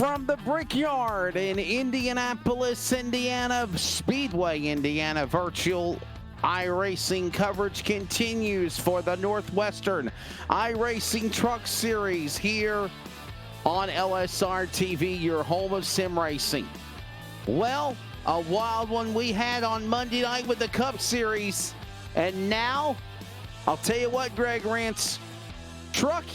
From the Brickyard in Indianapolis, Indiana, Speedway, Indiana, virtual iRacing coverage continues for the Northwestern iRacing Truck Series here on LSR TV, your home of sim racing. Well, a wild one we had on Monday night with the Cup Series, and now, I'll tell you what, Greg Rance, truck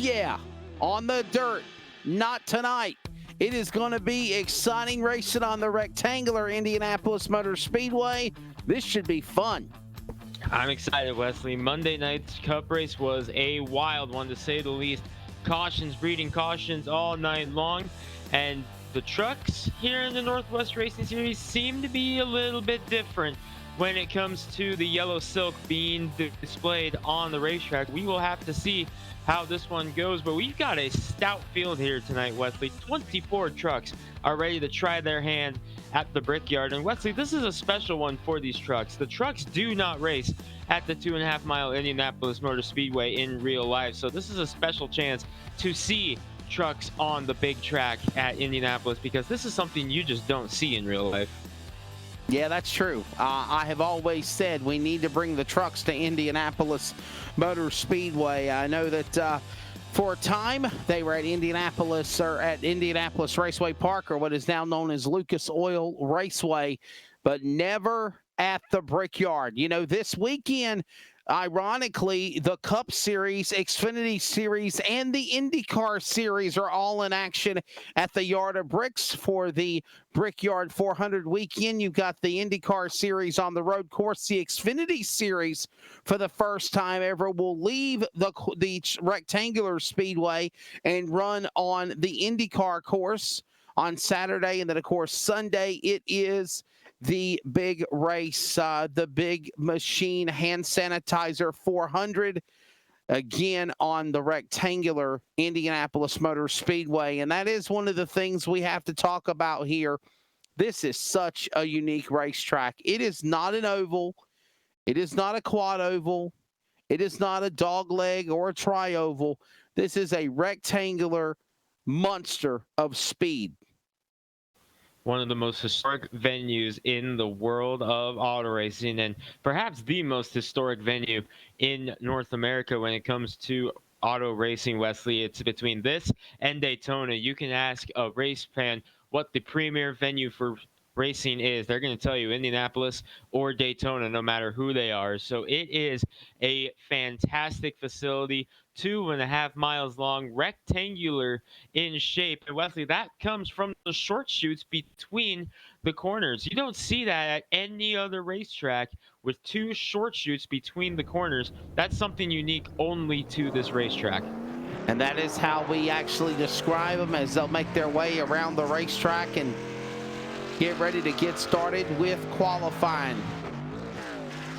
on the dirt, not tonight. It is going to be exciting racing on the rectangular Indianapolis Motor Speedway. This should be fun. I'm excited, Wesley. Monday night's Cup race was a wild one, to say the least. Cautions, breeding cautions all night long. And the trucks here in the Northwest Racing Series seem to be a little bit different when it comes to the yellow silk being displayed on the racetrack. We will have to see how this one goes, but we've got a stout field here tonight, Wesley. 24 trucks are ready to try their hand at the Brickyard. And Wesley, this is a special one for these trucks. The trucks do not race at the 2.5 mile Indianapolis Motor Speedway in real life. So this is a special chance to see trucks on the big track at Indianapolis, because this is something you just don't see in real life. Yeah, that's true. I have always said we need to bring the trucks to Indianapolis Motor Speedway. I know that for a time they were at Indianapolis Raceway Park, or what is now known as Lucas Oil Raceway, but never at the Brickyard. You know, this weekend, ironically, the Cup Series, Xfinity Series, and the IndyCar Series are all in action at the Yard of Bricks for the Brickyard 400 weekend. You've got the IndyCar Series on the road course. The Xfinity Series, for the first time ever, will leave the rectangular speedway and run on the IndyCar course on Saturday. And then, of course, Sunday, it is the big race, the big machine hand sanitizer 400, again on the rectangular Indianapolis Motor Speedway. And that is one of the things we have to talk about here. This is such a unique racetrack. It is not an oval. It is not a quad oval. It is not a dog leg or a tri-oval. This is a rectangular monster of speed. One of the most historic venues in the world of auto racing, and perhaps the most historic venue in North America when it comes to auto racing, Wesley. It's between this and Daytona. You can ask a race fan what the premier venue for racing is. They're going to tell you Indianapolis or Daytona, no matter who they are. So it is a fantastic facility, 2.5 miles long, rectangular in shape. And Wesley, that comes from the short chutes between the corners. You don't see that at any other racetrack, with 2 short chutes between the corners. That's something unique only to this racetrack. And that is how we actually describe them, as they'll make their way around the racetrack and get ready to get started with qualifying.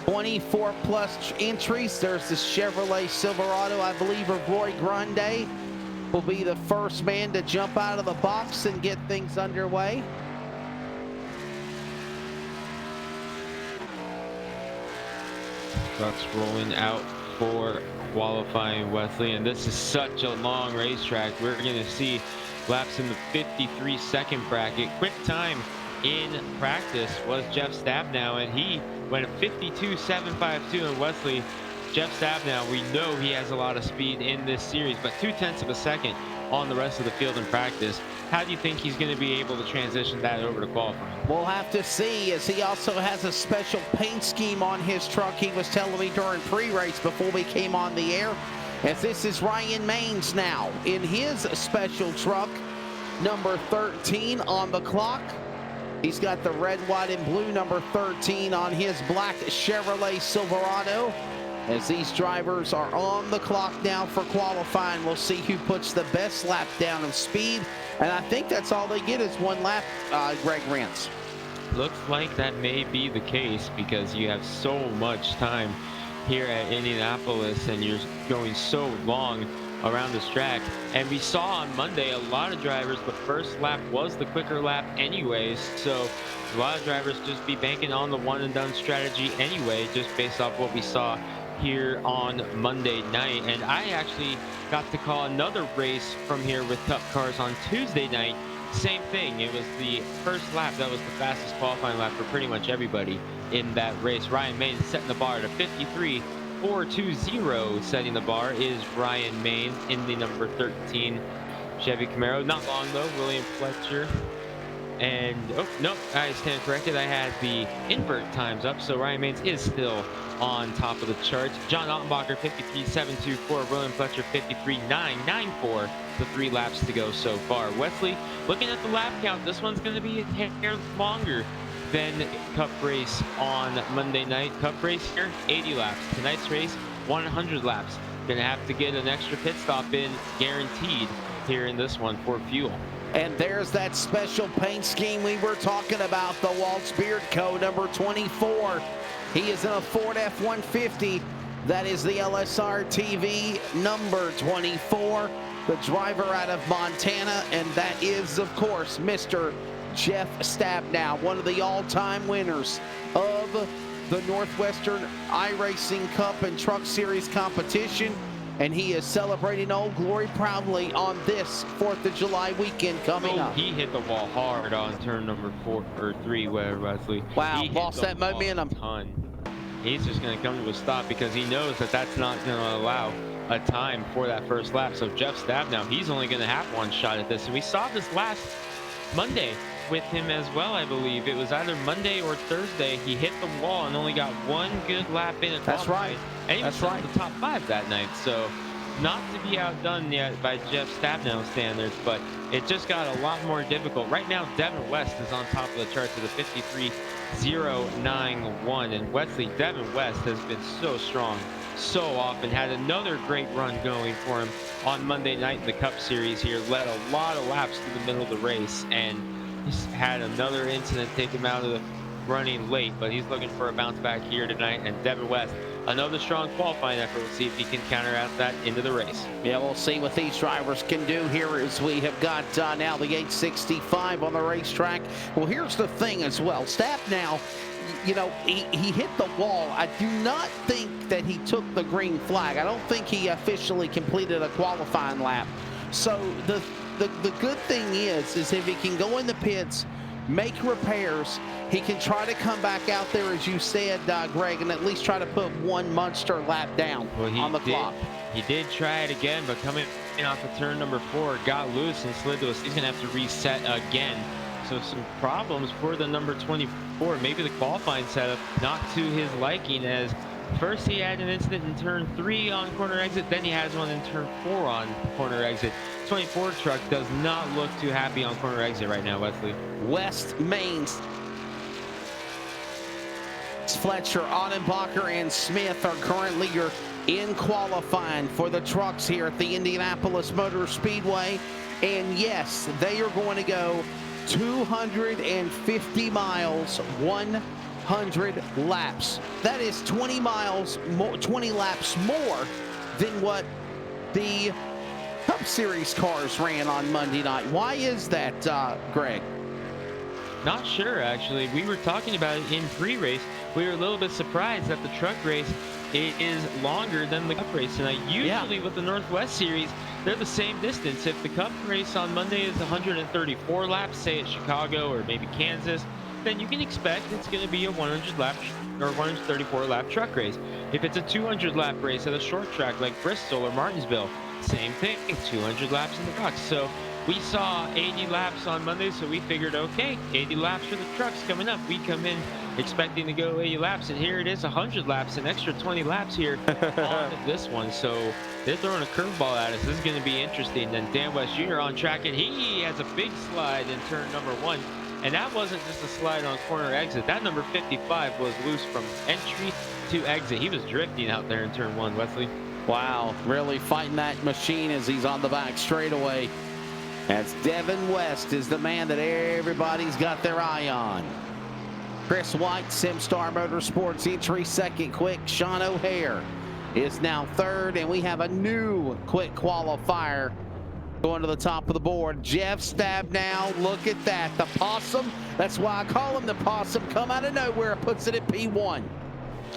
24 plus entries. There's the Chevrolet Silverado. I believe Roy Grande will be the first man to jump out of the box and get things underway. Trucks rolling out for qualifying, Wesley, and this is such a long racetrack. We're going to see laps in the 53-second bracket. Quick time in practice was Jeff Stabnow, and he went a 52.752. And Wesley, Jeff Stabnow, we know he has a lot of speed in this series, but 0.2 of a second on the rest of the field in practice. How do you think he's going to be able to transition that over to qualifying? We'll have to see, as he also has a special paint scheme on his truck. He was telling me during pre-race before we came on the air, as this is Ryan Maines now in his special truck, number 13 on the clock. He's got the red, white, and blue number 13 on his black Chevrolet Silverado. As these drivers are on the clock now for qualifying, we'll see who puts the best lap down of speed. And I think that's all they get is one lap, Greg Rance. Looks like that may be the case, because you have so much time here at Indianapolis and you're going so long around this track. And we saw on Monday a lot of drivers, the first lap was the quicker lap anyways, so a lot of drivers just be banking on the one and done strategy anyway, just based off what we saw here on Monday night. And I actually got to call another race from here with Cup Cars on Tuesday night same thing. It was the first lap that was the fastest qualifying lap for pretty much everybody in that race. Ryan Main setting the bar at a 53.420. Setting the bar is Ryan Main in the number 13 Chevy Camaro. Not long though, William Fletcher. And, oh, nope, I stand corrected. I had the invert times up, so Ryan Mains is still on top of the charts. John Ottenbacher, 53.724. William Fletcher, 53.994. The 3 laps to go so far. Wesley, looking at the lap count, this one's going to be a hair longer than Cup race on Monday night. Cup race here, 80 laps. Tonight's race, 100 laps. Going to have to get an extra pit stop in, guaranteed, here in this one for fuel. And there's that special paint scheme we were talking about, the Waltz Beard Co. number 24. He is in a Ford F-150. That is the LSR TV number 24. The driver out of Montana, and that is, of course, Mr. Jeff Stabnow, one of the all-time winners of the Northwestern iRacing Cup and Truck Series competition. And he is celebrating Old Glory proudly on this 4th of July weekend coming up. He hit the wall hard on turn number 4 or 3, where Wesley. Wow, lost that momentum. He's just going to come to a stop because he knows that that's not going to allow a time for that first lap. So Jeff Stabnow, he's only going to have one shot at this. And we saw this last Monday with him as well, I believe. It was either Monday or Thursday. He hit the wall and only got one good lap in at That's right. And he was in the top 5 that night. So not to be outdone yet by Jeff Stabnow standards, but it just got a lot more difficult. Right now, Devin West is on top of the charts with a 53.091. And Wesley, Devin West has been so strong so often. Had another great run going for him on Monday night in the Cup Series here. Led a lot of laps through the middle of the race, and he's had another incident take him out of the running late, but he's looking for a bounce back here tonight. And Devin West, another strong qualifying effort. We'll see if he can counteract that into the race. Yeah, we'll see what these drivers can do here as we have got now the 865 on the racetrack. Well, here's the thing as well. Stabnow, you know, he hit the wall. I do not think that he took the green flag. I don't think he officially completed a qualifying lap. So the good thing is if he can go in the pits, make repairs, he can try to come back out there, as you said, Greg, and at least try to put one monster lap down on the clock. He did try it again, but coming off of turn number 4, got loose and slid to us. He's going to have to reset again. So some problems for the number 24. Maybe the qualifying setup not to his liking, as first he had an incident in turn 3 on corner exit, then he has one in turn 4 on corner exit. 24 truck does not look too happy on corner exit right now, Wesley. West Mains, Fletcher, Ottenbacher, and Smith are currently in qualifying for the trucks here at the Indianapolis Motor Speedway. And yes, they are going to go 250 miles, 100 laps. That is 20 miles more, 20 laps more than what the Cup Series cars ran on Monday night. Why is that, Greg? Not sure, actually. We were talking about it in pre-race. We were a little bit surprised that the truck race is longer than the Cup race tonight. Usually with the Northwest Series, they're the same distance. If the Cup race on Monday is 134 laps, say at Chicago or maybe Kansas, then you can expect it's going to be a 100 lap or 134 lap truck race. If it's a 200 lap race at a short track like Bristol or Martinsville, same thing, 200 laps in the trucks. So we saw 80 laps on Monday, so we figured, okay, 80 laps for the trucks coming up. We come in expecting to go 80 laps, and here it is, 100 laps, an extra 20 laps here on this one. So they're throwing a curveball at us. This is going to be interesting. Then Dan West Jr. on track, and he has a big slide in turn number 1. And that wasn't just a slide on corner exit. That number 55 was loose from entry to exit. He was drifting out there in turn 1, Wesley. Wow, really fighting that machine as he's on the back straightaway. As Devin West is the man that everybody's got their eye on. Chris White, SimStar Motorsports entry second quick. Sean O'Hare is now third, and we have a new quick qualifier going to the top of the board. Jeff Stabnow, look at that. The possum, that's why I call him the possum, come out of nowhere, puts it at P1.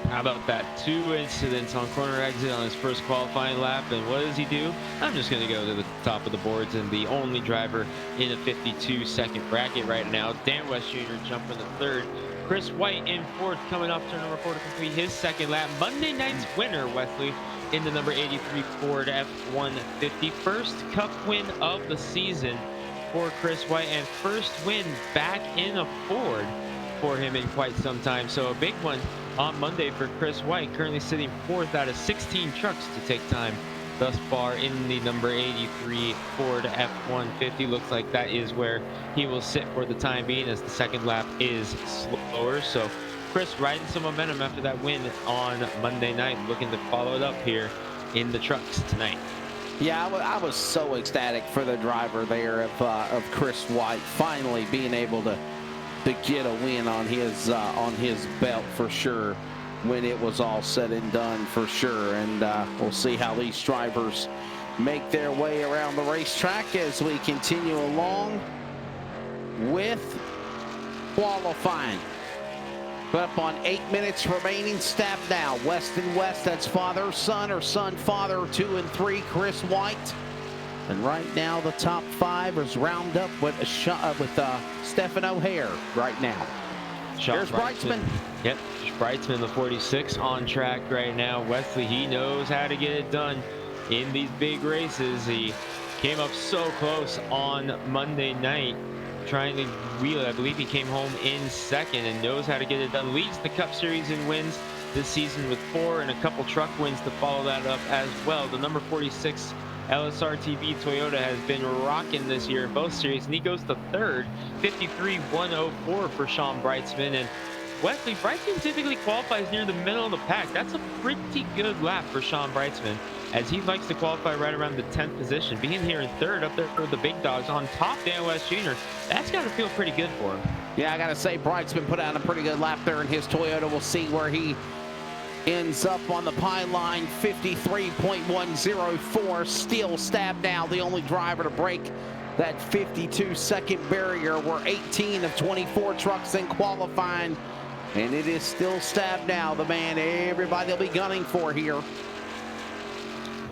How about that? 2 incidents on corner exit on his first qualifying lap, and what does he do? I'm just going to go to the top of the boards, and the only driver in a 52-second bracket right now, Dan West Jr. jumping to third. Chris White in fourth, coming off turn number 4 to complete his second lap. Monday night's winner, Wesley, in the number 83 Ford F-150. First Cup win of the season for Chris White, and first win back in a Ford for him in quite some time. So a big one on Monday for Chris White, currently sitting fourth out of 16 trucks to take time thus far in the number 83 Ford F-150. Looks like that is where he will sit for the time being, as the second lap is slower. So Chris riding some momentum after that win on Monday night, looking to follow it up here in the trucks tonight. Yeah, I was so ecstatic for the driver there of Chris White finally being able to get a win on his belt for sure when it was all said and done for sure. And we'll see how these drivers make their way around the racetrack as we continue along with qualifying. Up on 8 minutes remaining, Stab now. West and West, that's father, son, or son, father, 2 and 3, Chris White. And right now, the top 5 is round up with Stephen O'Hare right now. There's Brightsman. Yep, Brightsman, the 46, on track right now. Wesley, he knows how to get it done in these big races. He came up so close on Monday night, trying to wheel it. I believe he came home in second and knows how to get it done. Leads the Cup Series in wins this season with 4 and a couple truck wins to follow that up as well. The number 46 LSR-TV Toyota has been rocking this year in both series, and he goes to third, 53.104 for Sean Brightsman. And Wesley, Brightsman typically qualifies near the middle of the pack. That's a pretty good lap for Sean Brightsman, as he likes to qualify right around the 10th position. Being here in third, up there for the big dogs, on top Dan West Jr., that's got to feel pretty good for him. Yeah, I got to say, Brightsman put out a pretty good lap there in his Toyota. We'll see where he ends up on the pylon. 53.104. Still Stab now, the only driver to break that 52-second barrier. We're 18 of 24 trucks in qualifying, and it is still Stab now, the man everybody will be gunning for here.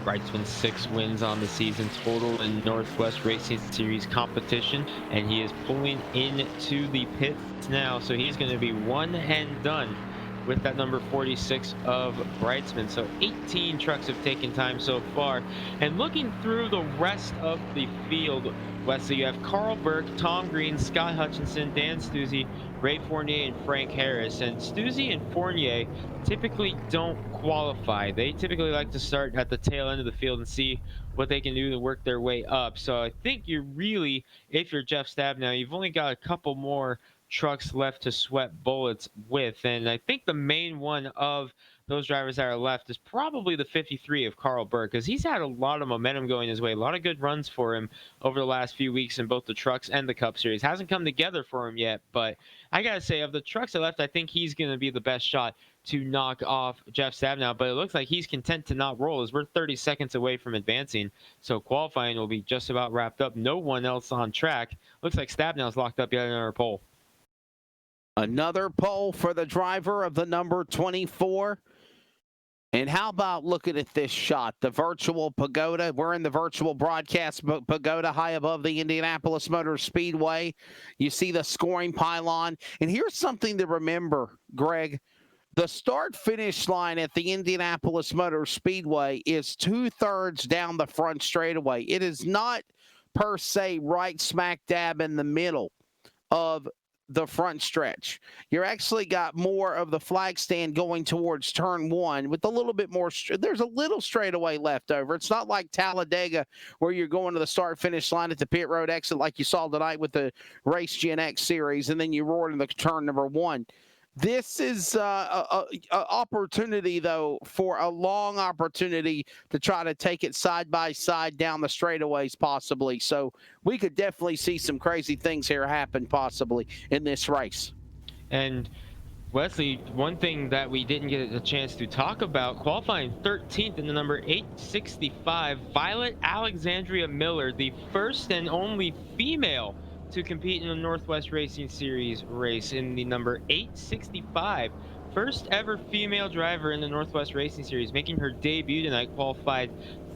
Brightsman 6 wins on the season total in Northwest Racing Series competition, and he is pulling into the pits now, so he's going to be one and done with that number 46 of Brightsman. So 18 trucks have taken time so far. And looking through the rest of the field, Wesley, you have Carl Burke, Tom Green, Scott Hutchinson, Dan Stuzzi, Ray Fournier, and Frank Harris. And Stuzzi and Fournier typically don't qualify. They typically like to start at the tail end of the field and see what they can do to work their way up. So I think you're really, if you're Jeff Stab now, you've only got a couple more trucks left to sweat bullets with, and I think the main one of those drivers that are left is probably the 53 of Carl Burke, because he's had a lot of momentum going his way, a lot of good runs for him over the last few weeks in both the trucks and the Cup Series. Hasn't come together for him yet, but I gotta say, of the trucks that left, I think he's gonna be the best shot to knock off Jeff Stab now, but it looks like he's content to not roll, as we're 30 seconds away from advancing, so qualifying will be just about wrapped up. No one else on track. Looks like Stab now is locked up yet another pole. Another pole for the driver of the number 24. And how about looking at this shot, the virtual pagoda? We're in the virtual broadcast pagoda high above the Indianapolis Motor Speedway. You see the scoring pylon. And here's something to remember, Greg. The start-finish line at the Indianapolis Motor Speedway is 2/3 down the front straightaway. It is not per se right smack dab in the middle of the front stretch. You're actually got more of the flag stand going towards turn 1 with a little bit more. There's a little straightaway left over. It's not like Talladega where you're going to the start finish line at the pit road exit like you saw tonight with the Race Gen X series, and then you roar into turn number 1. This is a opportunity, though, for a long opportunity to try to take it side by side down the straightaways, possibly. So we could definitely see some crazy things here happen, possibly, in this race. And Wesley, one thing that we didn't get a chance to talk about, qualifying 13th in the number 865, Violet Alexandria Miller, the first and only female to compete in the Northwest Racing Series race in the number 865 first ever female driver in the Northwest Racing Series, making her debut tonight, qualified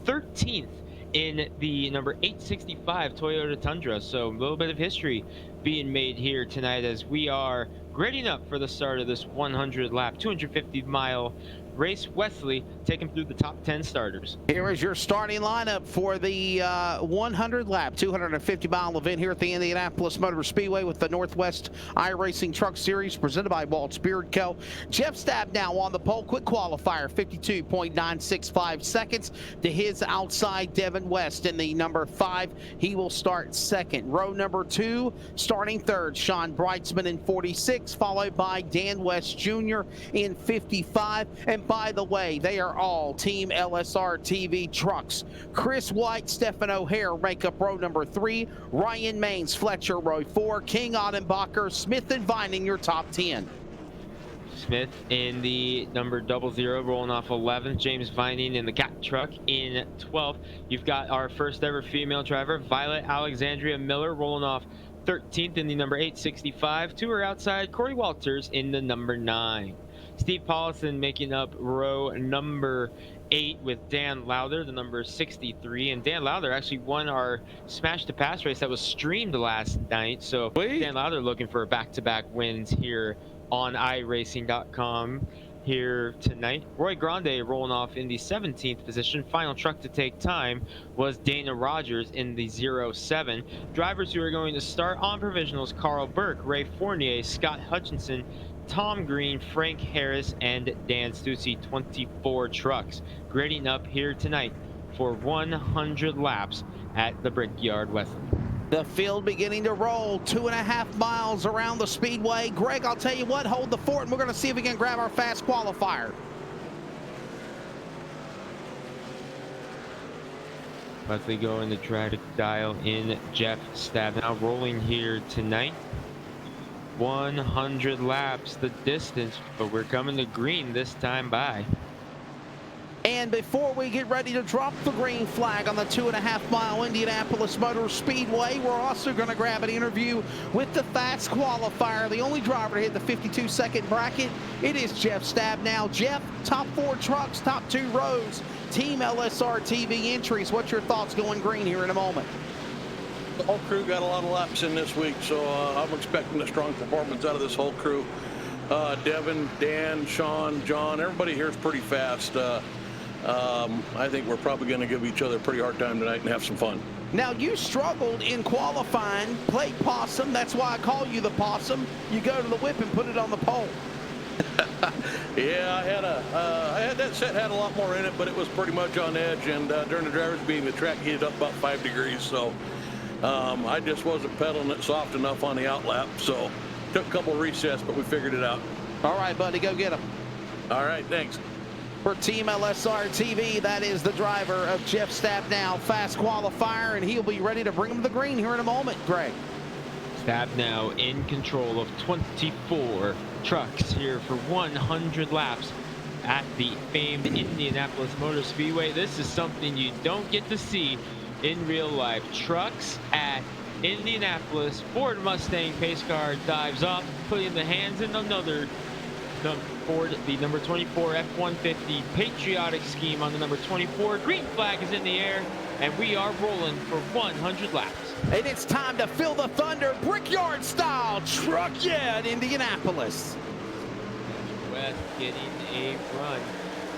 13th in the number 865 Toyota Tundra. So a little bit of history being made here tonight as we are grading up for the start of this 100 lap, 250-mile race. Wesley, take him through the top 10 starters. Here is your starting lineup for the 100 lap, 250-mile event here at the Indianapolis Motor Speedway with the Northwest iRacing Truck Series presented by Waltz Beard Co. Jeff Stabnow on the pole, quick qualifier, 52.965 seconds to his outside Devin West in the number 5. He will start second. Row number 2, starting third, Sean Breitzman in 46, followed by Dan West Jr. in 55. And by the way, they are all Team LSR TV trucks. Chris White, Stephen O'Hare make up row number 3. Ryan Maines, Fletcher, row 4. King Ottenbacher, Smith and Vining, your top 10. Smith in the number 00, rolling off 11th. James Vining in the cat truck in 12th. You've got our first ever female driver, Violet Alexandria Miller, rolling off 13th in the number 865. To her outside, Corey Walters in the number 9. Steve Paulson making up row number 8 with Dan Lowther, the number 63. And Dan Lowther actually won our Smash to Pass race that was streamed last night. So Dan Lowther looking for back-to-back wins here on iRacing.com here tonight. Roy Grande rolling off in the 17th position. Final truck to take time was Dana Rogers in the 07. Drivers who are going to start on provisionals: Carl Burke, Ray Fournier, Scott Hutchinson, Tom Green, Frank Harris, and Dan Stussy. 24 trucks grading up here tonight for 100 laps at the Brickyard, Wesley. The field beginning to roll, 2.5 miles around the speedway. Greg, I'll tell you what, hold the fort, and we're going to see if we can grab our fast qualifier. Wesley going to try to dial in Jeff Stabnow, rolling here tonight. 100 laps the distance, but we're coming to green this time by. And before we get ready to drop the green flag on the 2.5-mile Indianapolis Motor Speedway, we're also going to grab an interview with the fast qualifier, the only driver to hit the 52-second bracket. It is Jeff Stabnow. Jeff, top 4 trucks, top 2 rows, Team LSR TV entries. What's your thoughts going green here in a moment? The whole crew got a lot of laps in this week, so I'm expecting a strong performance out of this whole crew. Devin, Dan, Sean, John, everybody here is pretty fast. I think we're probably going to give each other a pretty hard time tonight and have some fun. Now, you struggled in qualifying, played possum. That's why I call you the possum. You go to the whip and put it on the pole. Yeah, I had that set had a lot more in it, but it was pretty much on edge. And during the driver's meeting, the track heated up about 5 degrees, so I just wasn't pedaling it soft enough on the outlap. So took a couple resets, but we figured it out. All right, buddy, go get him. All right, thanks. For Team LSR TV, that is the driver of Jeff Stabnow, fast qualifier, and he'll be ready to bring him to the green here in a moment, Greg. Stabnow in control of 24 trucks here for 100 laps at the famed Indianapolis Motor Speedway. This is something you don't get to see in real life. Trucks at Indianapolis. Ford Mustang pace car dives off, putting the hands in another Ford, the number 24 F-150 patriotic scheme on the number 24. Green flag is in the air, and we are rolling for 100 laps. And it's time to feel the thunder, Brickyard style, truck yeah at Indianapolis. West getting a run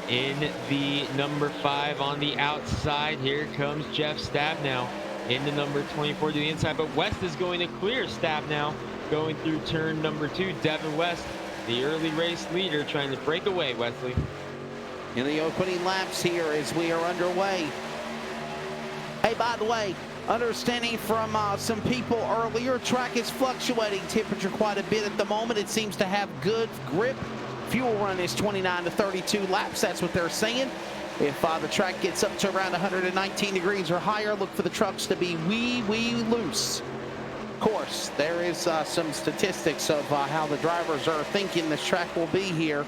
in the number 5 on the outside. Here comes Jeff Stabnow in the number 24 to the inside, but West is going to clear Stabnow going through turn number 2. Devin West, the early race leader, trying to break away, Wesley. In the opening laps here as we are underway. Hey, by the way, understanding from some people earlier, track is fluctuating temperature quite a bit at the moment. It seems to have good grip. Fuel run is 29 to 32 laps. That's what they're saying. If the track gets up to around 119 degrees or higher, look for the trucks to be wee loose. Of course, there is some statistics of how the drivers are thinking this track will be here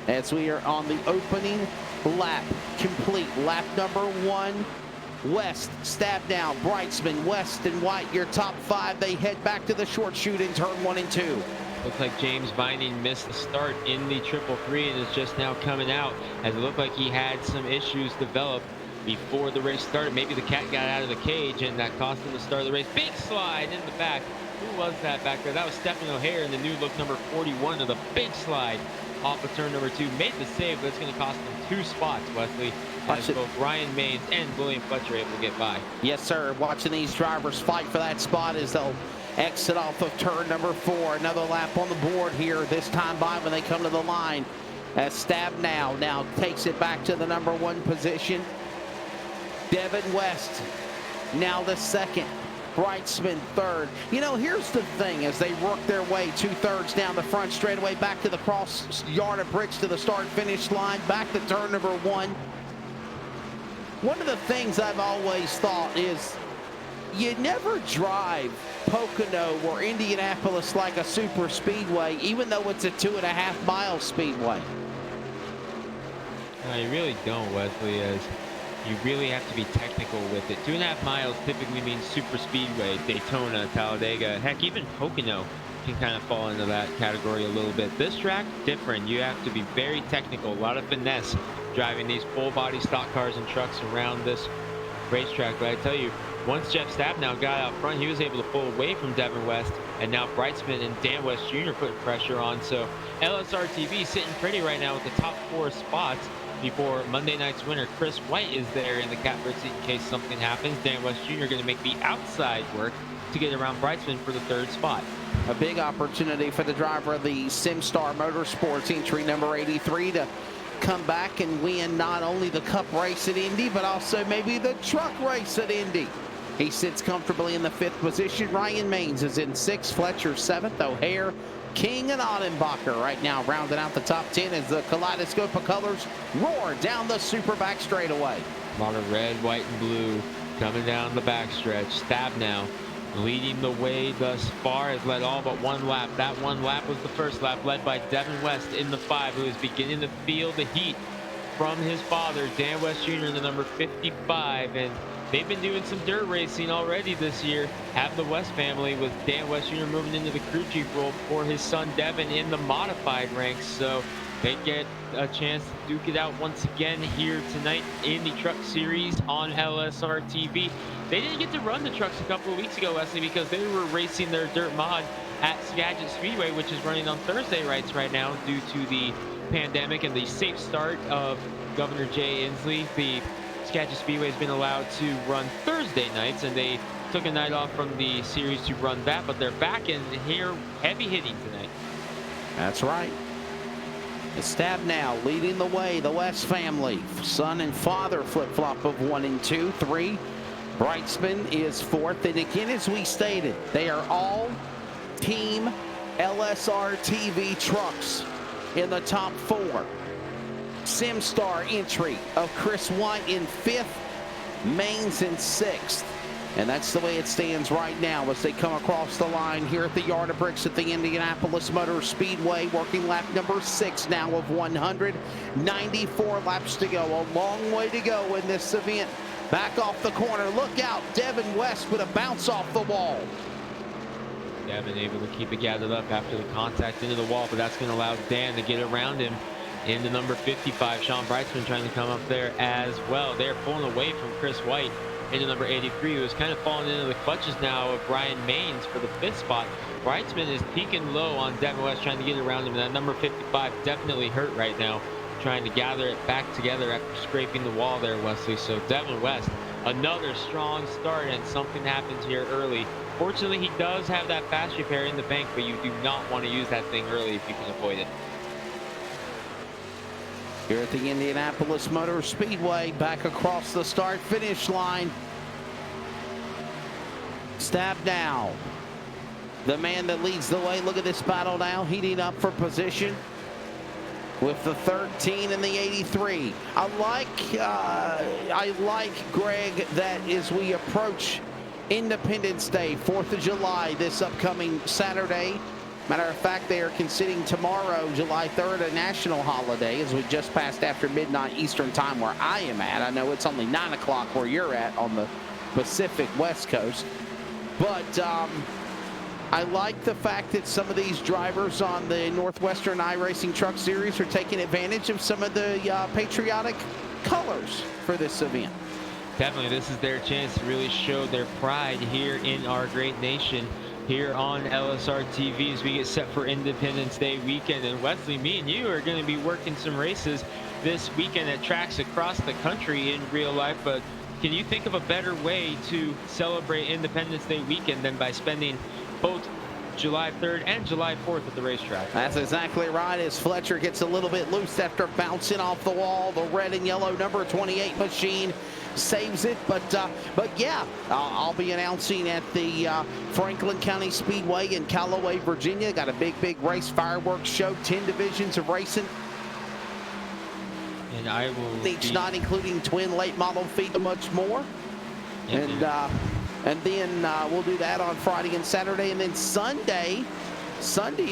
as we are on the opening lap complete. Lap number 1, West, Stabnow, Breitzman, West, and White, your top 5. They head back to the short chute in turn 1 and 2. Looks like James Vining missed the start in the 333 and is just now coming out, as it looked like he had some issues develop before the race started. Maybe the cat got out of the cage and that cost him the start of the race. Big slide in the back. Who was that back there? That was Stephen O'Hare in the new look number 41 of the big slide off of turn number 2. Made the save, but it's going to cost him 2 spots, Wesley, as both Ryan Maines and William Fletcher able to get by. Yes, sir. Watching these drivers fight for that spot as they'll exit off of turn number 4. Another lap on the board here, this time by when they come to the line. As Stabnow now takes it back to the number 1 position. Devin West now the second. Brightsman third. You know, here's the thing, as they work their way 2/3 down the front straightaway, back to the cross yard of bricks to the start-finish line, back to turn number 1. One of the things I've always thought is you never drive Pocono or Indianapolis like a super speedway, even though it's a 2.5-mile speedway. No, you really don't, Wesley, as you really have to be technical with it. 2.5 miles typically means super speedway, Daytona, Talladega, heck, even Pocono can kind of fall into that category a little bit. This track, different. You have to be very technical, a lot of finesse driving these full body stock cars and trucks around this racetrack. But I tell you, once Jeff Stabnow got out front, he was able to pull away from Devin West, and now Brightsman and Dan West Jr. putting pressure on. So LSR TV sitting pretty right now with the top 4 spots before Monday night's winner Chris White is there in the catbird seat in case something happens. Dan West Jr. going to make the outside work to get around Brightsman for the 3rd spot. A big opportunity for the driver of the SimStar Motorsports entry number 83 to come back and win not only the Cup race at Indy, but also maybe the truck race at Indy. He sits comfortably in the 5th position. Ryan Maines is in 6th, Fletcher 7th, O'Hare, King, and Ottenbacher right now rounding out the top 10 as the kaleidoscope of colors roar down the super back straightaway. A lot of red, white, and blue coming down the backstretch. Stabnow leading the way thus far, has led all but 1 lap. That 1 lap was the first lap, led by Devin West in the 5, who is beginning to feel the heat from his father, Dan West Jr. in the number 55. And they've been doing some dirt racing already this year. Have the West family, with Dan West Jr. moving into the crew chief role for his son Devin in the modified ranks. So they get a chance to duke it out once again here tonight in the Truck Series on LSR TV. They didn't get to run the trucks a couple of weeks ago, Wesley, because they were racing their dirt mod at Skagit Speedway, which is running on Thursday nights right now due to the pandemic and the safe start of Governor Jay Inslee. The Skagit Speedway has been allowed to run Thursday nights, and they took a night off from the series to run that, but they're back in here heavy hitting tonight. That's right. It's Stabnow leading the way, the West family. Son and father flip-flop of 1 and 2, 3. Brightsman is 4th, and again, as we stated, they are all team LSR TV trucks in the top 4. SimStar entry of Chris White in 5th, Maines in 6th. And that's the way it stands right now as they come across the line here at the Yard of Bricks at the Indianapolis Motor Speedway. Working lap number 6 now of 194 laps to go. A long way to go in this event. Back off the corner. Look out. Devin West with a bounce off the wall. Devin able to keep it gathered up after the contact into the wall, but that's going to allow Dan to get around him into number 55. Sean Brightsman trying to come up there as well. They're pulling away from Chris White into number 83, who is kind of falling into the clutches now of Brian Maines for the 5th spot. Brightsman is peaking low on Devin West, trying to get around him. That number 55 definitely hurt right now, trying to gather it back together after scraping the wall there, Wesley. So Devin West, another strong start, and something happens here early. Fortunately, he does have that fast repair in the bank, but you do not want to use that thing early if you can avoid it. Here at the Indianapolis Motor Speedway, back across the start-finish line. Stabnow, the man that leads the way. Look at this battle now, heating up for position with the 13 and the 83. I like, Greg, that as we approach Independence Day, 4th of July, this upcoming Saturday. Matter of fact, they are considering tomorrow, July 3rd, a national holiday, as we just passed after midnight Eastern time where I am at. I know it's only 9 o'clock where you're at on the Pacific West Coast. But I like the fact that some of these drivers on the Northwestern iRacing Truck Series are taking advantage of some of the patriotic colors for this event. Definitely, this is their chance to really show their pride here in our great nation, here on LSR TV, as we get set for Independence Day weekend. And Wesley, me and you are going to be working some races this weekend at tracks across the country in real life, but can you think of a better way to celebrate Independence Day weekend than by spending both July 3rd and July 4th at the racetrack? That's exactly right, as Fletcher gets a little bit loose after bouncing off the wall. The red and yellow number 28 machine saves it, but yeah, I'll be announcing at the Franklin County Speedway in Callaway, Virginia. Got a big race, fireworks show, 10 divisions of racing. And I will each night, including twin late model feet and much more. And then we'll do that on Friday and Saturday. And then Sunday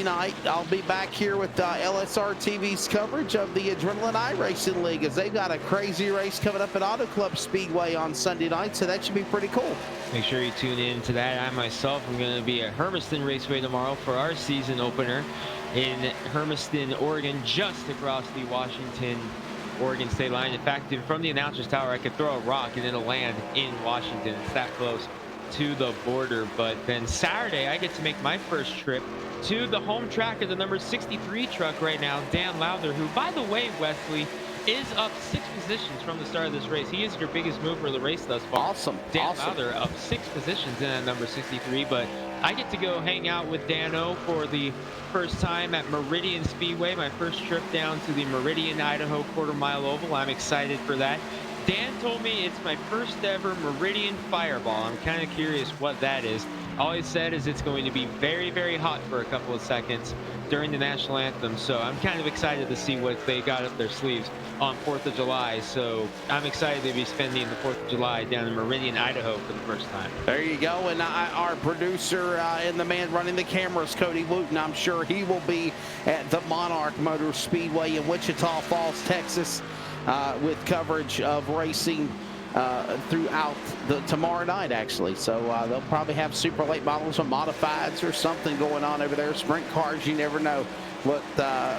night, I'll be back here with LSR TV's coverage of the Adrenaline iRacing League, as they've got a crazy race coming up at Auto Club Speedway on Sunday night. So that should be pretty cool. Make sure you tune in to that. I myself am going to be at Hermiston Raceway tomorrow for our season opener in Hermiston, Oregon, just across the Washington-Oregon state line. In fact, from the announcer's tower, I could throw a rock and it'll land in Washington. It's that close to the border. But then Saturday, I get to make my first trip to the home track of the number 63 truck right now, Dan Lowther, who, by the way, Wesley, is up 6 positions from the start of this race. He is your biggest mover of the race thus far. Awesome. Dan Lowther up 6 positions in that number 63, but I get to go hang out with Dano for the first time at Meridian Speedway, my first trip down to the Meridian, Idaho quarter-mile oval. I'm excited for that. Dan told me it's my first ever Meridian Fireball. I'm kind of curious what that is. All he said is it's going to be very hot for a couple of seconds during the national anthem. So I'm kind of excited to see what they got up their sleeves on 4th of July. So I'm excited to be spending the 4th of July down in Meridian, Idaho for the first time. There you go. And our producer and the man running the cameras, Cody Wooten, I'm sure he will be at the Monarch Motor Speedway in Wichita Falls, Texas, with coverage of racing throughout tomorrow night, actually. So they'll probably have super late models or modifieds or something going on over there. Sprint cars, you never know what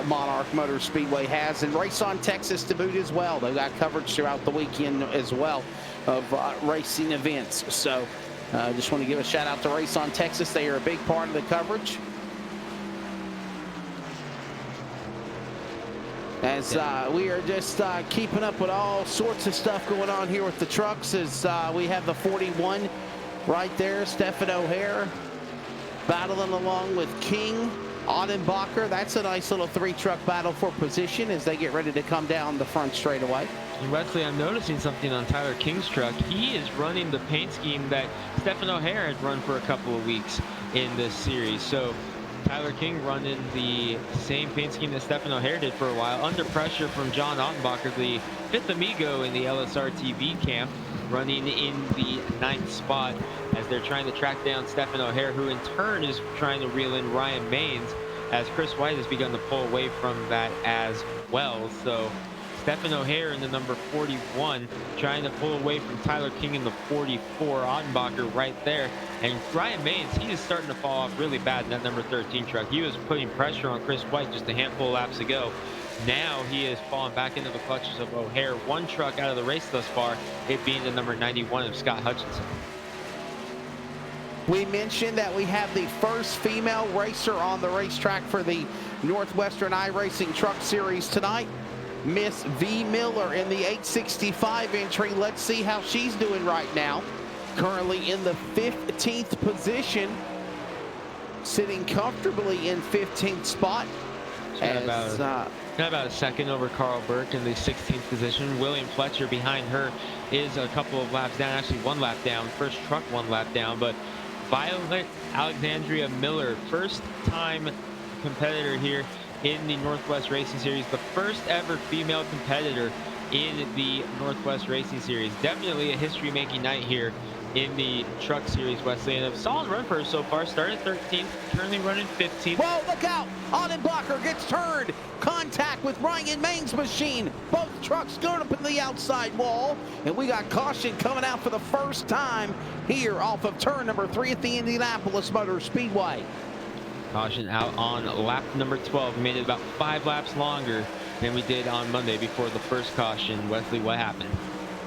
Monarch Motor Speedway has. And Race on Texas to boot as well. They've got coverage throughout the weekend as well of racing events. So just want to give a shout out to Race on Texas. They are a big part of the coverage. As we are just keeping up with all sorts of stuff going on here with the trucks, as we have the 41 right there, Stephen O'Hare battling along with King, Audenbacher. That's a nice little 3-truck battle for position as they get ready to come down the front straightaway. And Wesley, I'm noticing something on Tyler King's truck. He is running the paint scheme that Stephen O'Hare had run for a couple of weeks in this series. So Tyler King running the same paint scheme that Stephen O'Hare did for a while, under pressure from John Audenbacher, the 5th amigo in the LSR TV camp, running in the 9th spot as they're trying to track down Stephen O'Hare, who in turn is trying to reel in Ryan Maines, as Chris White has begun to pull away from that as well. So Stephen O'Hare in the number 41 trying to pull away from Tyler King in the 44. Audenbacher right there. And Ryan Maines, he is starting to fall off really bad in that number 13 truck. He was putting pressure on Chris White just a handful of laps ago. Now he is falling back into the clutches of O'Hare. 1 truck out of the race thus far, it being the number 91 of Scott Hutchinson. We mentioned that we have the first female racer on the racetrack for the Northwestern iRacing Truck Series tonight. Miss V. Miller in the 865 entry. Let's see how she's doing right now. Currently in the 15th position, sitting comfortably in 15th spot. About a second over Carl Burke in the 16th position. William Fletcher behind her is a couple of laps down, actually 1 lap down. First truck 1 lap down, but Violet Alexandria Miller, first time competitor here in the Northwest Racing Series, the first ever female competitor in the Northwest Racing Series. Definitely a history-making night here in the Truck Series, Wesley. And a solid run for us so far. Started 13th, currently running 15th. Whoa, look out! Ottenbacher gets turned. Contact with Ryan Main's machine. Both trucks going up in the outside wall. And we got caution coming out for the first time here off of turn number 3 at the Indianapolis Motor Speedway. Caution out on lap number 12. We made it about 5 laps longer than we did on Monday before the first caution. Wesley, what happened?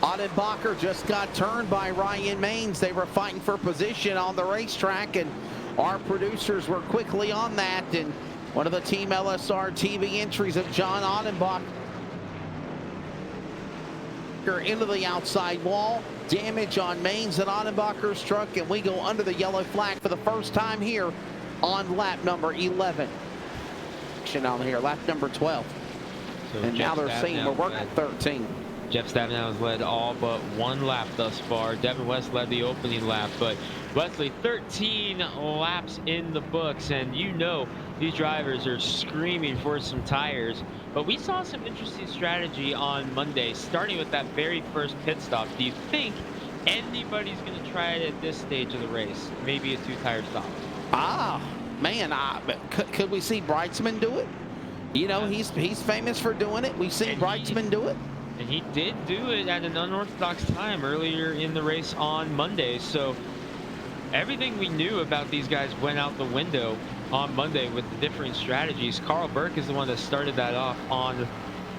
Ottenbacher just got turned by Ryan Maines. They were fighting for position on the racetrack, and our producers were quickly on that. And one of the Team LSR TV entries of John Ottenbacher into the outside wall. Damage on Maines and Ottenbacher's truck, and we go under the yellow flag for the first time here on lap number 11. On here, lap number 12. So and now they're saying we're working 13. Jeff Stabenow has led all but 1 lap thus far. Devin West led the opening lap, but Wesley, 13 laps in the books, and you know these drivers are screaming for some tires. But we saw some interesting strategy on Monday, starting with that very first pit stop. Do you think anybody's going to try it at this stage of the race? Maybe a 2-tire stop. Man, could we see Breitzman do it? You know, he's famous for doing it. We've seen Breitzman do it. And he did do it at an unorthodox time earlier in the race on Monday. So everything we knew about these guys went out the window on Monday with the differing strategies. Carl Burke is the one that started that off on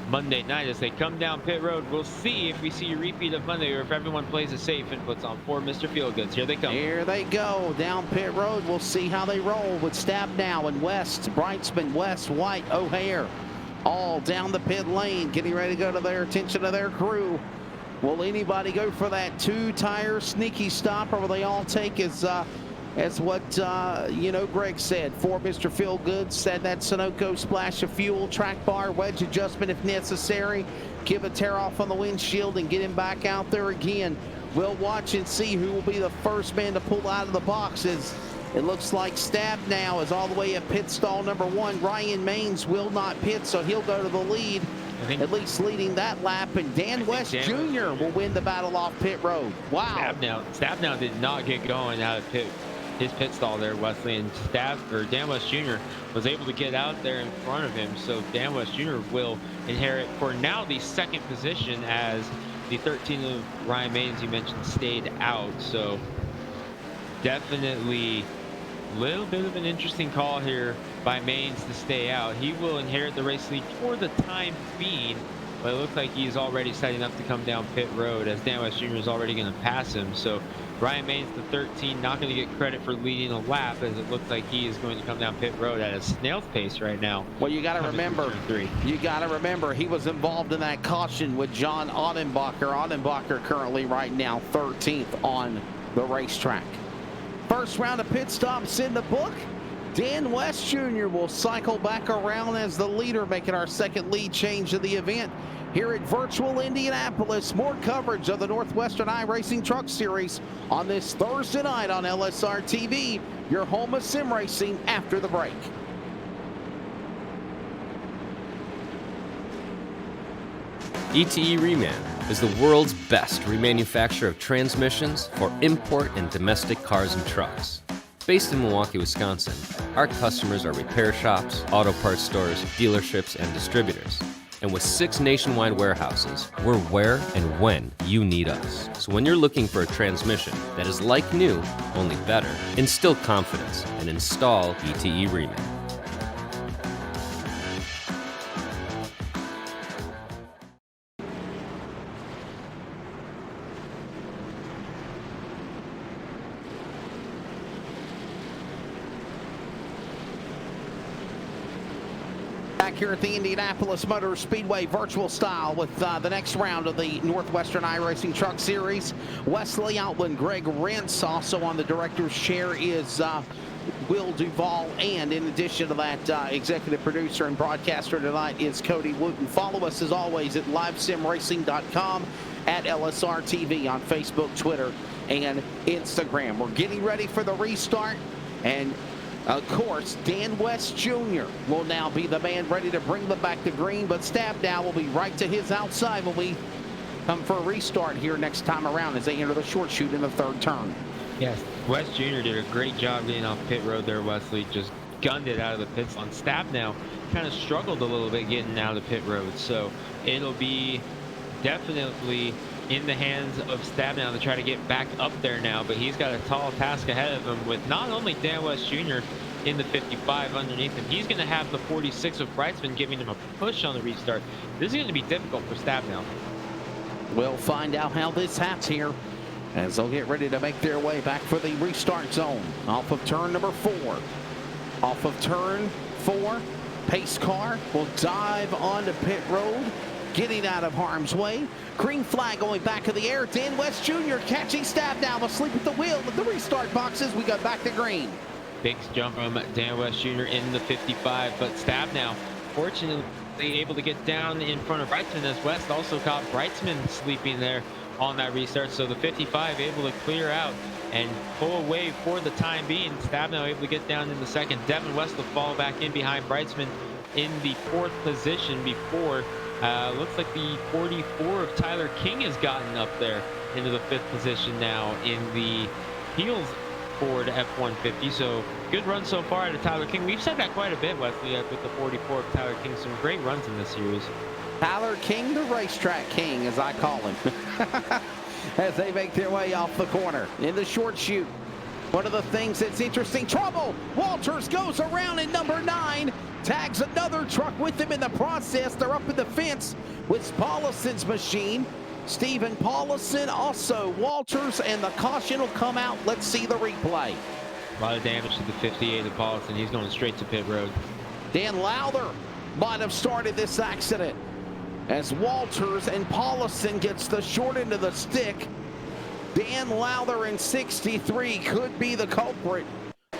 Monday night. As they come down pit road, we'll see if we see a repeat of Monday or if everyone plays it safe and puts on 4 Mr. Feelgoods. Here they come. Here they go down pit road. We'll see how they roll with Stabenow and West, Breitzman, West, White, O'Hare, all down the pit lane, getting ready to go to their attention to their crew. Will anybody go for that 2-tire sneaky stop, or will they all take as what you know, Greg said, 4 Mr. Feelgood said, that Sunoco splash of fuel, track bar, wedge adjustment if necessary, give a tear off on the windshield and get him back out there again. We'll watch and see who will be the first man to pull out of the boxes. It looks like Stabenow is all the way at pit stall number 1. Ryan Maines will not pit, so he'll go to the lead, at least leading that lap. And Dan West Jr. will win the battle off pit road. Wow. Stabenow did not get going out of his pit stall there, Wesley, and Dan West Jr. was able to get out there in front of him. So Dan West Jr. will inherit for now the 2nd position, as the 13 of Ryan Maines you mentioned stayed out. So definitely a little bit of an interesting call here by Maines to stay out. He will inherit the race lead for the time being, but it looks like he's already setting up to come down pit road, as Dan West Jr. is already going to pass him. So Ryan Maines, the 13, not going to get credit for leading a lap, as it looks like he is going to come down pit road at a snail's pace right now. Well, you got to remember, he was involved in that caution with John Ottenbacher. Ottenbacher currently right now 13th on the racetrack. First round of pit stops in the book. Dan West Jr. will cycle back around as the leader, making our 2nd lead change of the event here at virtual Indianapolis. More coverage of the Northwestern iRacing Truck Series on this Thursday night on LSR TV, your home of sim racing, after the break. ETE Reman is the world's best remanufacturer of transmissions for import and domestic cars and trucks. Based in Milwaukee, Wisconsin, our customers are repair shops, auto parts stores, dealerships, and distributors. And with 6 nationwide warehouses, we're where and when you need us. So when you're looking for a transmission that is like new, only better, instill confidence and install ETE Reman. Back here at the Indianapolis Motor Speedway virtual style with the next round of the Northwestern iRacing Truck Series. Wesley Outland, Greg Rentz, also on the director's chair is Will Duvall, and in addition to that, executive producer and broadcaster tonight is Cody Wooten. Follow us as always at livesimracing.com, at LSR TV on Facebook, Twitter, and Instagram. We're getting ready for the restart, and Of course, Dan West Jr. will now be the man ready to bring them back to green, but Stabnow will be right to his outside when we come for a restart here next time around as they enter the short chute in the third turn. Yes, West Jr. did a great job getting off pit road there, Wesley. Just gunned it out of the pits. On Stabnow kind of struggled a little bit getting out of the pit road, so it'll be definitely in the hands of Stabnow to try to get back up there now, but he's got a tall task ahead of him with not only Dan West Jr. in the 55 underneath him, he's going to have the 46 of Breitzman giving him a push on the restart. This is going to be difficult for Stabnow. We'll find out how this happens here as they'll get ready to make their way back for the restart zone. Off of turn number 4. Off of turn 4, pace car will dive onto pit road, getting out of harm's way. Green flag going back in the air. Dan West Jr. catching Stabnow asleep at the wheel with the restart boxes. We go back to green. Big jump from Dan West Jr. in the 55, but Stabnow fortunately able to get down in front of Breitzman, as West also caught Breitzman sleeping there on that restart. So the 55 able to clear out and pull away for the time being. Stabnow able to get down in the second. Devin West will fall back in behind Breitzman in the 4th position before looks like the 44 of Tyler King has gotten up there into the 5th position now in the Heels Ford F-150. So good run so far out of Tyler King. We've said that quite a bit, Wesley, with the 44 of Tyler King. Some great runs in this series. Tyler King, the racetrack king, as I call him, as they make their way off the corner in the short chute. One of the things that's interesting, trouble. Walters goes around in number 9, tags another truck with him in the process. They're up in the fence with Paulison's machine. Stephen Paulison, also Walters, and the caution will come out. Let's see the replay. A lot of damage to the 58 of Paulison. He's going straight to pit road. Dan Lowther might have started this accident as Walters and Paulison gets the short end of the stick. Dan Lowther in 63 could be the culprit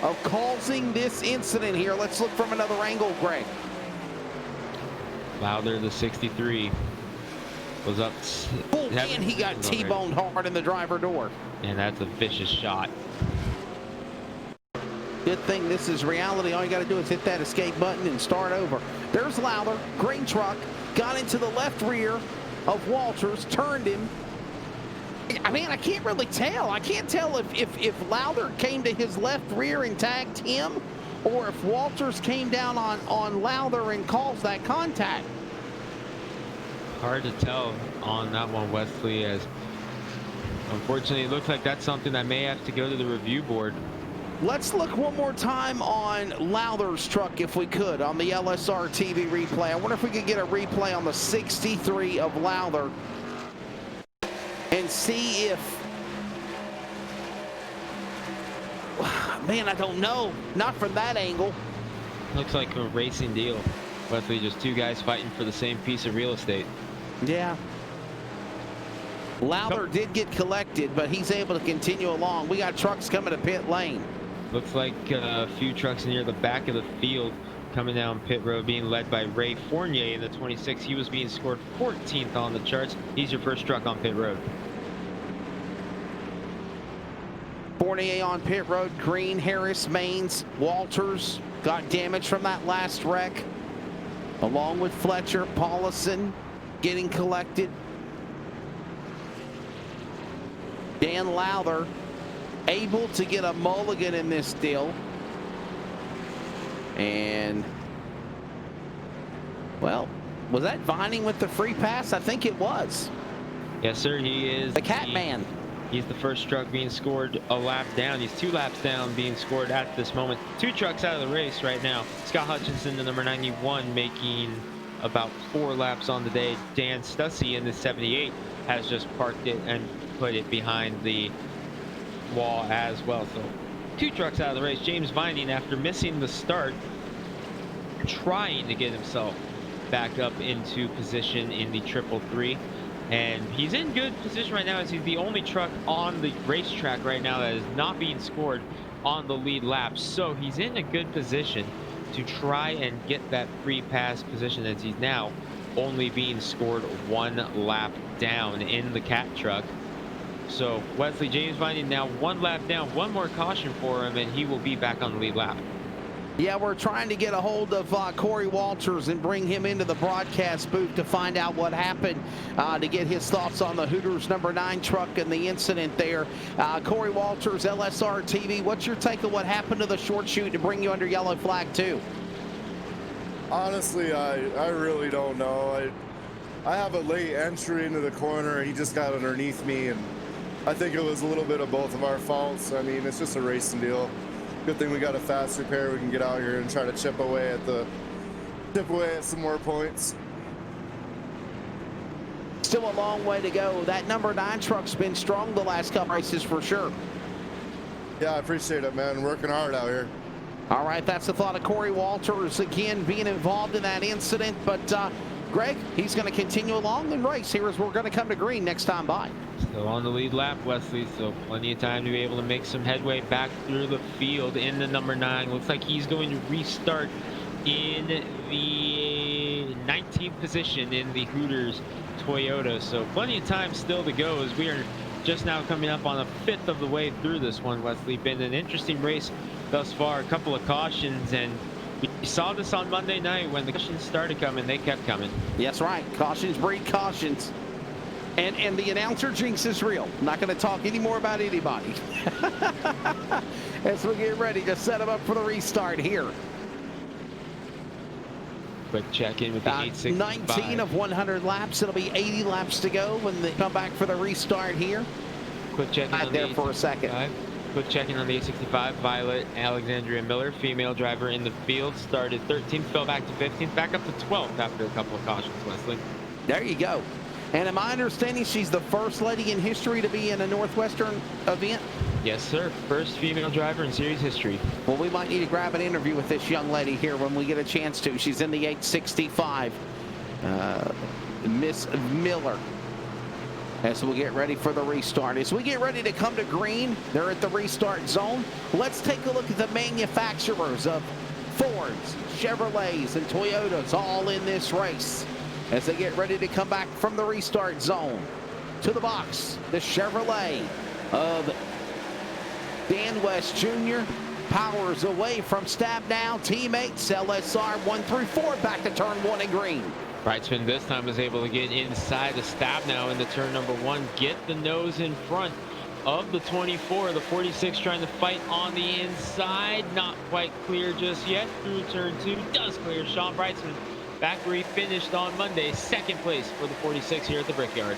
of causing this incident here. Let's look from another angle, Greg. Lowther, the 63, was up. Oh, man, he got T-boned hard in the driver door. And that's a vicious shot. Good thing this is reality. All you got to do is hit that escape button and start over. There's Lowther, green truck, got into the left rear of Walters, turned him. I mean, I can't really tell. I can't tell if Lowther came to his left rear and tagged him, or if Walters came down on Lowther and caused that contact. Hard to tell on that one, Wesley, as unfortunately it looks like that's something that may have to go to the review board. Let's look one more time on Lowther's truck, if we could, on the LSR TV replay. I wonder if we could get a replay on the 63 of Lowther and see if, man, I don't know. Not from that angle. Looks like a racing deal. Wesley, just two guys fighting for the same piece of real estate. Yeah. Lowther did get collected, but he's able to continue along. We got trucks coming to pit lane. Looks like a few trucks near the back of the field coming down pit road, being led by Ray Fournier in the 26. He was being scored 14th on the charts. He's your first truck on pit road. Fournier on pit road. Green, Harris, Maines, Walters got damage from that last wreck, along with Fletcher. Paulison getting collected. Dan Lowther able to get a mulligan in this deal. And, well, was that Vining with the free pass? I think it was. Yes, sir. He is the Catman. He's the first truck being scored a lap down. He's 2 laps down being scored at this moment. 2 trucks out of the race right now. Scott Hutchinson, the number 91, making about 4 laps on the day. Dan Stussy in the 78 has just parked it and put it behind the wall as well. So 2 trucks out of the race. James Vining, after missing the start, trying to get himself back up into position in the 333, and he's in good position right now as he's the only truck on the racetrack right now that is not being scored on the lead lap. So he's in a good position to try and get that free pass position, as he's now only being scored 1 lap down in the Cat truck. So Wesley, James Vining now 1 lap down, 1 more caution for him, and he will be back on the lead lap. Yeah, we're trying to get a hold of Corey Walters and bring him into the broadcast booth to find out what happened, to get his thoughts on the Hooters #9 truck and the incident there. Corey Walters, LSR TV, what's your take of what happened to the short chute to bring you under yellow flag too? Honestly, I really don't know. I have a late entry into the corner. He just got underneath me, and I think it was a little bit of both of our faults. I mean, it's just a racing deal. Good thing we got a fast repair. We can get out here and try to chip away at some more points. Still a long way to go. That #9 truck's been strong the last couple races for sure. Yeah, I appreciate it, man. Working hard out here. All right, that's the thought of Corey Walters again being involved in that incident. But Greg, he's going to continue along and race here as we're going to come to green next time by. Still on the lead lap, Wesley, so plenty of time to be able to make some headway back through the field in the #9. Looks like he's going to restart in the 19th position in the Hooters Toyota. So plenty of time still to go as we are just now coming up on a fifth of the way through this one, Wesley. Been an interesting race thus far. A couple of cautions, and we saw this on Monday night when the cautions started coming. They kept coming. Yes, right. Cautions breed cautions. And the announcer jinx is real. Not going to talk any more about anybody. As we get ready to set them up for the restart here. Quick check in with the 865. 19 of 100 laps. It'll be 80 laps to go when they come back for the restart here. Quick check in on there the for a second. Quick check-in on the 865. Violet Alexandria Miller, female driver in the field, started 13th, fell back to 15th, back up to 12th after a couple of cautions, Wesley. There you go. And am I understanding she's the first lady in history to be in a Northwestern event? Yes, sir. First female driver in series history. Well, we might need to grab an interview with this young lady here when we get a chance to. She's in the 865. Miss Miller. As we get ready for the restart. As we get ready to come to green, they're at the restart zone. Let's take a look at the manufacturers of Fords, Chevrolets, and Toyotas all in this race. As they get ready to come back from the restart zone. To the box, the Chevrolet of Dan West Jr. powers away from Stabnow. Teammates, LSR 1 through 4, back to turn 1 in green. Brightsman this time was able to get inside the Stabnow into turn number 1, get the nose in front of the 24. The 46 trying to fight on the inside. Not quite clear just yet. Through turn 2, does clear. Sean Brightsman back where he finished on Monday, second place for the 46 here at the Brickyard.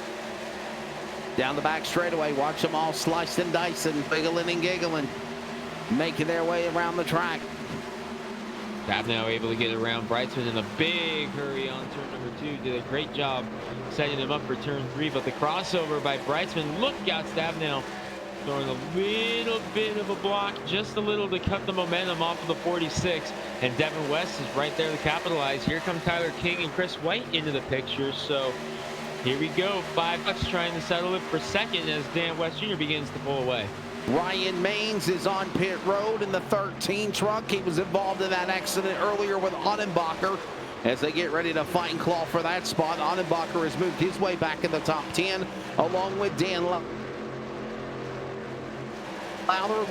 Down the back straightaway, watch them all slicing and dicing, wiggling and giggling, making their way around the track. Stabnow able to get around Brightsman in a big hurry on turn number 2. Did a great job setting him up for turn 3, but the crossover by Brightsman, look out, Stabnow throwing a little bit of a block, just a little to cut the momentum off of the 46. And Devin West is right there to capitalize. Here come Tyler King and Chris White into the picture. So here we go. $5 trying to settle it for second as Dan West Jr. begins to pull away. Ryan Maines is on pit road in the 13 truck. He was involved in that accident earlier with Annenbacher. As they get ready to fight and claw for that spot, Annenbacher has moved his way back in the top 10 along with Dan Lowther.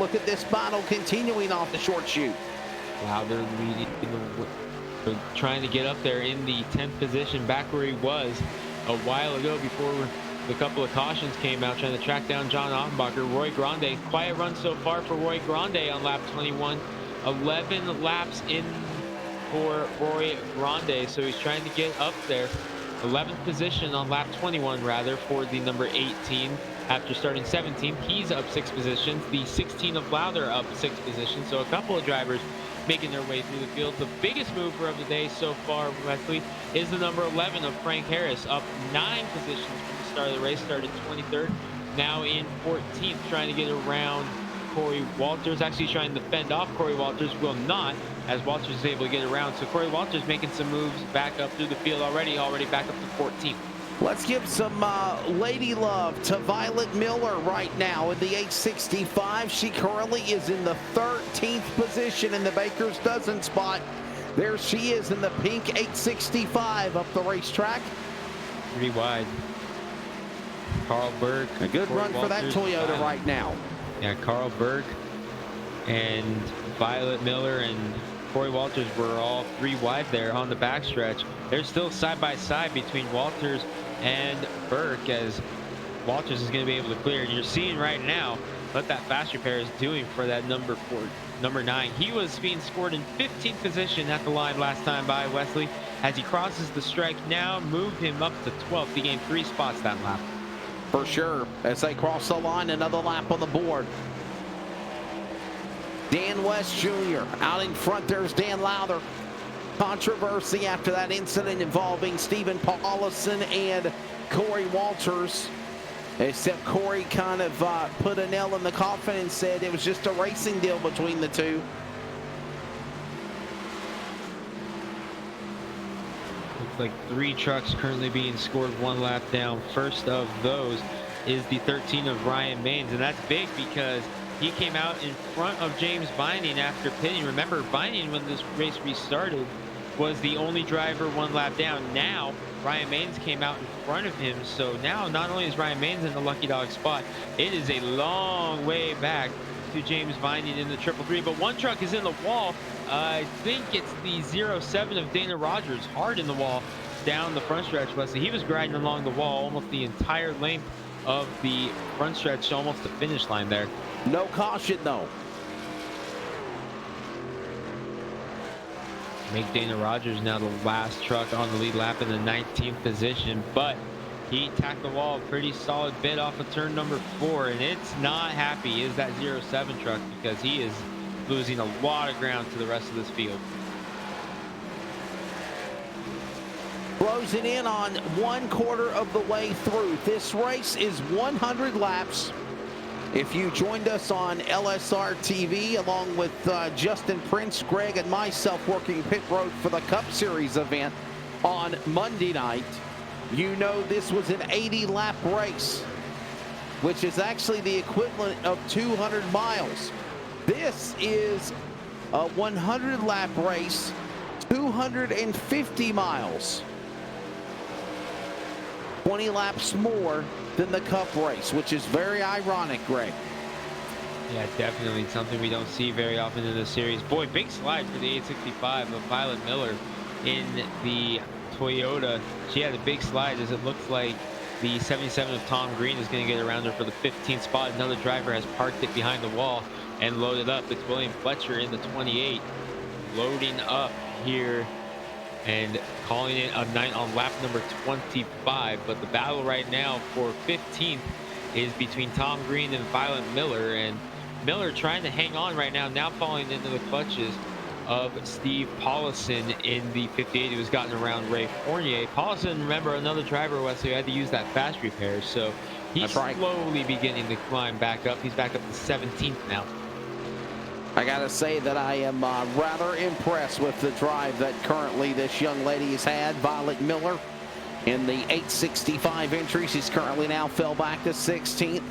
Look at this battle continuing off the short chute. Lowther leading, trying to get up there in the 10th position, back where he was a while ago before the couple of cautions came out, trying to track down John Offenbacher. Roy Grande, quiet run so far for Roy Grande on lap 21. 11 laps in for Roy Grande, so he's trying to get up there. 11th position on lap 21, rather, for the number 18. After starting 17th, he's up 6 positions. The 16 of Lowther up 6 positions. So a couple of drivers making their way through the field. The biggest mover of the day so far, Wesley, is the number 11 of Frank Harris, up 9 positions from the start of the race. Started 23rd, now in 14th, trying to get around Corey Walters. Actually trying to fend off Corey Walters, will not, as Walters is able to get around. So Corey Walters making some moves back up through the field already back up to 14th. Let's give some lady love to Violet Miller right now in the 865. She currently is in the 13th position in the Baker's Dozen spot. There she is in the pink 865 up the racetrack. Pretty wide. Carl Berg. A good Corey run for that Walters, Toyota right now. Yeah, Carl Berg and Violet Miller and Corey Walters were all 3 wide there on the backstretch. They're still side by side between Walters and Burke, as Walters is going to be able to clear. And you're seeing right now what that fast repair is doing for that number 9. He was being scored in 15th position at the line last time by Wesley. As he crosses the strike now, moved him up to 12th. He gained 3 spots that lap. For sure. As they cross the line, another lap on the board. Dan West Jr. out in front. There's Dan Lowther. Controversy after that incident involving Stephen Paulison and Corey Walters. Except Corey kind of put a nail in the coffin and said it was just a racing deal between the two. Looks like 3 trucks currently being scored 1 lap down. First of those is the 13 of Ryan Maines, and that's big because he came out in front of James Vining after pitting. Remember, Vining, when this race restarted, was the only driver 1 lap down. Now Ryan Maines came out in front of him, so now not only is Ryan Maines in the lucky dog spot, it is a long way back to James Vining in the 333. But 1 truck is in the wall. I think it's the 07 of Dana Rogers, hard in the wall down the front stretch. Wesley, he was grinding along the wall almost the entire length of the front stretch, almost the finish line there. No caution though. Make Dana Rogers now the last truck on the lead lap in the 19th position, but he tacked the wall a pretty solid bit off of turn number 4, and it's not happy is that 07 truck, because he is losing a lot of ground to the rest of this field. Closing in on 1/4 of the way through. This race is 100 laps. If you joined us on LSR TV, along with Justin Prince, Greg, and myself working pit road for the Cup Series event on Monday night, you know this was an 80-lap race, which is actually the equivalent of 200 miles. This is a 100-lap race, 250 miles. 20 laps more than the Cup race, which is very ironic, Greg. Yeah, definitely something we don't see very often in the series. Boy, big slide for the 865 of Violet Miller in the Toyota. She had a big slide, as it looks like the 77 of Tom Green is going to get around her for the 15th spot. Another driver has parked it behind the wall and loaded up. It's William Fletcher in the 28, loading up here and calling it a night on lap number 25. But the battle right now for 15th is between Tom Green and Violet Miller, and Miller trying to hang on right now falling into the clutches of Steve Paulison in the 58, who has gotten around Ray Fournier. Paulison, remember, another driver, Wesley, who had to use that fast repair, so he's slowly beginning to climb back up. He's back up to 17th now. I gotta say that I am rather impressed with the drive that currently this young lady has had. Violet Miller in the 865 entry. She's currently now fell back to 16th.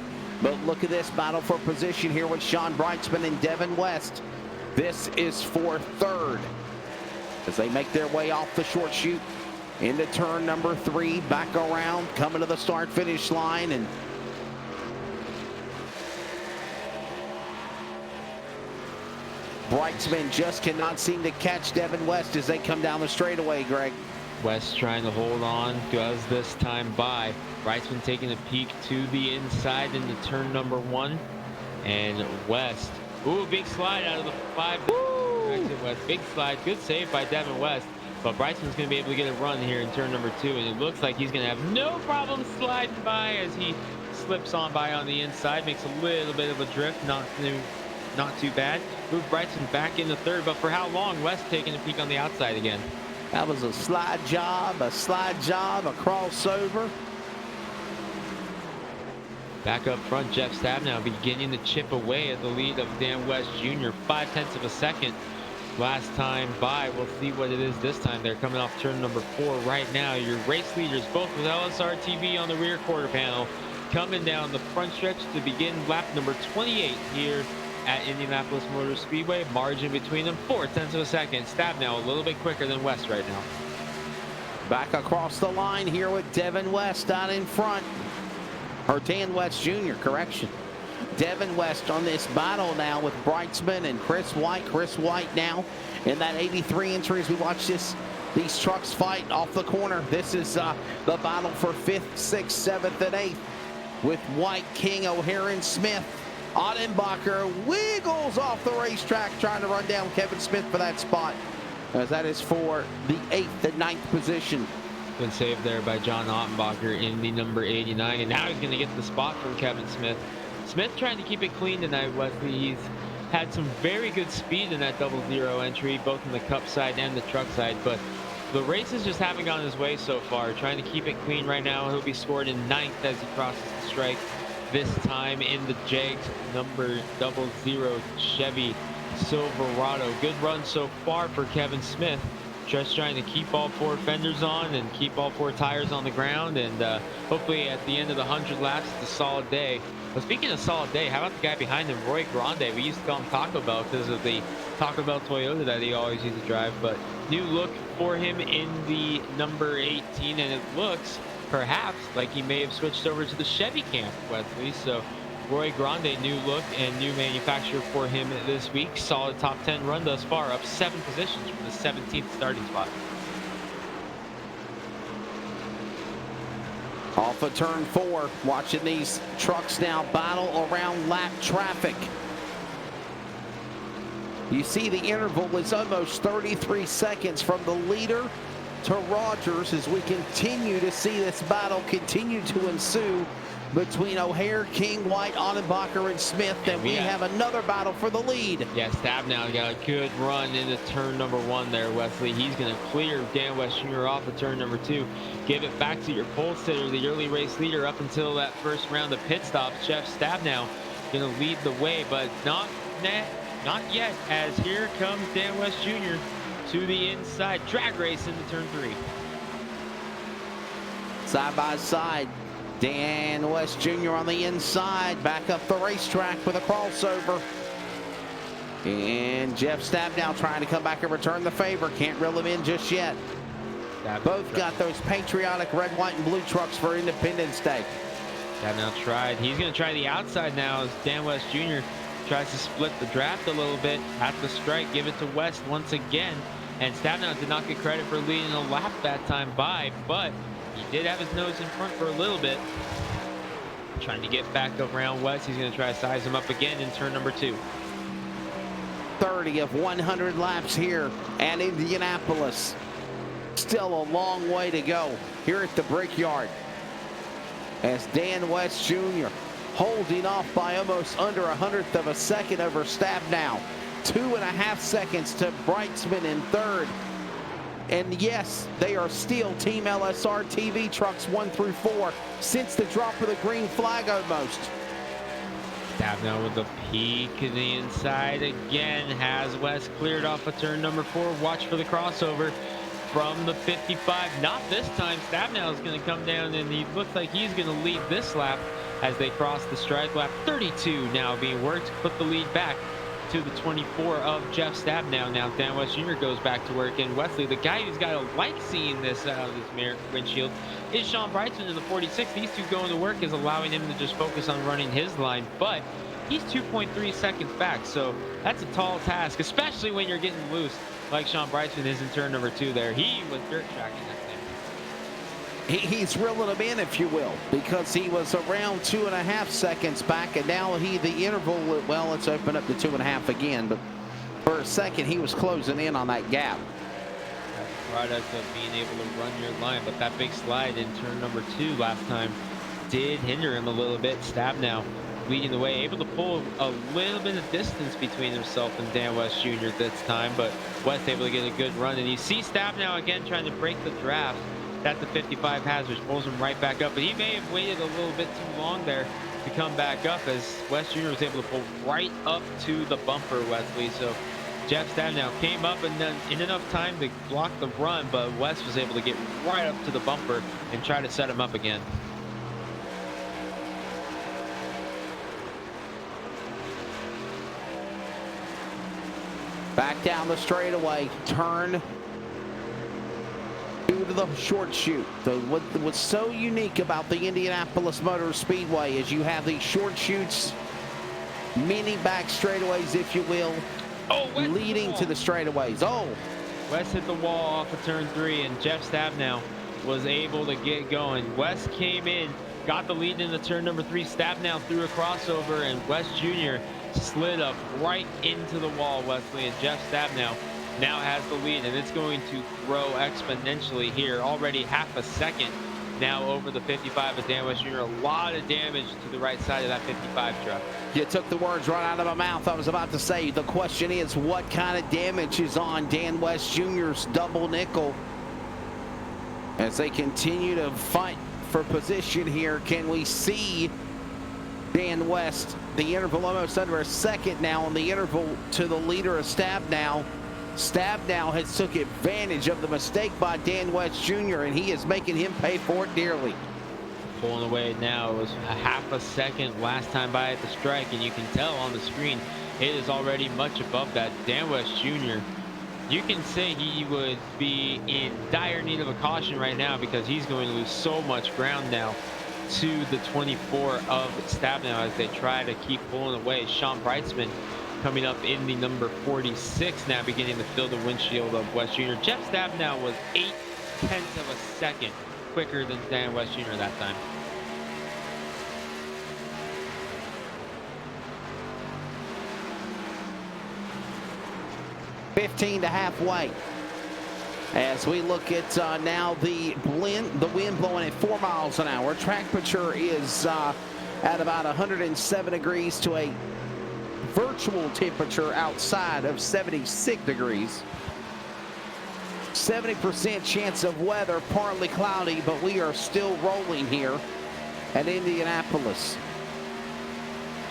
But look at this battle for position here with Sean Brightsman and Devin West. This is for 3rd as they make their way off the short chute into turn number 3, back around, coming to the start finish line, and Brightsman just cannot seem to catch Devin West as they come down the straightaway, Greg. West trying to hold on, does this time by. Brightsman taking a peek to the inside into turn number 1. And West, ooh, big slide out of the 5. West, big slide, good save by Devin West. But Brightsman's going to be able to get a run here in turn number 2. And it looks like he's going to have no problem sliding by as he slips on by on the inside. Makes a little bit of a drift, not too bad. Move Brightsman back into 3rd, but for how long? West taking a peek on the outside again. That was a slide job, a crossover. Back up front, Jeff Stabnow beginning to chip away at the lead of Dan West Jr. 0.5 of a second last time by. We'll see what it is this time. They're coming off turn number 4 right now. Your race leaders, both with LSR TV on the rear quarter panel, coming down the front stretch to begin lap number 28 here at Indianapolis Motor Speedway. Margin between them 0.4 of a second. Stabnow a little bit quicker than West right now. Back across the line here with Devin West out in front. Or Dan West Jr., correction. Devin West on this battle now with Brightsman and Chris White. Chris White now in that 83 entry as we watch these trucks fight off the corner. This is the battle for 5th, 6th, 7th, and 8th with White, King, O'Hare, and Smith. Ottenbacher wiggles off the racetrack trying to run down Kevin Smith for that spot, as that is for the 8th and 9th position. Good save there by John Ottenbacher in the number 89, and now he's going to get the spot from Kevin Smith. Smith trying to keep it clean tonight, Wesley. He's had some very good speed in that 00 entry, both in the Cup side and the truck side, but the races just haven't gone his way so far. Trying to keep it clean right now. He'll be scored in 9th as he crosses the strike, this time in the Jags number 00 Chevy Silverado. Good run so far for Kevin Smith. Just trying to keep all 4 fenders on and keep all 4 tires on the ground, and hopefully at the end of the 100 laps, it's a solid day. But speaking of solid day, how about the guy behind him, Roy Grande? We used to call him Taco Bell because of the Taco Bell Toyota that he always used to drive. But new look for him in the number 18, and it looks perhaps like he may have switched over to the Chevy camp, Wesley. So Roy Grande, new look and new manufacturer for him this week. Solid top 10 run thus far, up 7 positions from the 17th starting spot. Off of turn 4, watching these trucks now battle around lap traffic. You see the interval is almost 33 seconds from the leader to Rogers as we continue to see this battle continue to ensue between O'Hare, King, White, Ottenbacher, and Smith, and we have another battle for the lead. Yeah, Stabnow got a good run into turn number 1 there, Wesley. He's going to clear Dan West Jr. off of turn number 2. Give it back to your pole sitter, the early race leader up until that first round of pit stops. Jeff Stabnow going to lead the way, but not yet, as here comes Dan West Jr. to the inside. Drag race into turn 3. Side by side. Dan West Jr. on the inside, back up the racetrack with a crossover. And Jeff Stabnow trying to come back and return the favor. Can't reel him in just yet. Both got those patriotic red, white, and blue trucks for Independence Day. Stabnow tried. He's going to try the outside now as Dan West Jr. tries to split the draft a little bit at the strike. Give it to West once again. And Stabnow did not get credit for leading a lap that time by, but he did have his nose in front for a little bit. Trying to get back around West. He's going to try to size him up again in turn number 2. 30 of 100 laps here at Indianapolis. Still a long way to go here at the Brickyard, as Dan West Jr. holding off by almost under 1/100 of a second over Stabnow. 2.5 seconds to Brightsman in 3rd. And yes, they are still Team LSR TV trucks 1 through 4 since the drop of the green flag almost. Stabnow with the peek in the inside again. Has West cleared off of turn number 4. Watch for the crossover from the 55. Not this time. Stabnow is going to come down, and he looks like he's going to lead this lap as they cross the strike. Lap 32 now being worked. Put the lead back to the 24 of Jeff Stabnow. Now Dan West Jr. goes back to work, and Wesley, the guy who's got to like seeing this out of his mirror windshield, is Sean Brightson in the 46. These two going to work is allowing him to just focus on running his line, but he's 2.3 seconds back, so that's a tall task, especially when you're getting loose like Sean Brightson is in turn number 2 there. He was dirt tracking that thing. He's reeling him in, if you will, because he was around 2.5 seconds back, and now the interval, well, it's opened up to 2.5 again, but for a second he was closing in on that gap. That's the product of being able to run your line, but that big slide in turn number 2 last time did hinder him a little bit. Stabnow leading the way, able to pull a little bit of distance between himself and Dan West Jr. this time, but West able to get a good run, and you see Stabnow again trying to break the draft at the 55 hazards, pulls him right back up, but he may have waited a little bit too long there to come back up, as West Jr. was able to pull right up to the bumper, Wesley. So Jeff Stabnow came up and then in enough time to block the run, but West was able to get right up to the bumper and try to set him up again. Back down the straightaway, turn to the short chute. What's so unique about the Indianapolis Motor Speedway is you have these short chutes mini back straightaways, if you will, leading to the straightaways. Oh, West hit the wall off of turn 3, and Jeff Stabnow was able to get going. West came in, got the lead into turn number 3. Stabnow threw a crossover, and West Jr. slid up right into the wall, Wesley, and Jeff Stabnow now has the lead, and it's going to grow exponentially here. Already half a second now over the 55 of Dan West Jr. A lot of damage to the right side of that 55 truck. You took the words right out of my mouth. I was about to say, the question is, what kind of damage is on Dan West Jr.'s double nickel? As they continue to fight for position here, can we see Dan West, the interval almost under a second now on the interval to the leader of Stabnow. Stabnow has took advantage of the mistake by Dan West Jr., and he is making him pay for it dearly. Pulling away now. It was a half a second last time by at the strike, and you can tell on the screen it is already much above that. Dan West Jr., you can say he would be in dire need of a caution right now, because he's going to lose so much ground now to the 24 of Stabnow as they try to keep pulling away. Sean Breitzman coming up in the number 46 now, beginning to fill the windshield of West Jr. Jeff Stabnow was 0.8 of a second quicker than Dan West Jr. that time. $15 to halfway. As we look at now the wind blowing at 4 miles an hour. Track temperature is at about 107 degrees to a virtual temperature outside of 76 degrees. 70% chance of weather, partly cloudy, but we are still rolling here at Indianapolis.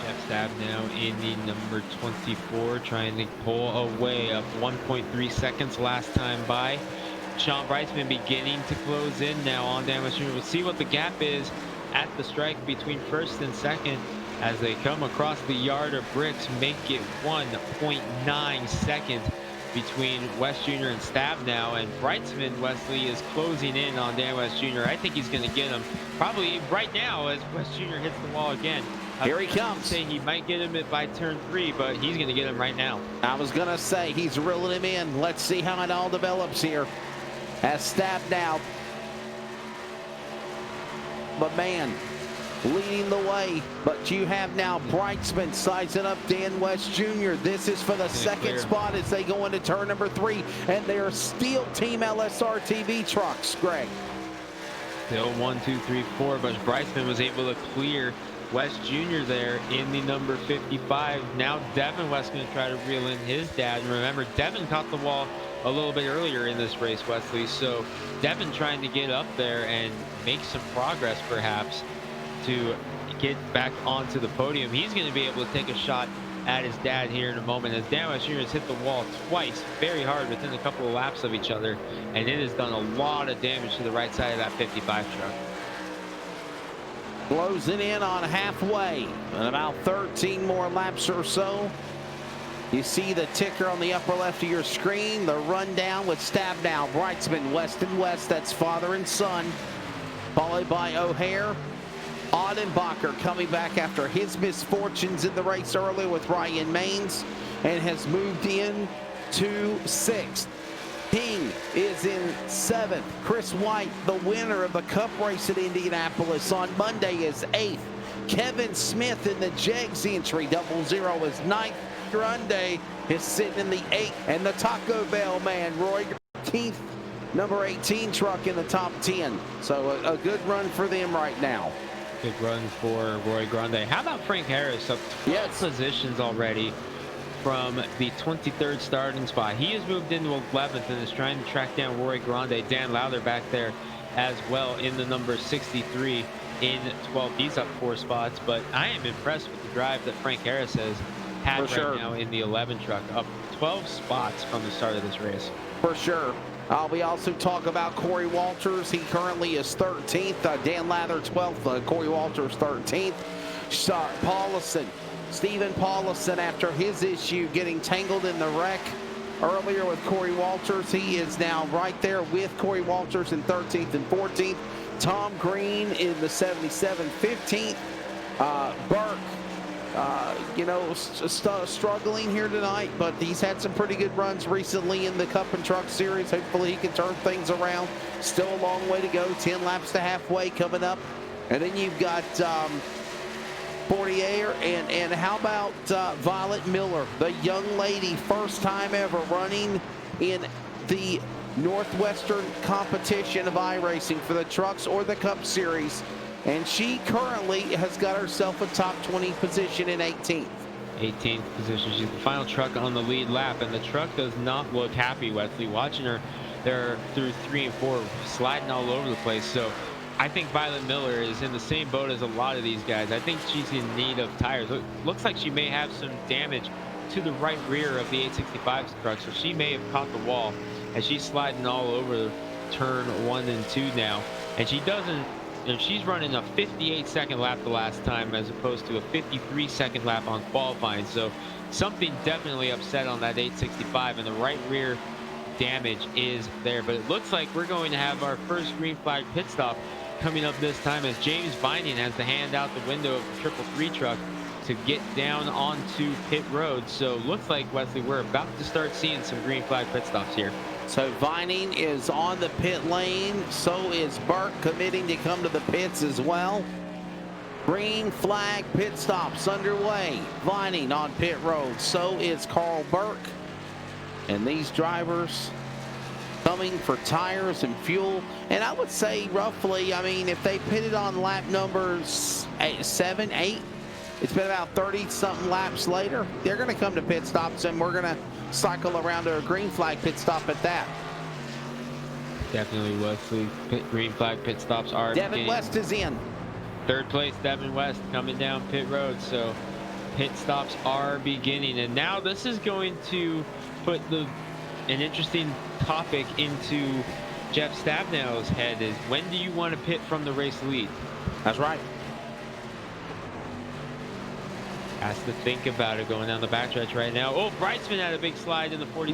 Jeff Stabnow in the number 24, trying to pull away up 1.3 seconds last time by. Sean Breitzman beginning to close in now on Dan West Jr. We'll see what the gap is at the strike between first and second as they come across the yard of bricks. Make it 1.9 seconds between West Jr. and Stabnow, and Breitzman, Wesley, is closing in on Dan West Jr. I think he's going to get him probably right now as West Jr. hits the wall again. Here he comes. Say he might get him by turn 3, but he's going to get him right now. I was going to say he's reeling him in. Let's see how it all develops here. As Stabnow, but man, leading the way. But you have now Breitzman sizing up Dan West Jr. This is for the second spot as they go into turn number 3, and they are still Team LSR TV trucks, Greg. Still 1, 2, 3, 4, but Breitzman was able to clear West Jr. there in the number 55. Now Devin West going to try to reel in his dad. And remember, Devin caught the wall a little bit earlier in this race, Wesley. So Devin trying to get up there and make some progress perhaps to get back onto the podium. He's going to be able to take a shot at his dad here in a moment as Dan West Jr. has hit the wall twice very hard within a couple of laps of each other, and it has done a lot of damage to the right side of that 55 truck. Closing in on halfway and about 13 more laps or so. You see the ticker on the upper left of your screen, the rundown with Stabnow, Breitzman, West and West, that's father and son, followed by O'Hare. Audenbacher coming back after his misfortunes in the race earlier with Ryan Maines and has moved in to 6th. King is in 7th. Chris White, the winner of the Cup race at Indianapolis on Monday, is 8th. Kevin Smith in the Jegs entry, 00 is 9th. Grande is sitting in the 8th. And the Taco Bell man, Roy Keith, number 18 truck in the top 10. So a good run for them right now. Good run for Roy Grande. How about Frank Harris up 12 positions already from the 23rd starting spot? He has moved into 11th and is trying to track down Roy Grande. Dan Lowther back there as well in the number 63 in 12th. He's up 4 spots, but I am impressed with the drive that Frank Harris has had right now in the 11 truck, up 12 spots from the start of this race. For sure. We also talk about Corey Walters. He currently is 13th. Dan Lowther 12th. Corey Walters 13th. Stephen Paulison, after his issue getting tangled in the wreck earlier with Corey Walters, he is now right there with Corey Walters in 13th and 14th. Tom Green in the 77, 15th. Burke you know, struggling here tonight, but he's had some pretty good runs recently in the Cup and Truck Series. Hopefully he can turn things around. Still a long way to go, 10 laps to halfway coming up. And then you've got Portier, and how about Violet Miller, the young lady, first time ever running in the Northwestern competition of iRacing for the trucks or the Cup Series. And she currently has got herself a top 20 position in 18th. 18th position. She's the final truck on the lead lap, and the truck does not look happy, Wesley. Watching her there through 3 and 4, sliding all over the place. So I think Violet Miller is in the same boat as a lot of these guys. I think she's in need of tires. Looks like she may have some damage to the right rear of the 865 truck, so she may have caught the wall as she's sliding all over turn 1 and 2 now. And she doesn't, and she's running a 58-second lap the last time as opposed to a 53-second lap on qualifying. So something definitely upset on that 865, and the right rear damage is there. But it looks like we're going to have our first green flag pit stop coming up this time, as James Vining has to hand out the window of the 333 truck to get down onto pit road. So looks like, Wesley, we're about to start seeing some green flag pit stops here. So Vining is on the pit lane. So is Burke, committing to come to the pits as well. Green flag pit stops underway. Vining on pit road. So is Carl Burke. And these drivers coming for tires and fuel. And I would say roughly, I mean, if they pitted on lap numbers 7, 8, it's been about 30-something laps later, they're going to come to pit stops, and we're going to cycle around to a green flag pit stop at that. Definitely, Wesley. Green flag pit stops are Devin beginning. West is in. Third place, Devin West coming down pit road. So pit stops are beginning. And now this is going to put an interesting topic into Jeff Stabnow's head, is when do you want to pit from the race lead? That's right. Has to think about it going down the backstretch right now. Oh, Brightsman had a big slide in the 40.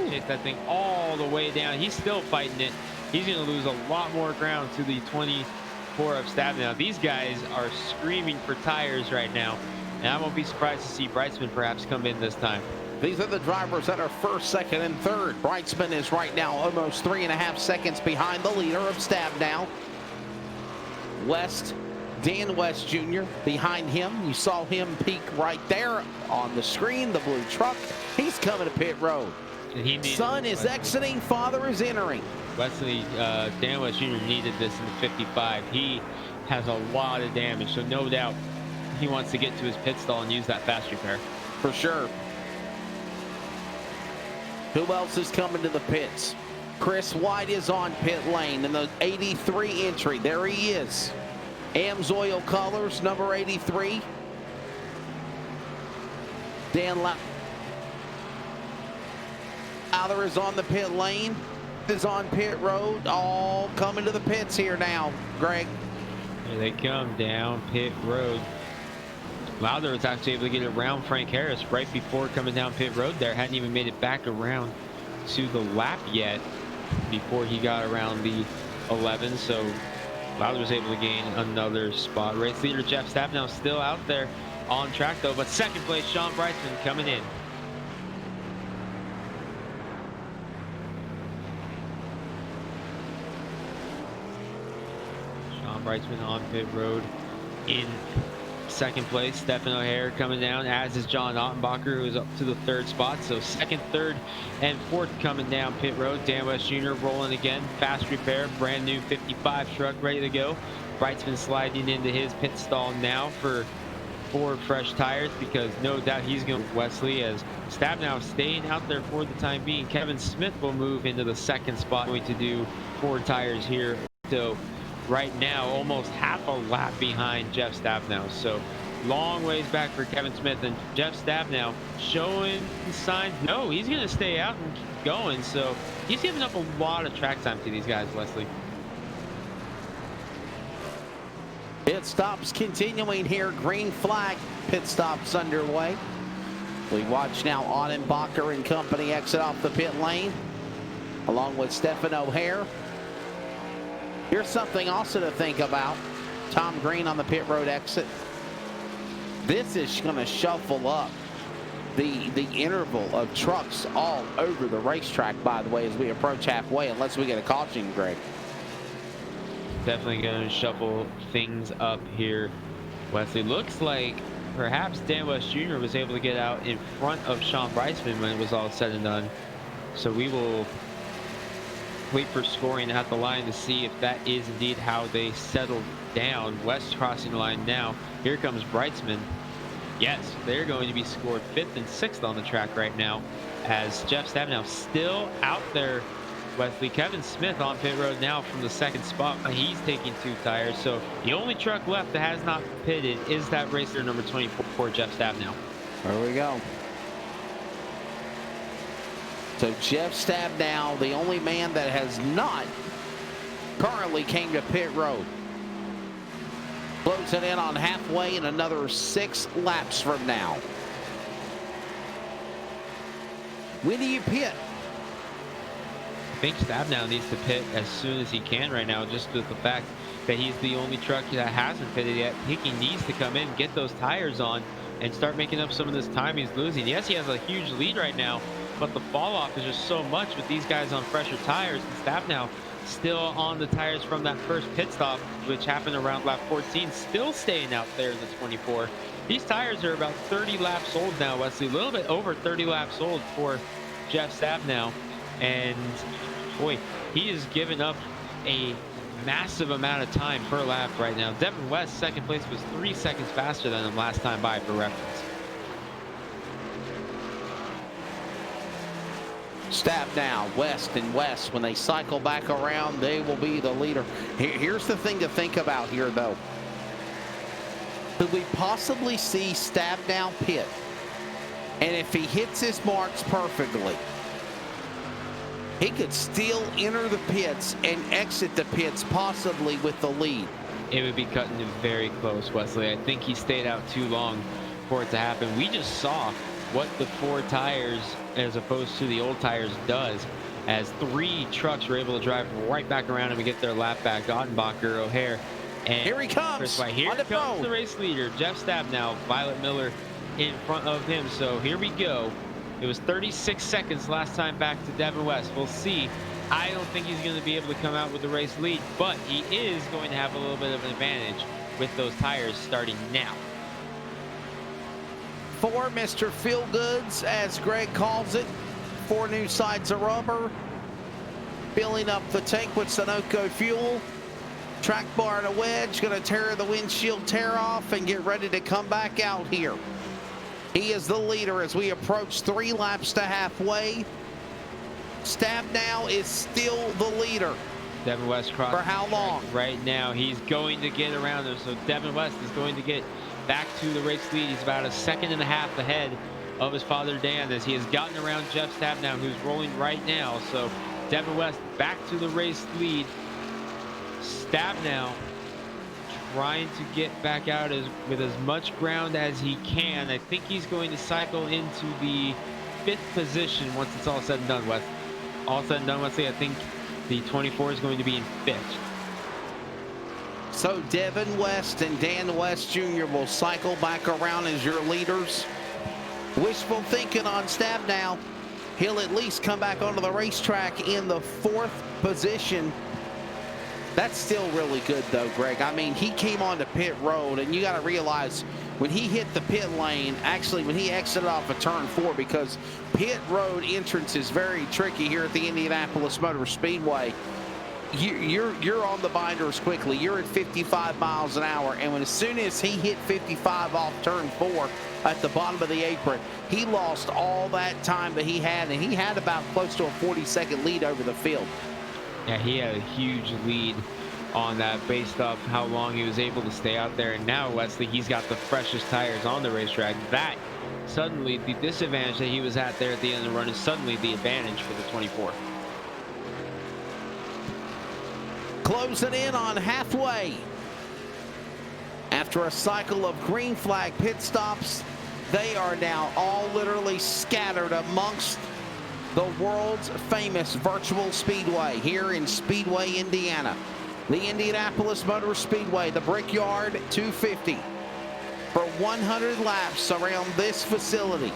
Chased that thing all the way down. He's still fighting it. He's going to lose a lot more ground to the 24 of Stabnow. These guys are screaming for tires right now, and I won't be surprised to see Brightsman perhaps come in this time. These are the drivers that are first, second, and third. Brightsman is right now almost 3.5 seconds behind the leader of Stabnow. West, Dan West Jr. behind him. You saw him peak right there on the screen, the blue truck. He's coming to pit road. Son is exiting, father is entering. Wesley, Dan West Jr. needed this in the 55. He has a lot of damage, so no doubt he wants to get to his pit stall and use that fast repair. For sure. Who else is coming to the pits? Chris White is on pit lane in the 83 entry. There he is. Amsoil colors, number 83. Dan Lowther is on the pit lane. Is on pit road. All coming to the pits here now, Greg. Here they come down pit road. Lowther was actually able to get around Frank Harris right before coming down pit road there. Hadn't even made it back around to the lap yet before he got around the 11. So Lowther was able to gain another spot. Race leader Jeff Stabnow still out there on track though, but second place Sean Brightsman coming in. Sean Brightsman on pit road in second place. Stephen O'Hare coming down, as is John Ottenbacher, who is up to the third spot. So second, third, and fourth coming down pit road. Dan West Jr. rolling again. Fast repair, brand new 55 truck ready to go. Brightsman sliding into his pit stall now for Ford fresh tires, because no doubt he's going to Wesley, as Stabnow staying out there for the time being. Kevin Smith will move into the second spot, going to do Ford tires here. So right now, almost half a lap behind Jeff Stabnow. So long ways back for Kevin Smith, and Jeff Stabnow showing signs. No, he's going to stay out and keep going. So he's giving up a lot of track time to these guys, Wesley. Pit stops continuing here. Green flag pit stops underway. We watch now Ottenbacher and company exit off the pit lane, along with Stephen O'Hare. Here's something also to think about. Tom Green on the pit road exit. This is going to shuffle up the interval of trucks all over the racetrack, by the way, as we approach halfway, unless we get a caution, Greg. Definitely going to shuffle things up here, Wesley. Looks like perhaps Dan West Jr. was able to get out in front of Sean Breisman when it was all said and done. So we will wait for scoring at the line to see if that is indeed how they settled down. West crossing the line now. Here comes Breisman. Yes, they're going to be scored 5th and 6th on the track right now, as Jeff Stabenow still out there. Wesley, Kevin Smith on pit road now from the 2nd spot. He's taking 2 tires. So the only truck left that has not pitted is that racer number 24, Jeff Stabenow. There we go. So Jeff Stabenow, the only man that has not currently came to pit road. Closing in on halfway in another 6 laps from now. When do you pit? I think Stabenow needs to pit as soon as he can right now, just with the fact that he's the only truck that hasn't pitted yet. I think he needs to come in, get those tires on, and start making up some of this time he's losing. Yes, he has a huge lead right now, but the fall off is just so much with these guys on fresher tires. And Stabenow still on the tires from that first pit stop, which happened around lap 14, still staying out there in the 24. These tires are about 30 laps old now, Wesley, a little bit over 30 laps old for Jeff Stabenow. And boy, he is giving up a massive amount of time per lap right now. Devin West, 2nd place, was 3 seconds faster than him last time by, for reference. Stabenow, West, and West, when they cycle back around, they will be the leader. Here's the thing to think about here, though. Could we possibly see Stabenow pit? And if he hits his marks perfectly, he could still enter the pits and exit the pits possibly with the lead. It would be cutting it very close, Wesley. I think he stayed out too long for it to happen. We just saw what the 4 tires as opposed to the old tires does, as 3 trucks were able to drive right back around him and get their lap back. Ottenbacher, O'Hare, and here he comes. Here comes the race leader, Jeff Stabenow. Violet Miller in front of him. So here we go. It was 36 seconds last time back to Devin West. We'll see. I don't think he's going to be able to come out with the race lead, but he is going to have a little bit of an advantage with those tires starting now. For Mr. Feel Goods, as Greg calls it, 4 new sides of rubber, filling up the tank with Sunoco fuel, track bar and a wedge, going to tear the windshield tear off and get ready to come back out here. He is the leader as we approach 3 laps to halfway. Stabenow is still the leader. Devin West crossing for how long? Right now, he's going to get around him. So Devin West is going to get back to the race lead. He's about 1.5 seconds ahead of his father Dan, as he has gotten around Jeff Stabenow, who's rolling right now. So Devin West back to the race lead. Stabenow trying to get back out with as much ground as he can. I think he's going to cycle into the 5th position once it's all said and done, West. All said and done, Wesley, I think the 24 is going to be in 5th. So Devin West and Dan West Jr. will cycle back around as your leaders. Wishful thinking on Stabenow. He'll at least come back onto the racetrack in the 4th position. That's still really good, though, Greg. I mean, he came onto pit road, and you got to realize when he hit the pit lane, actually when he exited off of turn 4, because pit road entrance is very tricky here at the Indianapolis Motor Speedway. You're on the binders quickly. You're at 55 miles an hour, and as soon as he hit 55 off turn 4 at the bottom of the apron, he lost all that time that he had, and he had about close to a 40-second lead over the field. Yeah, he had a huge lead on that based off how long he was able to stay out there. And now, Wesley, he's got the freshest tires on the racetrack. That suddenly, the disadvantage that he was at there at the end of the run is suddenly the advantage for the 24. Closing in on halfway. After a cycle of green flag pit stops, they are now all literally scattered amongst the world's famous virtual speedway here in Speedway, Indiana. The Indianapolis Motor Speedway, the Brickyard 250. for 100 laps around this facility.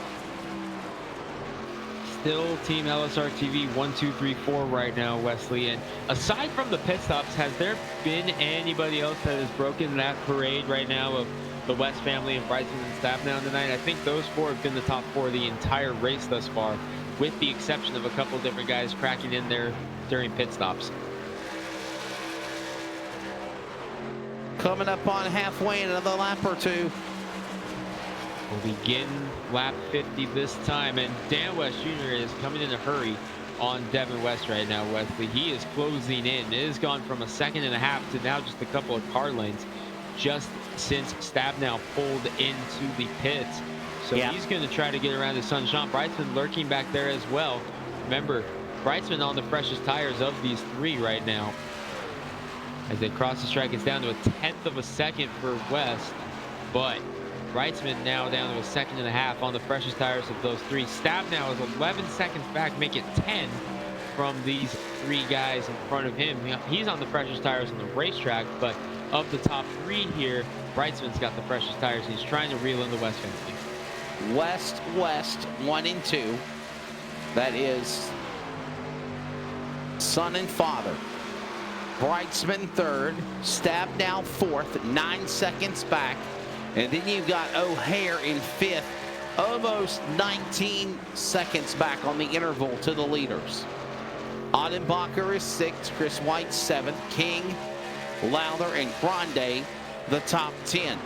Still Team LSR TV 1, 2, 3, 4 right now, Wesley. And aside from the pit stops, has there been anybody else that has broken that parade right now of the West family and Brightson and Stabnow tonight? I think those 4 have been the top 4 the entire race thus far, with the exception of a couple different guys cracking in there during pit stops. Coming up on halfway in another lap or two. We'll begin lap 50 this time, and Dan West Jr. is coming in a hurry on Devin West right now, Wesley. He is closing in. It has gone from 1.5 seconds to now just a couple of car lengths just since Stabnow pulled into the pits. So he's going to try to get around his son, Sean Brightsman, lurking back there as well. Remember, Brightsman on the freshest tires of these 3 right now. As they cross the track, it's down to 1/10 second for West, but Brightsman now down to 1.5 seconds on the freshest tires of those 3. Stabnow is 11 seconds back, make it 10 from these 3 guys in front of him. He's on the freshest tires on the racetrack, but of the top 3 here, Brightsman's got the freshest tires. He's trying to reel in the West family. West 1 and 2. That is son and father. Brightsman 3rd, Stabnow 4th, 9 seconds back. And then you've got O'Hare in 5th, almost 19 seconds back on the interval to the leaders. Odenbacher is 6th, Chris White 7th, King, Lowther, and Grande the top 10.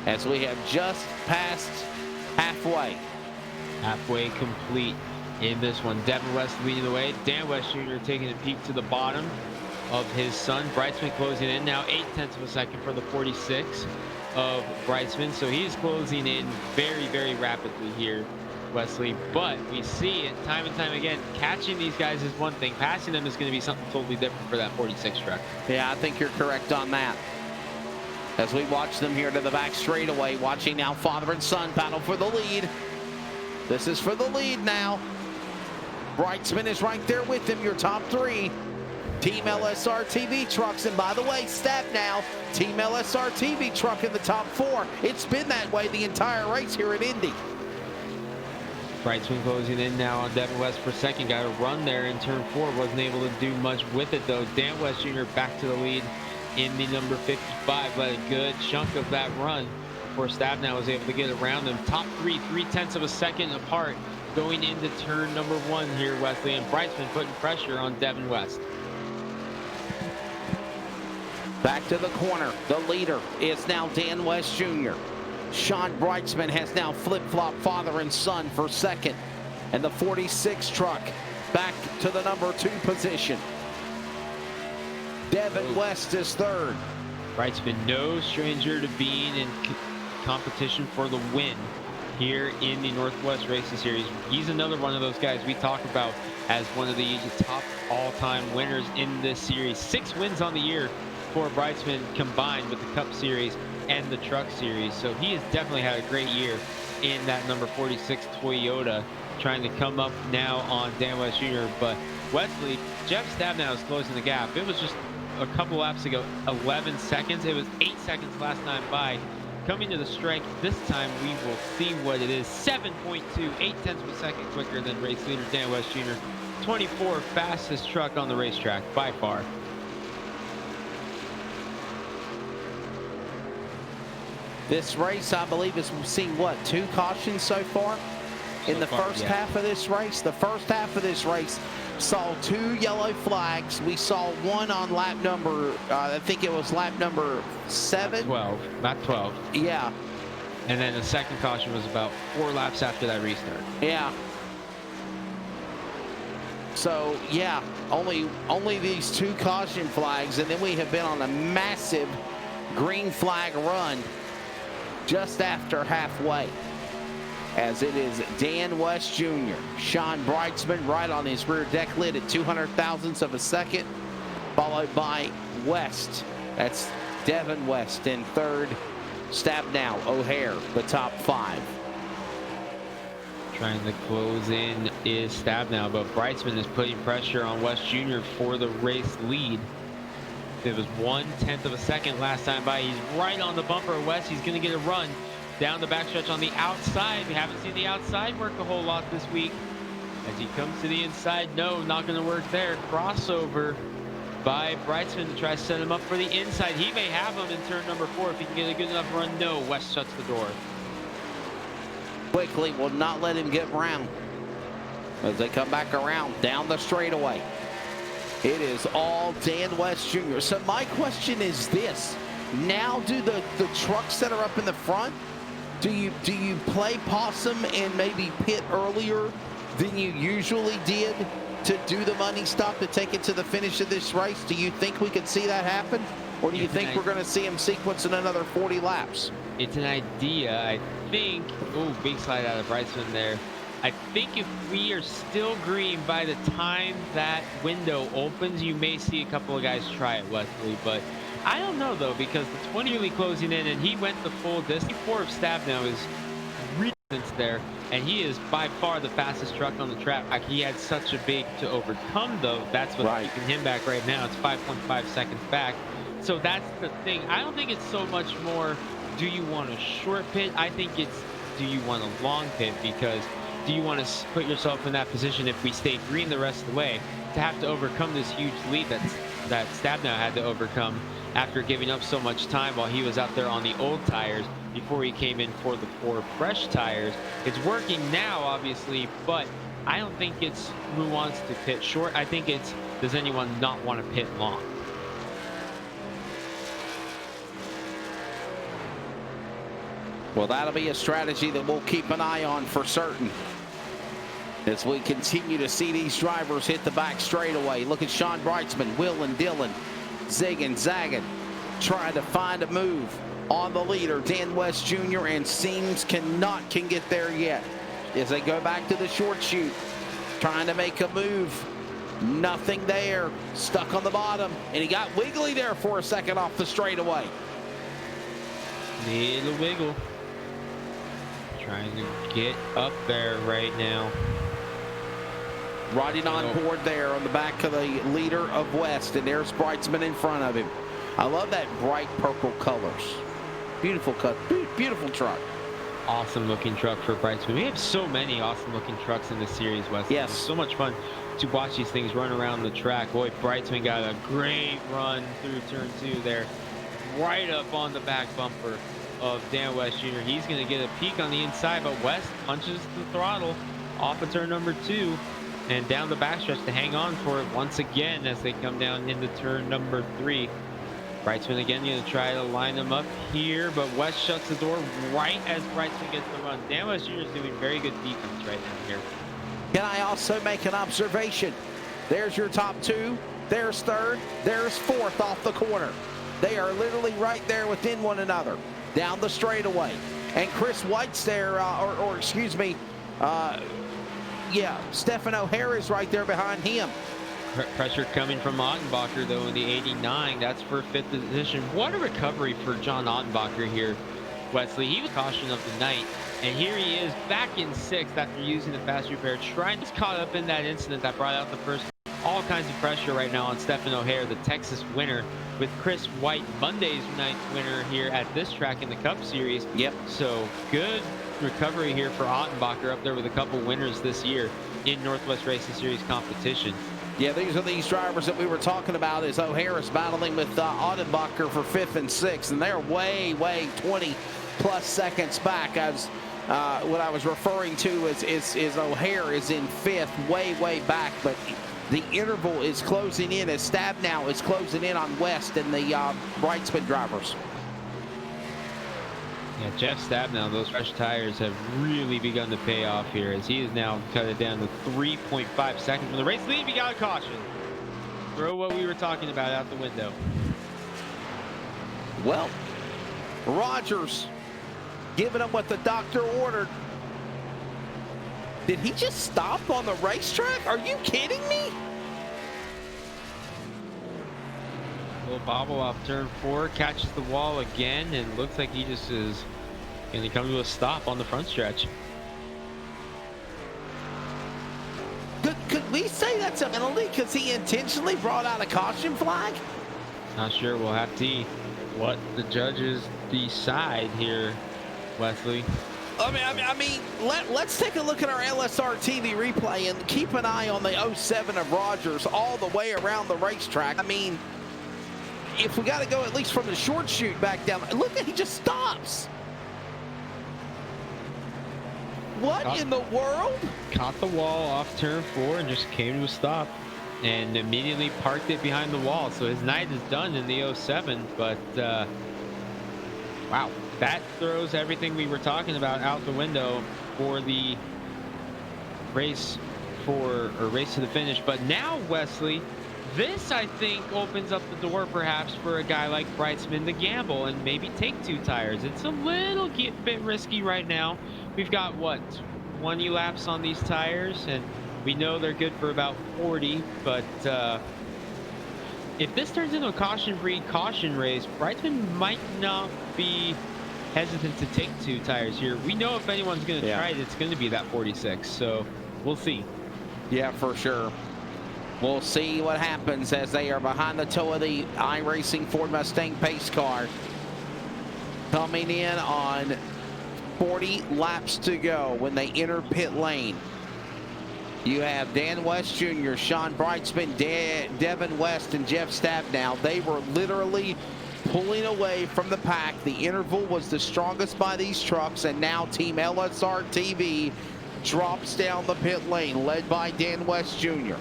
As we have just passed halfway. Halfway complete in this one. Devin West leading the way. Dan West Jr. taking a peek to the bottom of his son. Brightsman closing in now 0.8 seconds for the 46 of Brightsman. So he's closing in very, very rapidly here, Wesley. But we see it time and time again. Catching these guys is one thing. Passing them is going to be something totally different for that 46 truck. Yeah, I think you're correct on that. As we watch them here to the back straightaway, watching now father and son battle for the lead. This is for the lead now. Brightsman is right there with him, your top 3. Team LSR TV trucks, and by the way, Stabnow, Team LSR TV truck in the top 4. It's been that way the entire race here at Indy. Brightsman closing in now on Devin West for second. Got a run there in turn 4. Wasn't able to do much with it though. Dan West Jr. back to the lead in the number 55. Let a good chunk of that run before Stabnow was able to get around them. Top 3, 0.3 seconds apart going into turn number 1 here, Wesley. And Brightsman putting pressure on Devin West. Back to the corner. The leader is now Dan West Jr. Sean Brightsman has now flip-flopped father and son for second. And the 46 truck back to the number 2 position. Devin West is 3rd. Brightsman, no stranger to being in competition for the win here in the Northwest Racing Series. He's another one of those guys we talk about as one of the top all-time winners in this series. 6 wins on the year for Brightsman combined with the Cup Series and the Truck Series. So he has definitely had a great year in that number 46 Toyota, trying to come up now on Dan West Jr. But Wesley, Jeff Stabnow is closing the gap. It was just a couple laps ago, 11 seconds. It was 8 seconds last time by. Coming to the strike this time, we will see what it is. 7.2, 0.8 seconds quicker than race leader Dan West Jr. 24 fastest truck on the racetrack by far. This race, I believe, has seen, what, 2 cautions so far? In the first half of this race? The first half of this race saw 2 yellow flags. We saw 1 on lap number, I think it was lap number 7? 12, not 12. Yeah. And then the second caution was about 4 laps after that restart. Yeah. So, yeah, only these 2 caution flags, and then we have been on a massive green flag run just after halfway, as it is Dan West Jr. Sean Brightsman right on his rear deck lid at 200 thousandths of a second, followed by West. That's Devin West in 3rd. Stabnow, O'Hare, the top 5. Trying to close in is Stabnow, but Brightsman is putting pressure on West Jr. for the race lead. It was 1/10 of a second last time by. He's right on the bumper of West. He's going to get a run down the backstretch on the outside. We haven't seen the outside work a whole lot this week. As he comes to the inside, no, not going to work there. Crossover by Brightsman to try to set him up for the inside. He may have him in turn number 4 if he can get a good enough run. No, West shuts the door. Quickly will not let him get around as they come back around down the straightaway. It is all Dan West Jr. So my question is this: now do the trucks that are up in the front, do you play possum and maybe pit earlier than you usually did to do the money stop to take it to the finish of this race? Do you think we could see that happen? Or do you think we're going to see him sequencing another 40 laps? It's an idea. I think, oh, big slide out of Brightsman there. I think if we are still green by the time that window opens, you may see a couple of guys try it, Wesley. But I don't know, though, because the 20 really closing in, and he went the full distance. 4 of Stabnow is recent there, and he is by far the fastest truck on the track. He had such a big to overcome, though. That's what's keeping him back right now. It's 5.5 seconds back. So that's the thing. I don't think it's so much more, do you want a short pit? I think it's, do you want a long pit? Because do you want to put yourself in that position, if we stay green the rest of the way, to have to overcome this huge lead that Stabnow had to overcome after giving up so much time while he was out there on the old tires before he came in for the 4 fresh tires. It's working now, obviously, but I don't think it's who wants to pit short. I think it's, does anyone not want to pit long? Well, that'll be a strategy that we'll keep an eye on for certain as we continue to see these drivers hit the back straightaway. Look at Sean Brightsman, Will and Dylan zigging, zagging, trying to find a move on the leader, Dan West Jr., and seems can get there yet as they go back to the short chute, trying to make a move. Nothing there, stuck on the bottom, and he got wiggly there for a second off the straightaway. Little wiggle. Trying to get up there right now. Riding on board there on the back of the leader of West, and there's Brightsman in front of him. I love that bright purple colors. Beautiful cut, beautiful truck. Awesome looking truck for Brightsman. We have so many awesome looking trucks in this series, Wes. Yes. It's so much fun to watch these things run around the track. Boy, Brightsman got a great run through turn 2 there, right up on the back bumper of Dan West Jr. He's going to get a peek on the inside, but West punches the throttle off of turn number 2 and down the backstretch to hang on for it once again as they come down into turn number 3. Brightsman again going to try to line them up here, but West shuts the door right as Brightsman gets the run. Dan West Jr. is doing very good defense right now here. Can I also make an observation? There's your top 2, there's 3rd, there's 4th off the corner. They are literally right there within one another down the straightaway. And Chris White's there, or excuse me, yeah, Stephen O'Hare is right there behind him. Pressure coming from Ottenbacher, though, in the 89. That's for 5th position. What a recovery for John Ottenbacher here, Wesley. He was caution of the night, and here he is back in 6th after using the fast repair, trying to get caught up in that incident that brought out the first. All kinds of pressure right now on Stephen O'Hare, the Texas winner, with Chris White, Monday's night's winner here at this track in the Cup Series. Yep. So good recovery here for Ottenbacher, up there with a couple winners this year in Northwest Racing Series competition. Yeah, these are these drivers that we were talking about as O'Hare is battling with Ottenbacher for 5th and 6th, and they're way 20+ seconds back. As what I was referring to is O'Hare is in 5th, way back, but the interval is closing in as Stabnow is closing in on West and the Brightsman drivers. Yeah, Jeff Stabnow, those fresh tires have really begun to pay off here as he is now cut it down to 3.5 seconds from the race lead. We got a caution. Throw what we were talking about out the window. Well, Rogers giving him what the doctor ordered. Did he just stop on the racetrack? Are you kidding me? Little bobble off turn 4, catches the wall again, and looks like he just is going to come to a stop on the front stretch. Could we say that's a penalty because he intentionally brought out a caution flag? Not sure. We'll have to see what the judges decide here, Wesley. I mean, let's take a look at our LSR TV replay and keep an eye on the 07 of Rogers all the way around the racetrack. I mean, if we got to go at least from the short chute back down, look, he just stops. What in the world? Caught the wall off turn 4 and just came to a stop and immediately parked it behind the wall. So his night is done in the 07, but wow, that throws everything we were talking about out the window for the race race to the finish. But now, Wesley, this, I think, opens up the door perhaps for a guy like Brightsman to gamble and maybe take 2 tires. It's a little bit risky right now. We've got, what, 20 laps on these tires, and we know they're good for about 40, but if this turns into a caution breed caution race, Brightsman might not be hesitant to take 2 tires here. We know if anyone's going to try it, it's going to be that 46, so we'll see. Yeah, for sure. We'll see what happens as they are behind the toe of the iRacing Ford Mustang pace car. Coming in on 40 laps to go when they enter pit lane. You have Dan West Jr., Sean Brightsman, Devin West, and Jeff Stabnow. They were literally pulling away from the pack. The interval was the strongest by these trucks, and now Team LSR TV drops down the pit lane, led by Dan West Jr.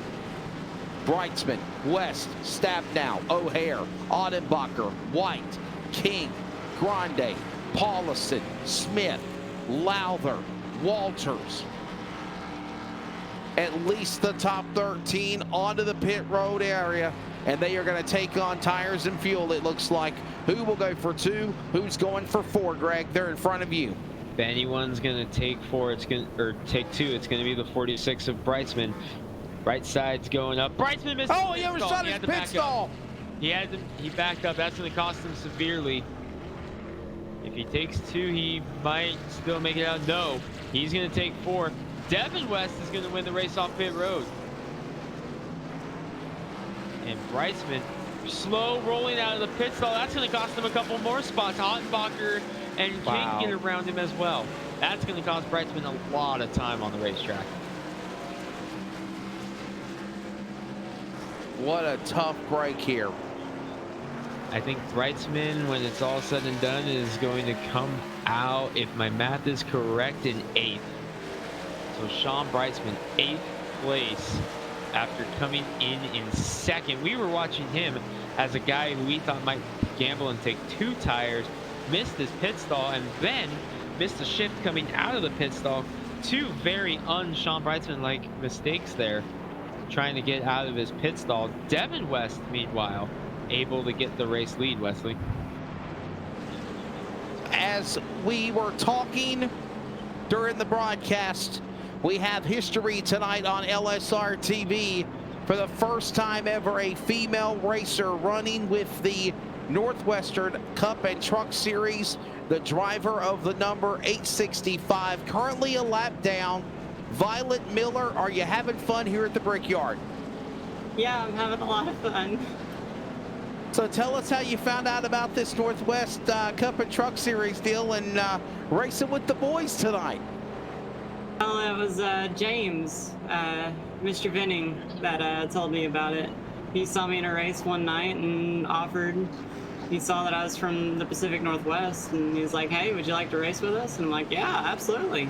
Brightsman, West, Stabnow, O'Hare, Audenbacher, White, King, Grande, Paulison, Smith, Lowther, Walters. At least the top 13 onto the pit road area, and they are going to take on tires and fuel, it looks like. Who will go for 2? Who's going for 4, Greg? They're in front of you. If anyone's going to take 4, it's going or take 2, it's going to be the 46 of Brightsman. Right side's going up. Brightsman missed. Oh, he overshot his pit stall. He backed up. That's going to cost him severely. If he takes 2, he might still make it out. No, he's going to take 4. Devin West is going to win the race off pit road. And Brightsman slow rolling out of the pit stall. That's going to cost him a couple more spots. Ottenbacher and King get around him as well. That's going to cost Brightsman a lot of time on the racetrack. What a tough break here. I think Brightsman, when it's all said and done, is going to come out, if my math is correct, in 8th. So Sean Brightsman, 8th place after coming in 2nd. We were watching him as a guy who we thought might gamble and take 2 tires, missed his pit stall, and then missed a shift coming out of the pit stall. 2 very un-Sean Brightsman-like mistakes there, trying to get out of his pit stall. Devin West, meanwhile, able to get the race lead, Wesley. As we were talking during the broadcast, we have history tonight on LSR TV. For the first time ever, a female racer running with the Northwestern Cup and Truck Series. The driver of the number 865, currently a lap down. Violet Miller, are you having fun here at the Brickyard? Yeah, I'm having a lot of fun. So tell us how you found out about this Northwest Cup and Truck Series deal and racing with the boys tonight. Well, it was James, Mr. Vinning, that told me about it. He saw me in a race one night and offered. He saw that I was from the Pacific Northwest, and he was like, hey, would you like to race with us? And I'm like, yeah, absolutely.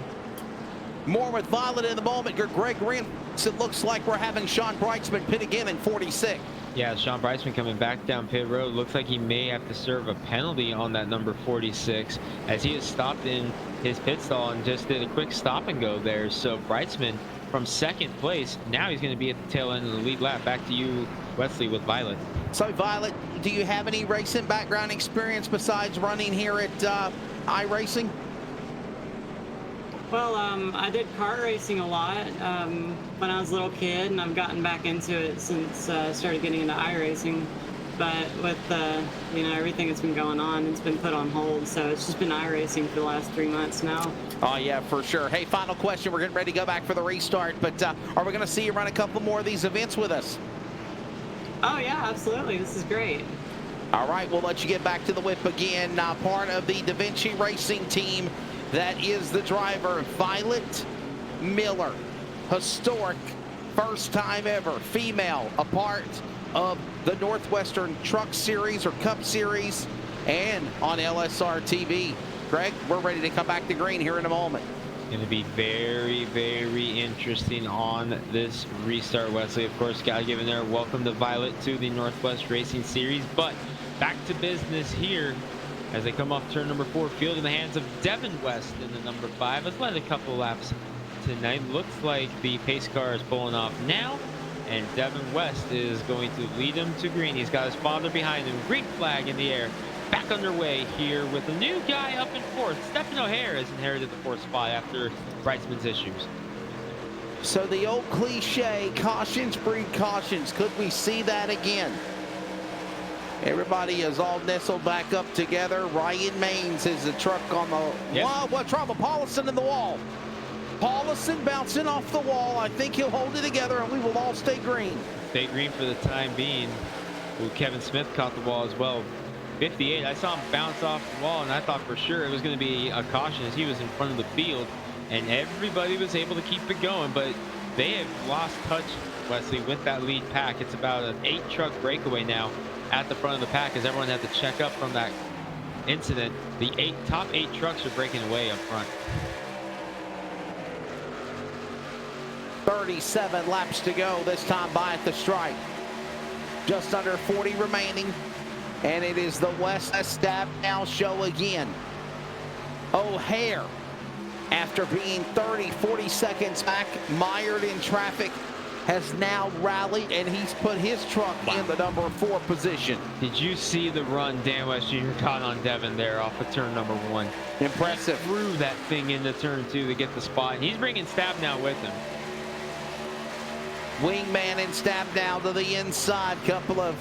More with Violet in the moment. Greg Rins, it looks like we're having Sean Brightsman pit again in 46. Yeah, Sean Brightsman coming back down pit road. Looks like he may have to serve a penalty on that number 46, as he has stopped in his pit stall and just did a quick stop and go there. So Brightsman from 2nd place. Now he's going to be at the tail end of the lead lap. Back to you, Wesley, with Violet. So Violet, do you have any racing background experience besides running here at iRacing? Well, I did kart racing a lot when I was a little kid, and I've gotten back into it since I started getting into iRacing. But with everything that's been going on, it's been put on hold. So it's just been iRacing for the last 3 months now. Oh, yeah, for sure. Hey, final question. We're getting ready to go back for the restart, but are we going to see you run a couple more of these events with us? Oh, yeah, absolutely. This is great. All right, we'll let you get back to the whip again. Part of the Da Vinci Racing team, that is the driver, Violet Miller. Historic, first time ever, female, a part of the Northwestern Truck Series or Cup Series and on LSR TV. Greg, we're ready to come back to green here in a moment. Going to be very, very interesting on this restart, Wesley. Of course, got to give another welcome to Violet to the Northwest Racing Series. But back to business here as they come off turn number 4. Field in the hands of Devin West in the number 5. Has led a couple laps tonight. Looks like the pace car is pulling off now, and Devin West is going to lead him to green. He's got his father behind him. Green flag in the air. Back underway here with a new guy up in 4th. Stephen O'Hare has inherited the 4th spot after Brightsman's issues. So the old cliche, cautions breed cautions. Could we see that again? Everybody is all nestled back up together. Ryan Maines is the truck on the... Yep. Wow, what trouble? Paulison in the wall. Paulison bouncing off the wall. I think he'll hold it together and we will all stay green. Stay green for the time being. Ooh, Kevin Smith caught the wall as well. 58, I saw him bounce off the wall, and I thought for sure it was going to be a caution as he was in front of the field, and everybody was able to keep it going, but they have lost touch, Wesley, with that lead pack. It's about an 8-truck breakaway now at the front of the pack as everyone had to check up from that incident. The top 8 trucks are breaking away up front. 37 laps to go, this time by at the stripe. Just under 40 remaining. And it is the West Stab Now show again. O'Hare, after being 30, 40 seconds back, mired in traffic, has now rallied, and he's put his truck in the number 4 position. Did you see the run Dan West Jr. caught on Devin there off of turn number 1? Impressive. He threw that thing into turn 2 to get the spot. He's bringing Stab Now with him. Wingman and Stab Now to the inside. Couple of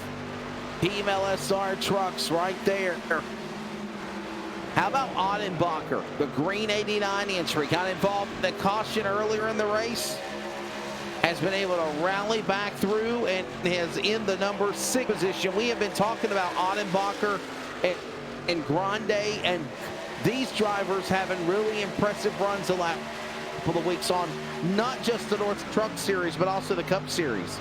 Team LSR trucks right there. How about Odenbacher, the green 89 entry, got involved in the caution earlier in the race, has been able to rally back through and is in the number 6 position. We have been talking about Odenbacher and Grande, and these drivers having really impressive runs the last couple of weeks on not just the North Truck Series, but also the Cup Series.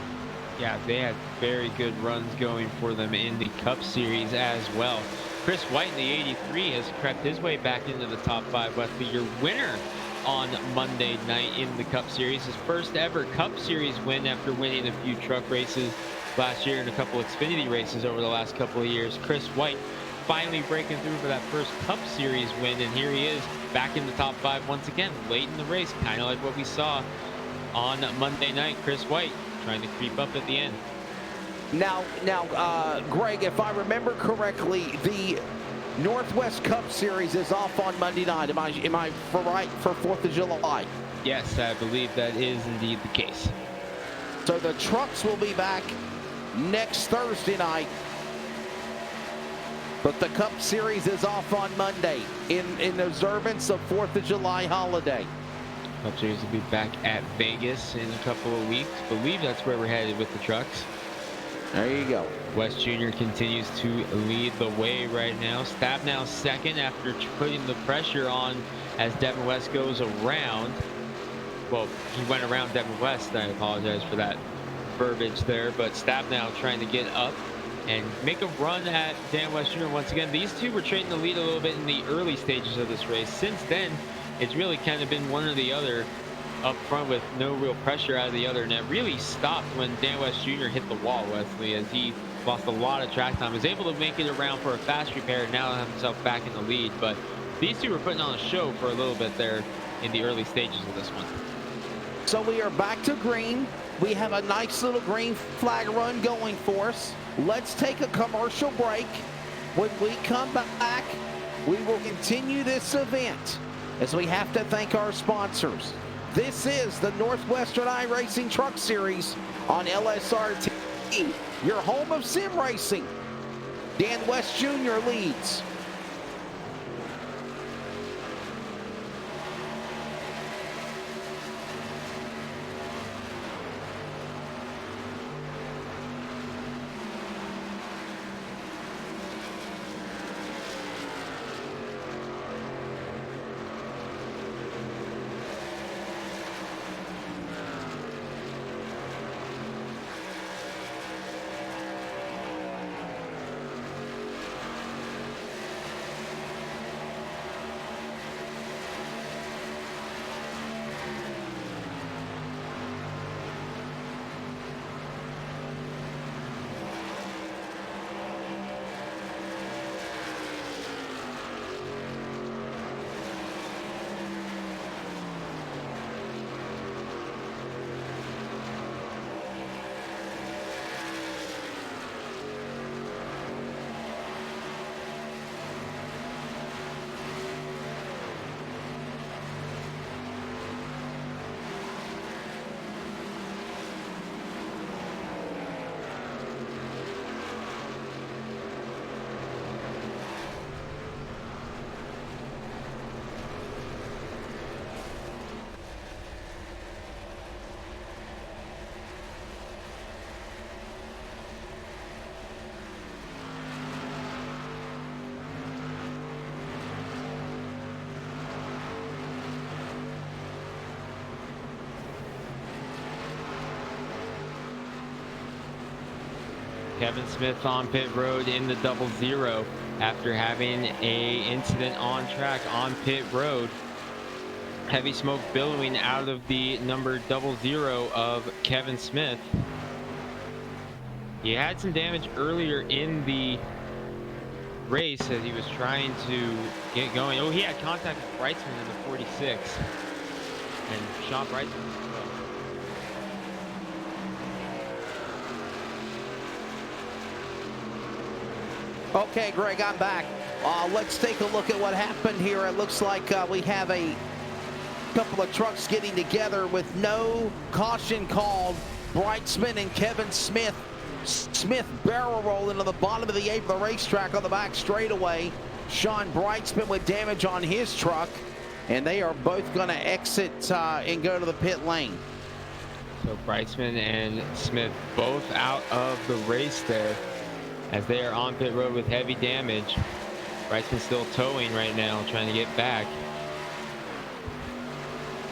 Yeah, they had very good runs going for them in the Cup Series as well. Chris White in the 83 has crept his way back into the top 5. Wesley, your winner on Monday night in the Cup Series. His first ever Cup Series win after winning a few truck races last year and a couple Xfinity races over the last couple of years. Chris White finally breaking through for that first Cup Series win, and here he is back in the top 5 once again, late in the race, kind of like what we saw on Monday night. Chris White trying to creep up at the end. Now, Greg, if I remember correctly, the Northwest Cup Series is off on Monday night. Am I right for 4th of July? Yes, I believe that is indeed the case. So the trucks will be back next Thursday night, but the Cup Series is off on Monday in observance of 4th of July holiday. Cup Series will be back at Vegas in a couple of weeks. I believe that's where we're headed with the trucks. There you go. West Jr. continues to lead the way right now. Stab Now second after putting the pressure on as Devin West goes around. Well, he went around Devin West. I apologize for that verbiage there. But Stab Now trying to get up and make a run at Dan West Jr. once again. These two were trading the lead a little bit in the early stages of this race. Since then, it's really kind of been one or the other up front with no real pressure out of the other. And it really stopped when Dan West Jr. hit the wall, Wesley, as he lost a lot of track time. Was able to make it around for a fast repair, now have himself back in the lead. But these two were putting on a show for a little bit there in the early stages of this one. So we are back to green. We have a nice little green flag run going for us. Let's take a commercial break. When we come back, we will continue this event as we have to thank our sponsors. This is the Northwestern iRacing Truck Series on LSR TV, your home of sim racing. Dan West Jr. leads. Kevin Smith on pit road in the 00 after having a incident on track on pit road. Heavy smoke billowing out of the number 00 of Kevin Smith. He had some damage earlier in the race as he was trying to get going. Oh, he had contact with Brightsman in the 46. And Sean Brightsman. Okay, Greg, I'm back. Let's take a look at what happened here. It looks like we have a couple of trucks getting together with no caution called. Brightsman and Kevin Smith. Smith barrel roll into the bottom of the 8 of the racetrack on the back straightaway. Sean Brightsman with damage on his truck, and they are both going to exit and go to the pit lane. So Brightsman and Smith both out of the race there as they are on pit road with heavy damage. Brightsman still towing right now, trying to get back.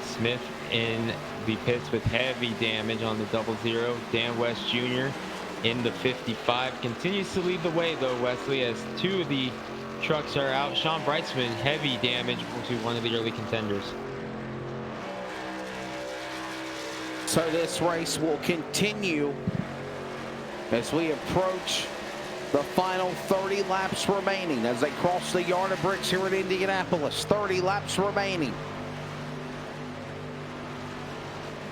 Smith in the pits with heavy damage on the 00. Dan West Jr. in the 55 continues to lead the way though, Wesley, as 2 of the trucks are out. Sean Brightsman, heavy damage to one of the early contenders. So this race will continue as we approach the final 30 laps remaining as they cross the yard of bricks here at Indianapolis. 30 laps remaining.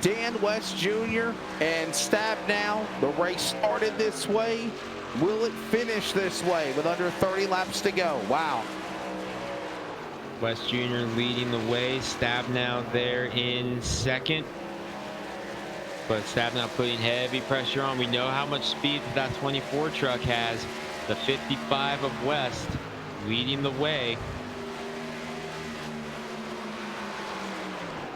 Dan West Jr. and Stabnow. The race started this way. Will it finish this way with under 30 laps to go? Wow. West Jr. leading the way. Stabnow there in second. But Stabnow putting heavy pressure on. We know how much speed that 24 truck has. The 55 of West leading the way.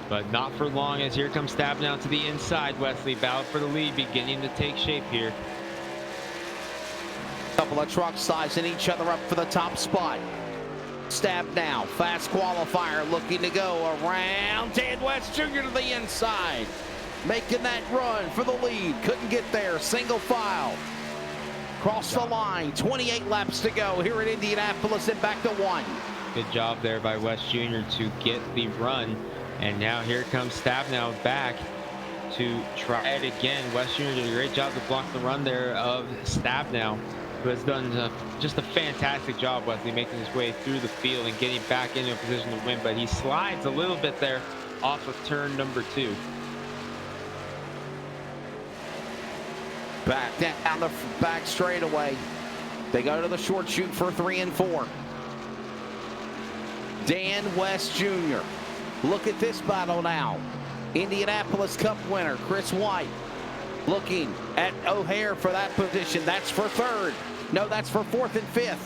But not for long, as here comes Stabnow to the inside. Wesley, battle for the lead beginning to take shape here. Couple of trucks sizing each other up for the top spot. Stabnow, fast qualifier, looking to go around. Dan West Jr. to the inside, making that run for the lead. Couldn't get there. Single file. Cross the line. 28 laps to go here at Indianapolis and back to 1. Good job there by West Jr. to get the run. And now here comes Stabnow back to try it again. West Jr. did a great job to block the run there of Stabnow, who has done just a fantastic job, Wesley, making his way through the field and getting back into a position to win. But he slides a little bit there off of turn number 2. Back down the back straightaway. They go to the short chute for 3 and 4. Dan West Jr. Look at this battle now. Indianapolis Cup winner Chris White looking at O'Hare for that position. That's for 3rd. No, that's for 4th and 5th.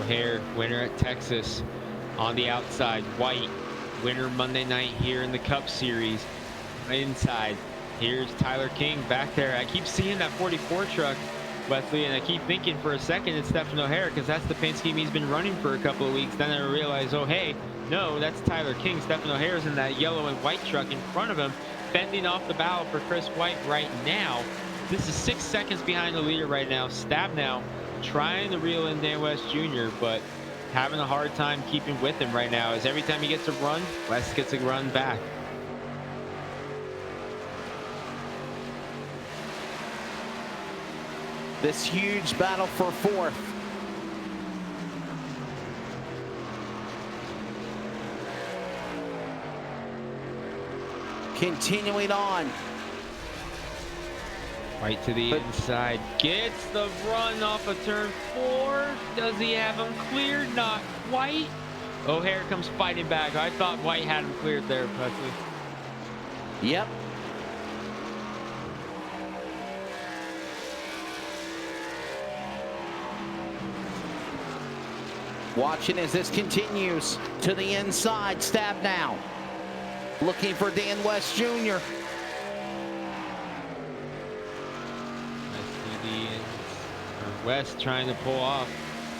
O'Hare, winner at Texas, on the outside. White, winner Monday night here in the Cup Series. Inside, here's Tyler King back there. I keep seeing that 44 truck, Wesley, and I keep thinking for a second it's Stephen O'Hare because that's the paint scheme he's been running for a couple of weeks. Then I realize, oh, hey, no, that's Tyler King. Stephen O'Hare's in that yellow and white truck in front of him, fending off the battle for Chris White right now. This is 6 seconds behind the leader right now. Stabnow trying to reel in Dan West Jr., but having a hard time keeping with him right now, as every time he gets a run, West gets a run back. This huge battle for 4th. Continuing on. Right to the inside, gets the run off of turn 4. Does he have him cleared? Not White. O'Hare comes fighting back. I thought White had him cleared there, Wesley. Yep. Watching as this continues to the inside. Stabnow looking for Dan West Jr. West trying to pull off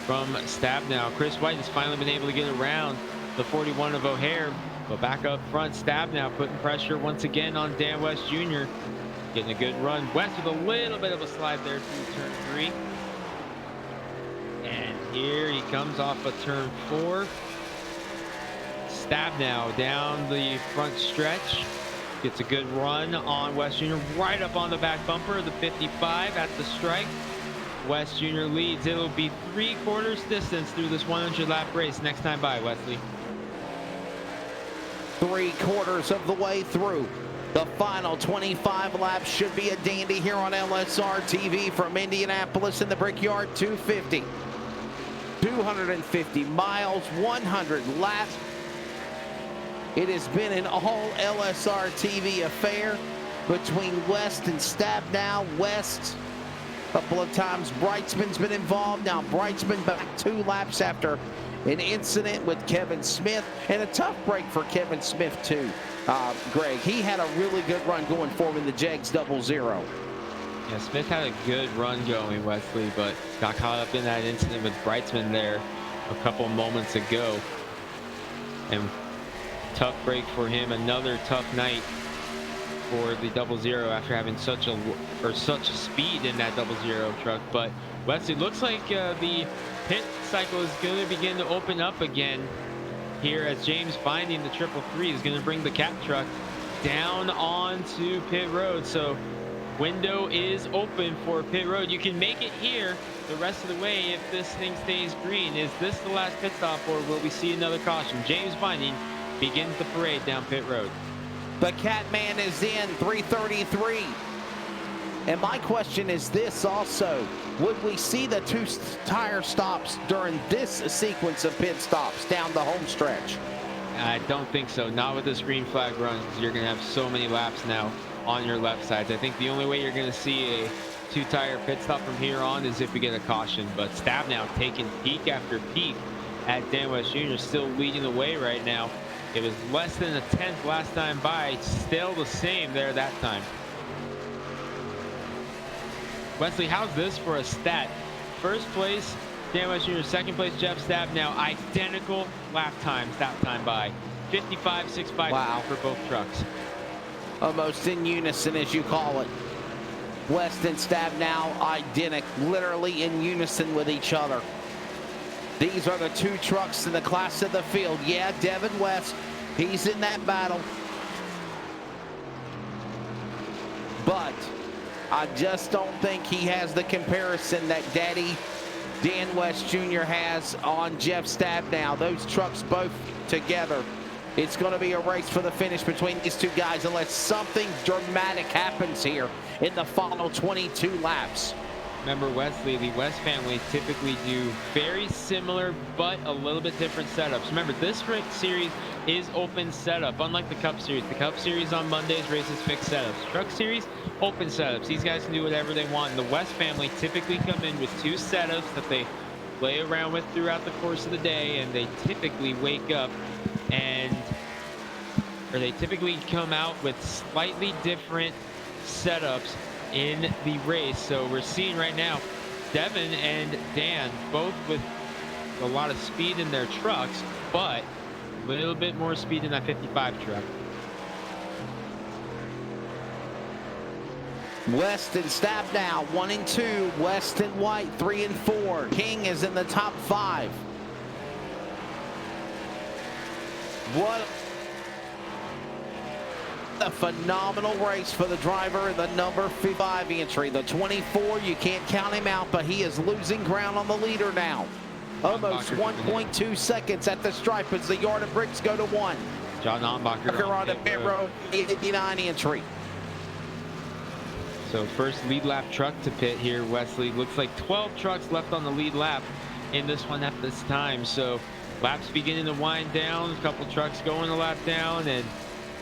from Stabnow. Chris White has finally been able to get around the 41 of O'Hare, but back up front, Stabnow putting pressure once again on Dan West Jr. Getting a good run. West with a little bit of a slide there through turn 3. And here he comes off of turn 4. Stabnow down the front stretch. Gets a good run on West Jr. right up on the back bumper of the 55 at the strike. West Jr. leads. It'll be 3/4 distance through this 100 lap race next time by, Wesley. 3/4 of the way through. The final 25 laps should be a dandy here on LSR TV from Indianapolis in the Brickyard 250. 250 miles, 100 laps. It has been an all LSR TV affair between West and Stabnow. West, a couple of times Brightsman's been involved. Now Brightsman back 2 laps after an incident with Kevin Smith, and a tough break for Kevin Smith too. Greg, he had a really good run going forward in the Jegs 00. Yeah, Smith had a good run going, Wesley, but got caught up in that incident with Brightsman there a couple moments ago. And tough break for him. Another tough night for the 00 after having such a speed in that 00 truck. But Wesley, looks like the pit cycle is going to begin to open up again here as James Binding, the 333, is going to bring the cap truck down onto pit road. So window is open for pit road. You can make it here the rest of the way if this thing stays green. Is this the last pit stop, or will we see another caution? James Binding begins the parade down pit road. The Catman is in 333. And my question is this also: would we see the 2 tire stops during this sequence of pit stops down the home stretch? I don't think so. Not with this green flag run, because you're going to have so many laps now on your left sides. I think the only way you're going to see a 2-tire pit stop from here on is if we get a caution. But Stabnow taking peak after peak at Dan West Jr., still leading the way right now. It was less than a 10th last time by, still the same there that time. Wesley, how's this for a stat? First place, Dan West Jr., second place, Jeff Stabnow, identical lap times that time by. 55.65 wow. for both trucks. Almost in unison, as you call it. West and Stabnow identical, literally in unison with each other. These are the 2 trucks in the class of the field. Yeah, Devin West, he's in that battle. But I just don't think he has the comparison that Daddy Dan West Jr. has on Jeff Stabnow. Those trucks both together. It's going to be a race for the finish between these 2 guys unless something dramatic happens here in the final 22 laps. Remember, Wesley, the West family typically do very similar but a little bit different setups. Remember, this series is open setup, unlike the Cup Series. The Cup Series on Mondays races fixed setups. Truck Series, open setups. These guys can do whatever they want. And the West family typically come in with 2 setups that they play around with throughout the course of the day, and they typically wake up or they typically come out with slightly different setups in the race. So we're seeing right now Devin and Dan both with a lot of speed in their trucks, but a little bit more speed in that 55 truck. West and Stabnow 1 and 2. West and White 3 and 4. King is in the top 5. What a phenomenal race for the driver in the number 5 entry. The 24, you can't count him out, but he is losing ground on the leader now. Almost 1.2 seconds at the stripe as the yard of bricks go to 1. John Ombacher on the pit road, 89 entry. So first lead lap truck to pit here, Wesley. Looks like 12 trucks left on the lead lap in this one at this time. So laps beginning to wind down, a couple trucks going a lap down, and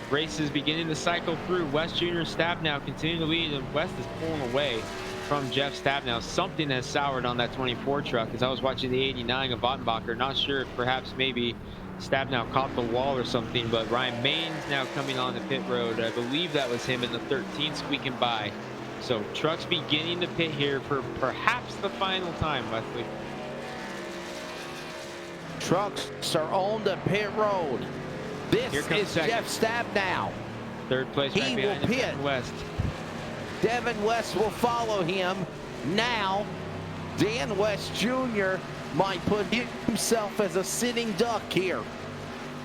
race is beginning to cycle through. West Jr. Stabnow continuing to lead, and West is pulling away from Jeff Stabnow. Something has soured on that 24 truck as I was watching the 89 of Ottenbacher. Not sure if perhaps maybe Stabnow caught the wall or something, but Ryan Main's now coming on the pit road. I believe that was him in the 13 squeaking by. So trucks beginning to pit here for perhaps the final time, Wesley. Trucks are on the pit road. This is second. Jeff Stabnow. Third place right behind him, West. Devin West will follow him. Now, Dan West Jr. might put himself as a sitting duck here.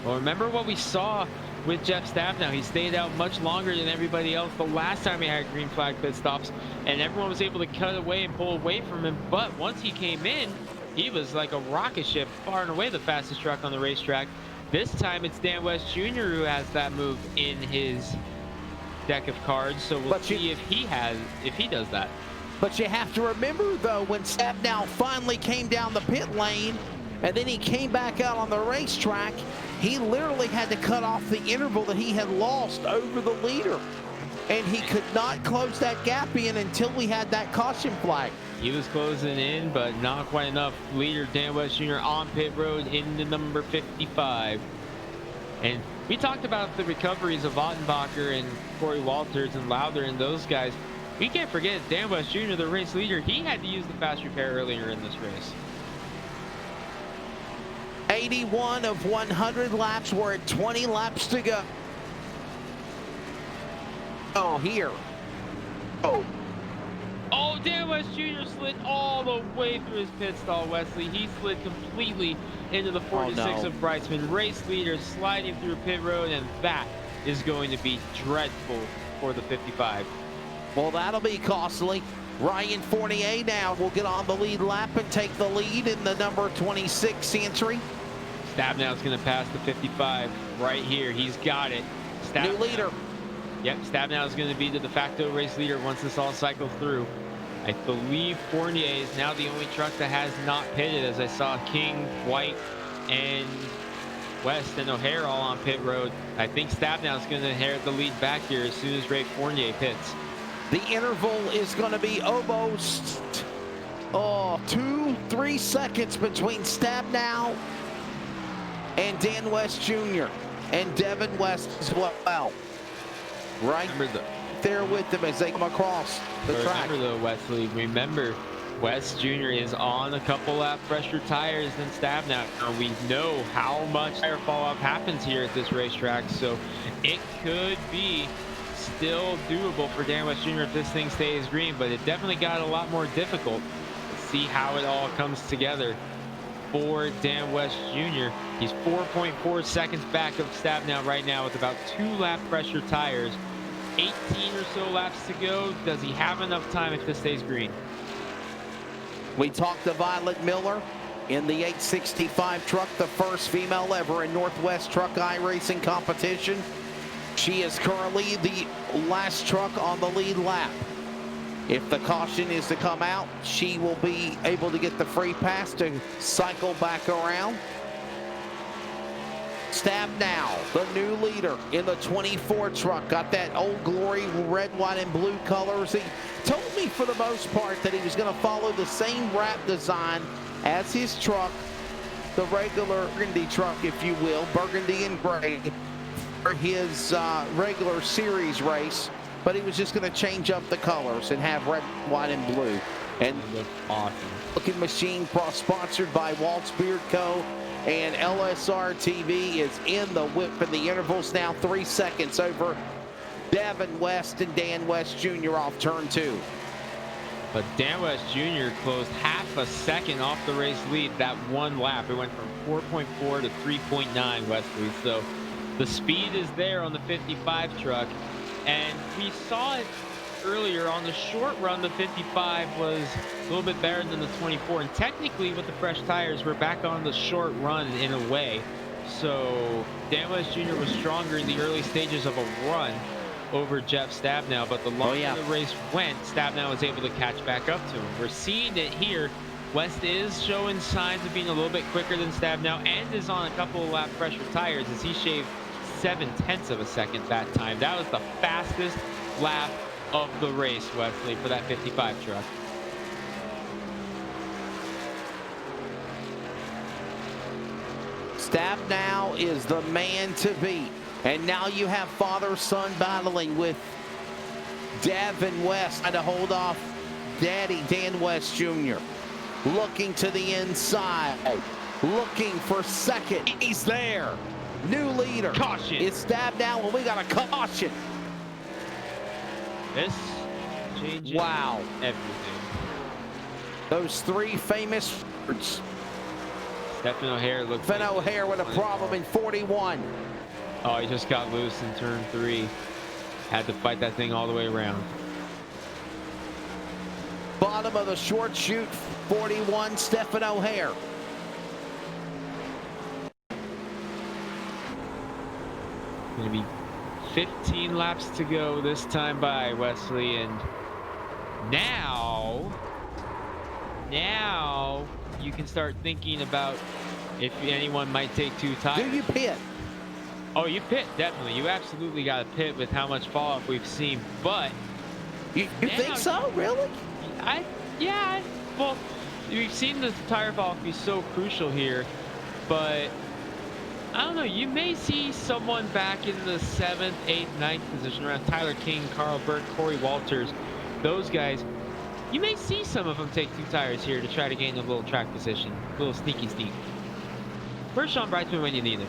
Well, remember what we saw with Jeff Stabnow. He stayed out much longer than everybody else the last time he had green flag pit stops, and everyone was able to cut away and pull away from him. But once he came in, he was like a rocket ship, far and away the fastest truck on the racetrack. This time it's Dan West Jr. who has that move in his deck of cards, so we'll see if he does that. But you have to remember, though, when Stabnow finally came down the pit lane and then he came back out on the racetrack, he literally had to cut off the interval that he had lost over the leader. And he could not close that gap in until we had that caution flag. He was closing in, but not quite enough. Leader Dan West Jr. on pit road into number 55. And we talked about the recoveries of Ottenbacher and Corey Walters and Lowther and those guys. We can't forget Dan West Jr., the race leader. He had to use the fast repair earlier in this race. 81 of 100 laps. We're at 20 laps to go. Oh, here. Oh, Dan West Jr. slid all the way through his pit stall, Wesley. He slid completely into the 46 of Brightsman. Race leader sliding through pit road, and that is going to be dreadful for the 55. Well, that'll be costly. Ryan Fournier now will get on the lead lap and take the lead in the number 26 entry. Stabnow's going to pass the 55 right here. He's got it. New leader. Yep, Stabnow is going to be the de facto race leader once this all cycles through. I believe Fournier is now the only truck that has not pitted, as I saw King, White, and West and O'Hare all on pit road. I think Stabnow is going to inherit the lead back here as soon as Ray Fournier pits. The interval is going to be almost 2-3 seconds between Stabnow and Dan West Jr. and Devin West as well. Right there with them as they come across the track. Remember though, Wesley, remember West Jr. is on a couple lap fresher tires than Stabnow. Now we know how much tire fall off happens here at this racetrack, so it could be still doable for Dan West Jr. if this thing stays green, but it definitely got a lot more difficult. Let's see how it all comes together for Dan West Jr. He's 4.4 seconds back of Stabnow right now with about 2 lap pressure tires. 18 or so laps to go. Does he have enough time if this stays green? We talked to Violet Miller in the 865 truck, the first female ever in Northwest Truck iRacing competition. She is currently the last truck on the lead lap. If the caution is to come out, she will be able to get the free pass to cycle back around. Stabnow, the new leader in the 24 truck, got that Old Glory red, white, and blue colors. He told me for the most part that he was going to follow the same wrap design as his truck, the regular burgundy truck, if you will, burgundy and gray, for his regular series race. But he was just going to change up the colors and have red, white, and blue. And awesome looking machine sponsored by Waltz Beard Co. And LSR TV is in the whip, and the interval's now 3 seconds over Devin West and Dan West Jr. off turn 2. But Dan West Jr. closed half a second off the race lead that one lap. It went from 4.4 to 3.9, Wesley. So the speed is there on the 55 truck. And we saw it earlier on the short run. The 55 was a little bit better than the 24. And technically, with the fresh tires, we're back on the short run in a way. So Dan West Jr. was stronger in the early stages of a run over Jeff Stabnow. But the longer the race went, Stabnow was able to catch back up to him. We're seeing it here. West is showing signs of being a little bit quicker than Stabnow and is on a couple of lap pressure tires as he shaved 0.7 of a second that time. That was the fastest lap of the race, Wesley, for that 55 truck. Stabnow is the man to beat. And now you have father-son battling with Devin West trying to hold off Daddy Dan West Jr. Looking to the inside, looking for second. He's there. New leader. Caution. It's Stabnow, and we got a caution. This changing Wow. everything. Those three famous words. Stephen O'Hare looked Stephen O'Hare with a problem in 41. Oh, he just got loose in turn 3. Had to fight that thing all the way around. Bottom of the short chute, 41, Stephen O'Hare. Gonna be 15 laps to go this time by Wesley, and now you can start thinking about if anyone might take 2 tires. Do you pit? Oh, you pit, definitely. You absolutely got to pit with how much fall off we've seen, but You think so? Really? Yeah, well, we've seen the tire fall off be so crucial here, but I don't know, you may see someone back in the 7th, 8th, 9th position around Tyler King, Carl Burke, Corey Walters, those guys. You may see some of them take 2 tires here to try to gain a little track position, a little sneaky sneak. Where's Sean Brightman when you need him?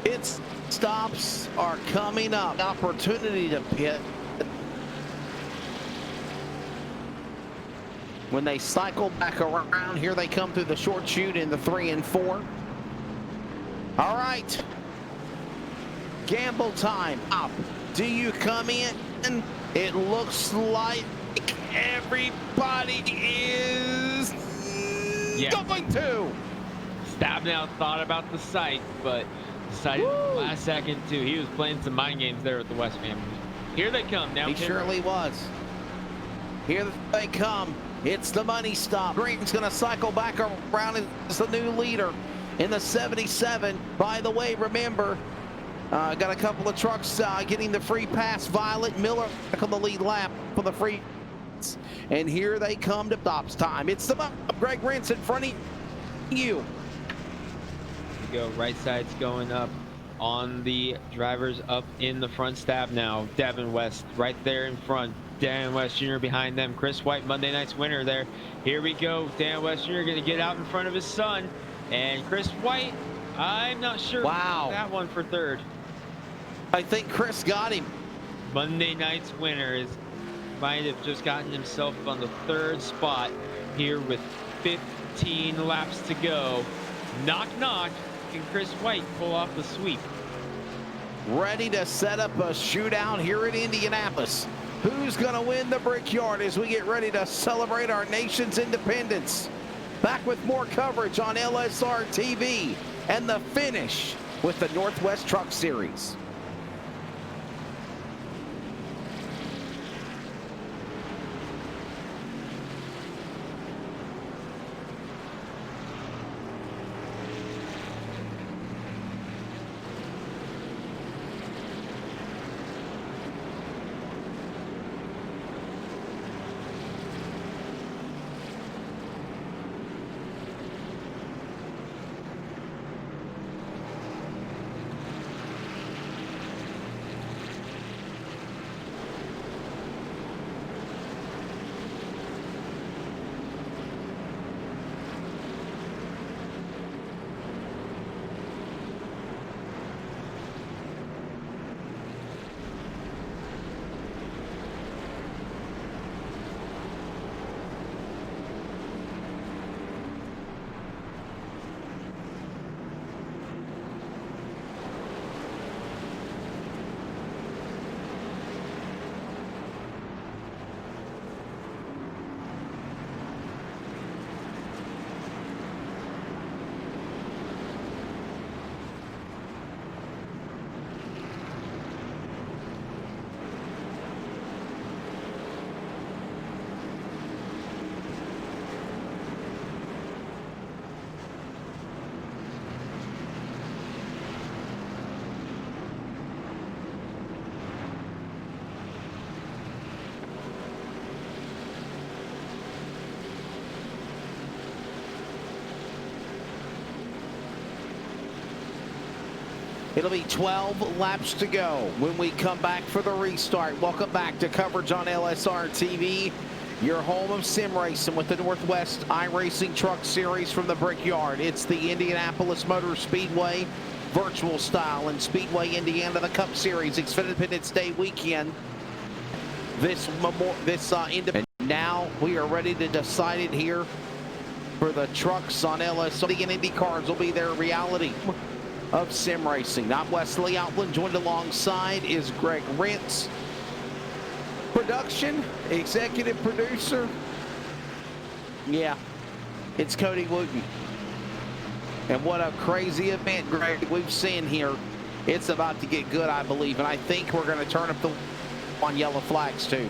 Pit stops are coming up. Opportunity to pit. When they cycle back around, here they come through the short chute in the 3 and 4. All right. Gamble time up. Do you come in? It looks like everybody is going to. Stabnow thought about the sight, but decided last second too. He was playing some mind games there with the West family. Here they come now. He surely was. Here they come. It's the money stop. Green's going to cycle back around as the new leader in the 77. By the way, remember, got a couple of trucks getting the free pass. Violet Miller on the lead lap for the free. And here they come to stops time. It's the Greg Rentz in front of you. Go right side's going up on the drivers up in the front stab now. Devin West right there in front. Dan West Jr. behind them. Chris White, Monday night's winner there. Here we go. Dan West Jr. going to get out in front of his son. And Chris White, I'm not sure. Wow. That one for 3rd. I think Chris got him. Monday night's winner might have just gotten himself on the 3rd spot here with 15 laps to go. Knock, knock. Can Chris White pull off the sweep? Ready to set up a shootout here in Indianapolis. Who's going to win the Brickyard as we get ready to celebrate our nation's independence? Back with more coverage on LSR TV and the finish with the Northwest Truck Series. It'll be 12 laps to go when we come back for the restart. Welcome back to coverage on LSR TV, your home of sim racing with the Northwest iRacing Truck Series from the Brickyard. It's the Indianapolis Motor Speedway. virtual style in Speedway, Indiana, the Cup Series, Independence Day weekend. And now we are ready to decide it here for the trucks on LS. The Indy cars will be their reality of sim racing. Not Wesley Outland. Joined alongside is Greg Rentz. Production, executive producer. Yeah, it's Cody Wooten. And what a crazy event, Greg, we've seen here. It's about to get good, I believe. And I think we're going to turn up the on yellow flags, too.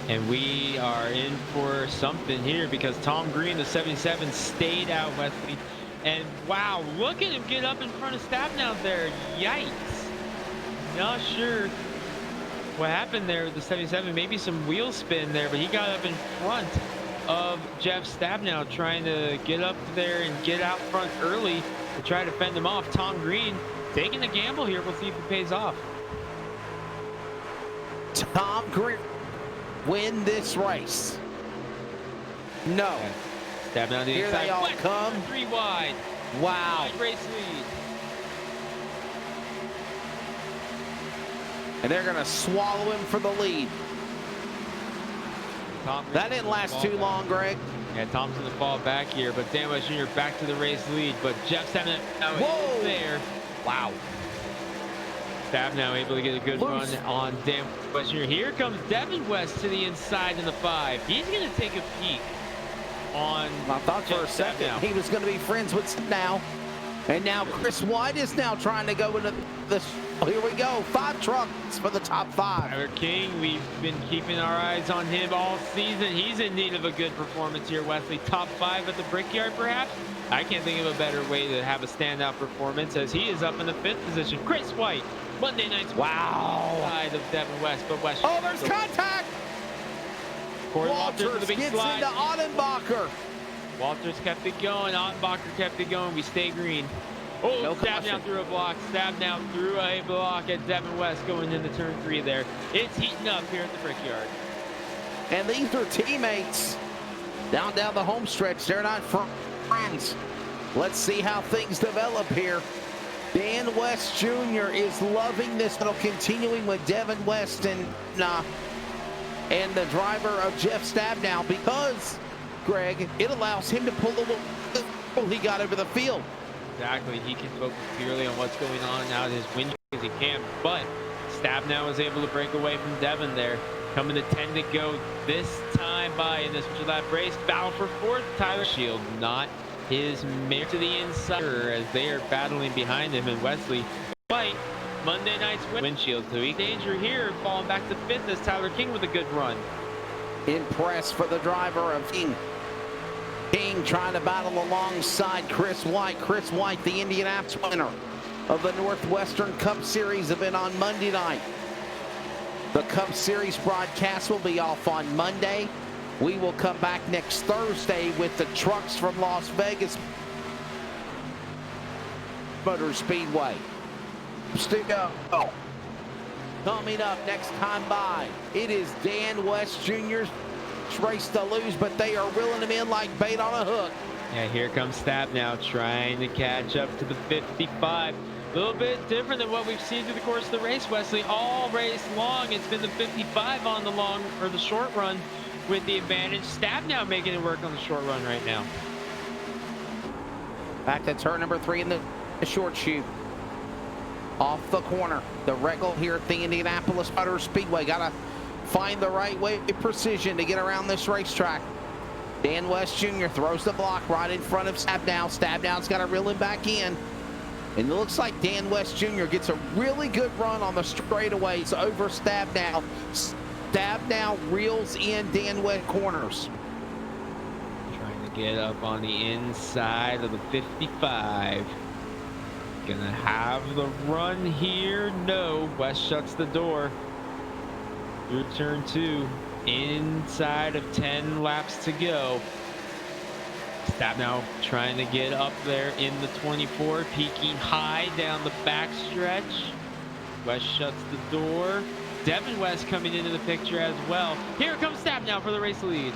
And we are in for something here because Tom Green, the 77, stayed out, Wesley. And wow, look at him get up in front of Stabnow there. Yikes. Not sure what happened there with the 77. Maybe some wheel spin there, but he got up in front of Jeff Stabnow, trying to get up there and get out front early to try to fend him off. Tom Green taking a gamble here. We'll see if it pays off. Tom Green win this race. No. Stabnow on the Here inside. they all West, come. 3 wide. Wow. Wide race lead. And they're going to swallow him for the lead. That didn't last too long, Greg. Yeah, Tom's going to fall back here, but Dan West Jr. back to the race lead. But Jeff Stabnow is there. Wow. Stabnow able to get a good run on Dan West Jr. Here comes Devin West to the inside in the 5. He's going to take a peek on. I thought for a second he was going to be friends with Stabnow. And now Chris White is now trying to go into this. Oh, here we go. 5 trucks for the top 5. Tyler King, we've been keeping our eyes on him all season. He's in need of a good performance here, Wesley. Top 5 at the Brickyard, perhaps? I can't think of a better way to have a standout performance as he is up in the 5th position. Chris White, Monday night's side of Devin West, but West. Oh, there's contact. Walters the big gets slide. into Ottenbacher. Walters kept it going. Ottenbacher kept it going. We stay green. Oh, no Stabnow through a block. Stabnow through a block at Devin West going into turn 3 there. It's heating up here at the Brickyard. And these are teammates down the home stretch. They're not friends. Let's see how things develop here. Dan West Jr. is loving this battle, continuing with Devin West and the driver of Jeff Stabnow, because, Greg, it allows him to pull the little he got over the field. Exactly. He can focus purely on what's going on out in his windshield as he can. But Stabnow was able to break away from Devin there. Coming to 10 to go this time by in this lap race. Battle for 4th. Tyler Shield, not his mare to the inside as they are battling behind him. And Wesley White, Monday night's windshield. So he's danger here, falling back to 5th as Tyler King with a good run. Impress for the driver of King. King trying to battle alongside Chris White. Chris White, the Indianapolis winner of the Northwestern Cup Series event on Monday night. The Cup Series broadcast will be off on Monday. We will come back next Thursday with the trucks from Las Vegas Motor Speedway. Coming up next time by, it is Dan West Jr.'s race to lose, but they are reeling him in like bait on a hook. Yeah, here comes Stabnow trying to catch up to the 55. A little bit different than what we've seen through the course of the race, Wesley. All race long, it's been the 55 on the long or the short run with the advantage. Stabnow making it work on the short run right now. Back to turn number 3 in the short chute. Off the corner, the wreckle here at the Indianapolis Motor Speedway. Gotta find the right way, precision to get around this racetrack. Dan West Jr. throws the block right in front of Stabnow. Stabnow's got to reel him back in. And it looks like Dan West Jr. gets a really good run on the straightaways over Stabnow. Stabnow reels in Dan West corners. Trying to get up on the inside of the 55. Gonna have the run here. No, West shuts the door. Through turn 2, inside of 10 laps to go. Stabnow trying to get up there in the 24, peaking high down the back stretch. West shuts the door. Devin West coming into the picture as well. Here comes Stabnow for the race lead.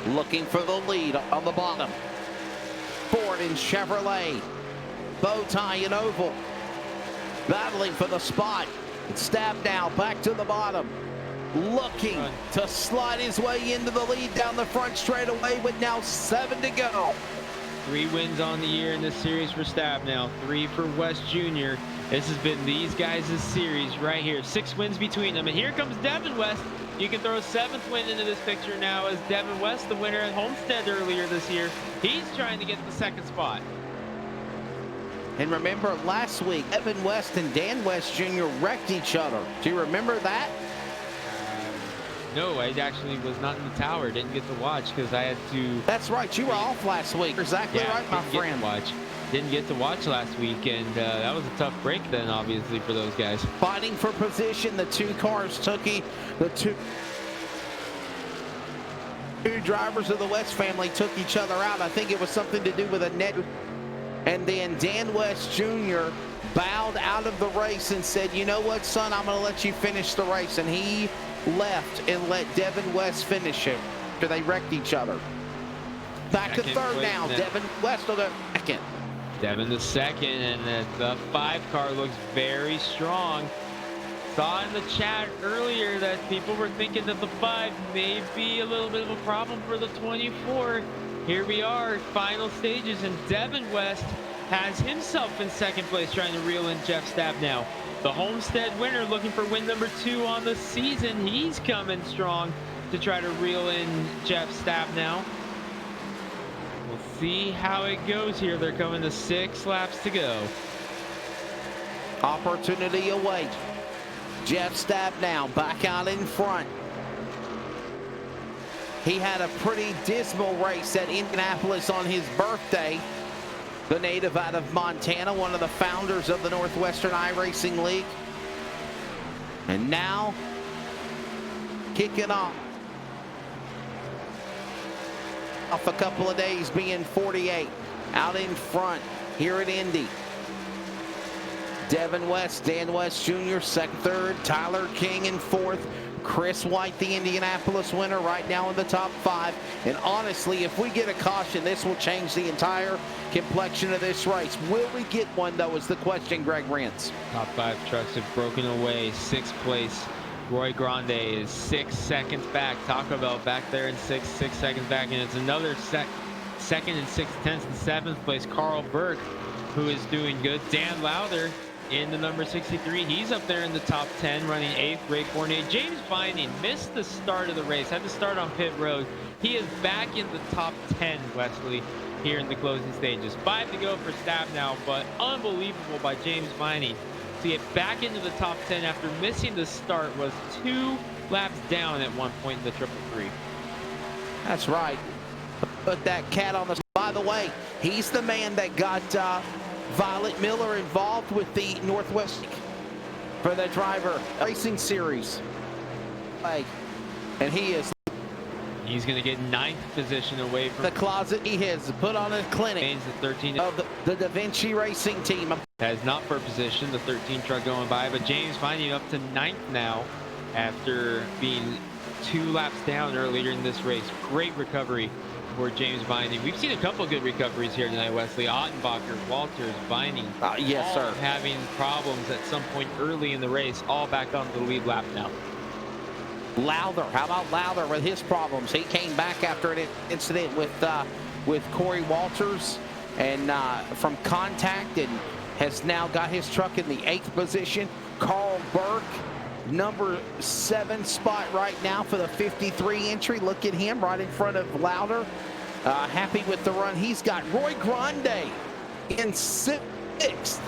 Looking for the lead on the bottom. Ford and Chevrolet. bow tie and oval. Battling for the spot. Stabnow back to the bottom. Looking to slide his way into the lead down the front straightaway with now 7 to go. 3 wins on the year in this series for Stabnow. 3 for West Jr. This has been these guys' series right here. 6 wins between them. And here comes Devin West. You can throw a 7th win into this picture now as Devin West, the winner at Homestead earlier this year. He's trying to get the 2nd spot. And remember last week, Devin West and Dan West Jr. wrecked each other. Do you remember that? No, I actually was not in the tower. Didn't get to watch because I had to. That's right. You were off last week. Exactly right, my friend. Didn't get to watch last week, and that was a tough break then, obviously, for those guys. Fighting for position, the 2 cars took the two drivers of the West family took each other out. I think it was something to do with a net. And then Dan West Jr. bowed out of the race and said, you know what, son, I'm going to let you finish the race. And he left and let Devin West finish it after they wrecked each other. Back to 3rd now. Devin West will go 2nd. Devin the 2nd, and the 5 car looks very strong. Saw in the chat earlier that people were thinking that the 5 may be a little bit of a problem for the 24. Here we are, final stages, and Devin West has himself in 2nd place trying to reel in Jeff Stabnow. The Homestead winner looking for win number 2 on the season. He's coming strong to try to reel in Jeff Stabnow. We'll see how it goes here. They're coming to 6 laps to go. Opportunity awaits. Jeff Stabnow back out in front. He had a pretty dismal race at Indianapolis on his birthday. The native out of Montana, one of the founders of the Northwestern iRacing League. And now, kicking off a couple of days, being 48, out in front here at Indy. Devin West, Dan West Jr., 2nd, 3rd, Tyler King in 4th. Chris White, the Indianapolis winner, right now in the top 5. And honestly, if we get a caution, this will change the entire complexion of this race. Will we get one, though, is the question, Greg Rentz. Top 5 trucks have broken away. 6th place. Roy Grande is 6 seconds back. Taco Bell back there in 6 seconds back. And it's another 2nd and 6/10 and 7th place. Carl Burke, who is doing good. Dan Lowther in the number 63. He's up there in the top 10, running 8th. Ray Fournier. James Binding missed the start of the race. Had to start on pit road. He is back in the top 10, Wesley, here in the closing stages. 5 to go for Stabnow, but unbelievable by James Binding to get back into the top 10 after missing the start. Was 2 laps down at one point in the 333. That's right. Put that cat on the... By the way, he's the man that got Violet Miller involved with the Northwest for the driver racing series. And he's going to get 9th position away from the closet. He has put on a clinic the 13 of the Da Vinci racing team. Has not for position, the 13 truck going by, but James finding up to 9th now after being 2 laps down earlier in this race. Great recovery for James Binding. We've seen a couple of good recoveries here tonight, Wesley. Ottenbacher, Walters, Binding. Yes, sir. Having problems at some point early in the race, all back on the lead lap now. Lowther, how about Lowther with his problems? He came back after an incident with Corey Walters and from contact, and has now got his truck in the 8th position. Carl Burke, number 7 spot right now for the 53 entry. Look at him right in front of Lowther. Happy with the run he's got. Roy Grande in 6th.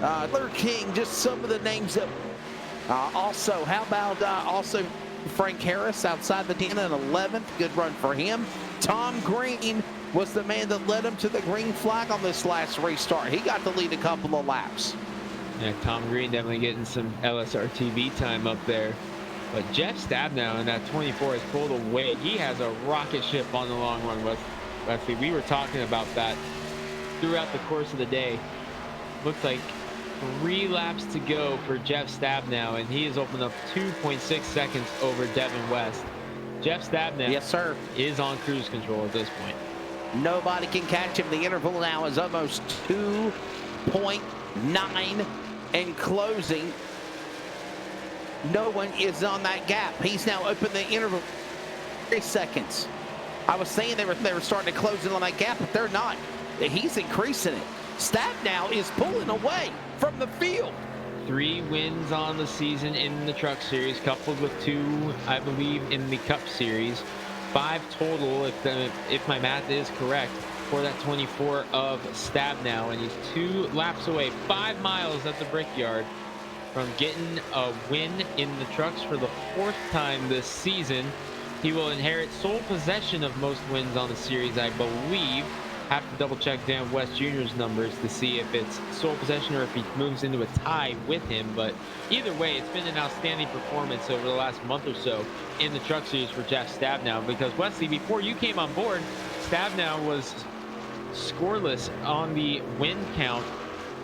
Tyler King, just some of the names that also, how about also Frank Harris outside the 10 and 11th. Good run for him. Tom Green was the man that led him to the green flag on this last restart. He got to lead a couple of laps. Yeah, Tom Green definitely getting some LSRTV time up there. But Jeff Stabnow in that 24 has pulled away. He has a rocket ship on the long run, Wesley. We were talking about that throughout the course of the day. Looks like 3 laps to go for Jeff Stabnow, and he has opened up 2.6 seconds over Devin West. Jeff Stabnow, yes, sir, is on cruise control at this point. Nobody can catch him. The interval now is almost 2 1.9 and closing. No one is on that gap. He's now opened the interval 3 seconds. I was saying they were starting to close in on that gap, but they're not. He's increasing it. Stabnow is pulling away from the field. 3 wins on the season in the Truck Series, coupled with 2, I believe, in the Cup Series. 5 total, if my math is correct, for that 24 of Stabnow, and he's 2 laps away, 5 miles at the Brickyard from getting a win in the trucks for the 4th time this season. He will inherit sole possession of most wins on the series, I believe. Have to double check Dan West Jr.'s numbers to see if it's sole possession or if he moves into a tie with him. But either way, it's been an outstanding performance over the last month or so in the Truck Series for Jeff Stabnow. Because Wesley, before you came on board, Stabnow was scoreless on the win count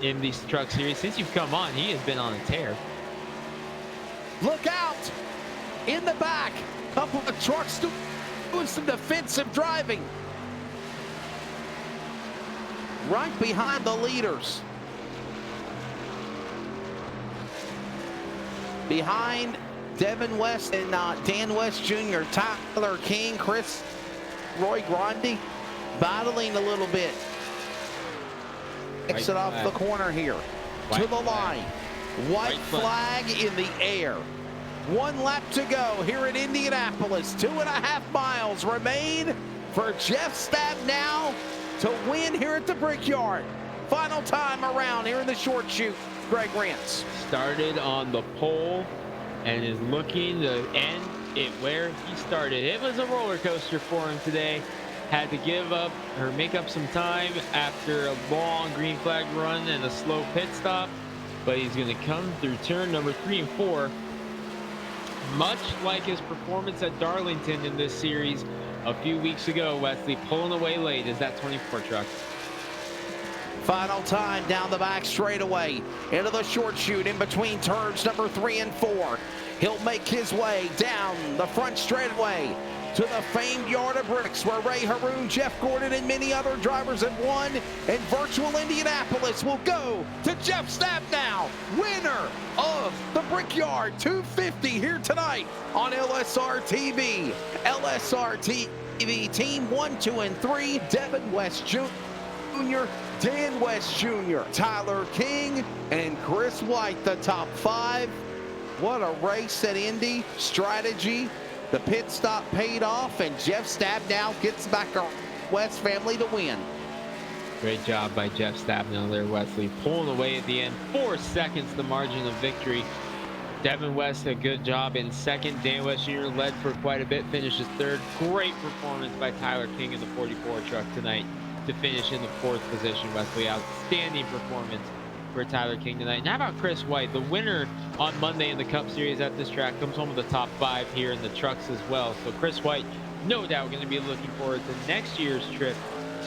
in the Truck Series. Since you've come on, he has been on a tear. Look out! In the back, couple of trucks doing some defensive driving. Right behind the leaders. Behind Devin West and Dan West Jr., Tyler King, Chris Roy Grundy battling a little bit. Exit off the corner here to the line. White flag in the air. 1 lap to go here at Indianapolis. 2.5 miles remain for Jeff Stabnow to win here at the Brickyard. Final time around here in the short chute. Greg Rance started on the pole and is looking to end it where he started. It was a roller coaster for him today. Had to give up or make up some time after a long green flag run and a slow pit stop, but he's going to come through turn number 3 and 4. Much like his performance at Darlington in this series a few weeks ago, Wesley, pulling away late is that 24 truck. Final time down the back straightaway into the short chute in between turns number 3 and 4. He'll make his way down the front straightaway to the famed Yard of Bricks, where Ray Haroon, Jeff Gordon, and many other drivers have won. And virtual Indianapolis will go to Jeff Stabnow, winner of the Brickyard 250 here tonight on LSR TV. LSR TV Team 1, 2, and 3, Devin West Jr., Dan West Jr., Tyler King, and Chris White, the top 5. What a race at Indy. Strategy. The pit stop paid off, and Jeff Stabnow gets back our West family to win. Great job by Jeff Stabnow there, Wesley. Pulling away at the end. 4 seconds the margin of victory. Devin West, a good job in second. Dan West Jr. led for quite a bit, finishes 3rd. Great performance by Tyler King in the 44 truck tonight to finish in the 4th position, Wesley. Outstanding performance for Tyler King tonight. And how about Chris White, the winner on Monday in the Cup Series at this track, comes home with the top 5 here in the trucks as well. So Chris White, no doubt going to be looking forward to next year's trip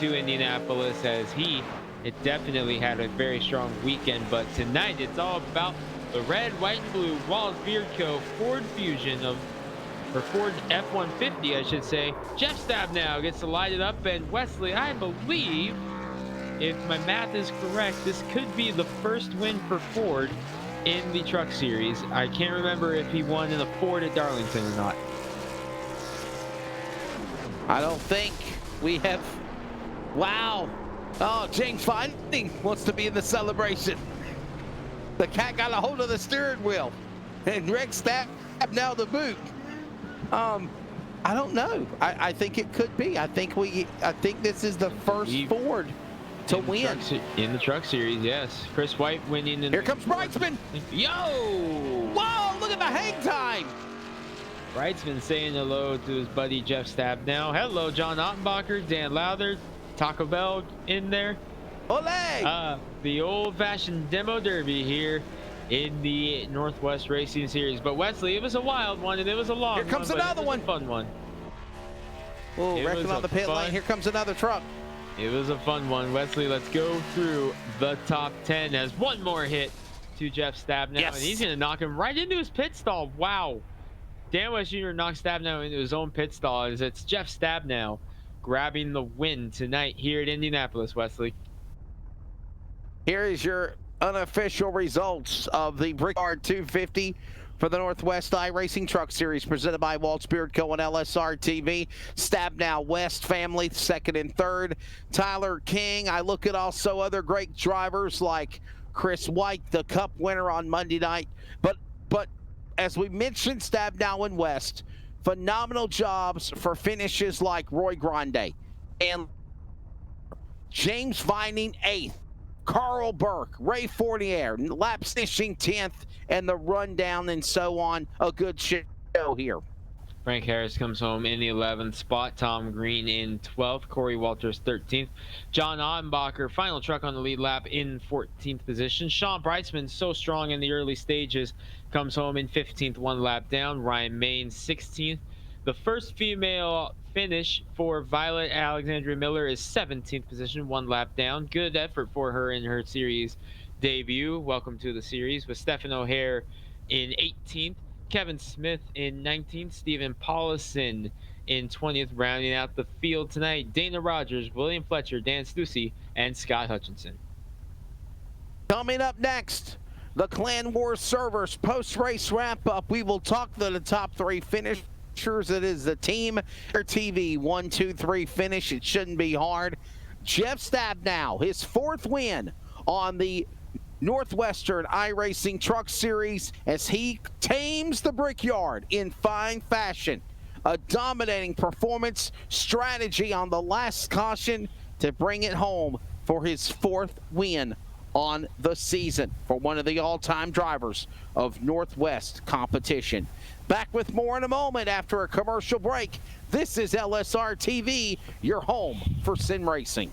to Indianapolis, as it definitely had a very strong weekend. But tonight it's all about the red, white, and blue Wallace Beard Co. Ford Fusion or Ford F-150, I should say. Jeff Stabnow gets to light it up, and Wesley, I believe, if my math is correct, this could be the first win for Ford in the Truck Series. I can't remember if he won in a Ford at Darlington or not. I don't think we have. Wow. Oh, James Finding wants to be in the celebration. The cat got a hold of the steering wheel, and Greg Stabnow the boot. I don't know. I think it could be. I think this is the first Ford to win in the Truck Series. Yes, Chris White winning. Here comes Brightsman. Yo! Whoa! Look at the hang time. Brightsman saying hello to his buddy Jeff Stabnow. Hello, John Ottenbacher, Dan Lowther, Taco Bell in there. Ole! The old-fashioned demo derby here in the Northwest Racing Series. But Wesley, it was a wild one, and it was a long one. Here comes another one. A fun one. Oh, wrecking on the pit lane. Here comes another truck. It was a fun one. Wesley, let's go through the top 10 as one more hit to Jeff Stabnow. Yes. And he's going to knock him right into his pit stall. Wow. Dan West Jr. knocks Stabnow into his own pit stall as it's Jeff Stabnow grabbing the win tonight here at Indianapolis, Wesley. Here is your unofficial results of the Brickyard 250 for the Northwest iRacing Truck Series, presented by Waltz Beard Co. and LSR TV. Stabnow West family, second and third. Tyler King. I look at also other great drivers like Chris White, the Cup winner on Monday night. But as we mentioned, Stabnow and West, phenomenal jobs for finishes like Roy Grande and James Vining, 8th. Carl Burke, Ray Fournier, lap finishing 10th, and the rundown and so on. A good show here. Frank Harris comes home in the 11th spot. Tom Green in 12th. Corey Walters 13th. John Ottenbacher, final truck on the lead lap, in 14th position. Sean Breitzman, so strong in the early stages, comes home in 15th, one lap down. Ryan Main 16th. The first female finish for Violet Alexandria Miller is 17th position, one lap down. Good effort for her in her series debut. Welcome to the series, with Stephen O'Hare in 18th. Kevin Smith in 19th, Stephen Paulison in 20th, rounding out the field tonight. Dana Rogers, William Fletcher, Dan Stussy, and Scott Hutchinson. Coming up next, the Clan Wars Servers post-race wrap-up. We will talk to the top 3 finishers. It is the Team TV 1, 2, 3 finish. It shouldn't be hard. Jeff Stabnow, his 4th win on the Northwestern iRacing Truck Series as he tames the Brickyard in fine fashion. A dominating performance, strategy on the last caution to bring it home for his 4th win on the season for one of the all-time drivers of Northwest competition. Back with more in a moment after a commercial break. This is LSR TV, your home for sim racing.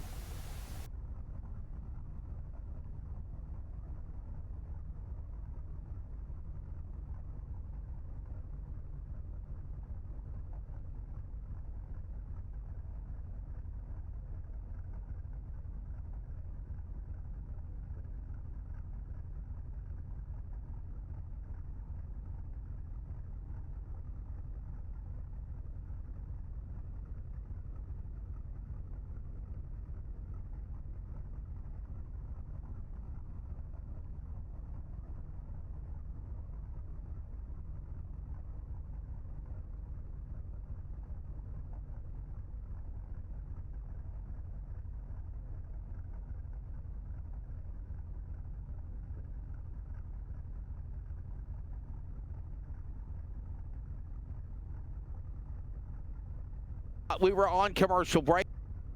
We were on commercial break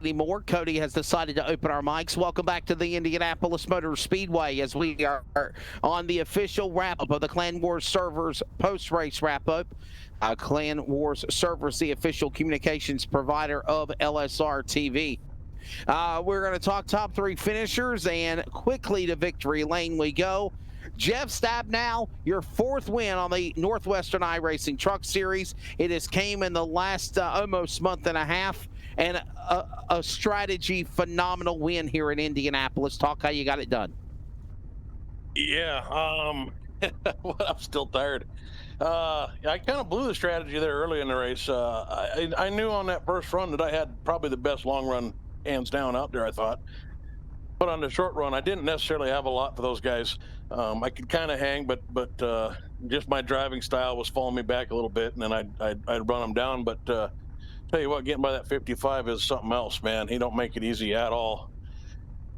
anymore. Cody has decided to open our mics. Welcome back to the Indianapolis Motor Speedway as we are on the official wrap-up of the Clan Wars Servers post-race wrap-up. Clan Wars Servers, the official communications provider of LSR TV. We're going to talk top 3 finishers, and quickly to victory lane we go. Jeff Stabnow, your 4th win on the Northwestern iRacing Truck Series. It has came in the last almost month and a half, and a strategy phenomenal win here in Indianapolis. Talk how you got it done. Yeah, well, I'm still tired. I kind of blew the strategy there early in the race. I knew on that first run that I had probably the best long run, hands down, out there, I thought. But on the short run, I didn't necessarily have a lot for those guys. I could kind of hang, but just my driving style was falling me back a little bit, and then I'd run them down. But tell you what, getting by that 55 is something else, man. He don't make it easy at all.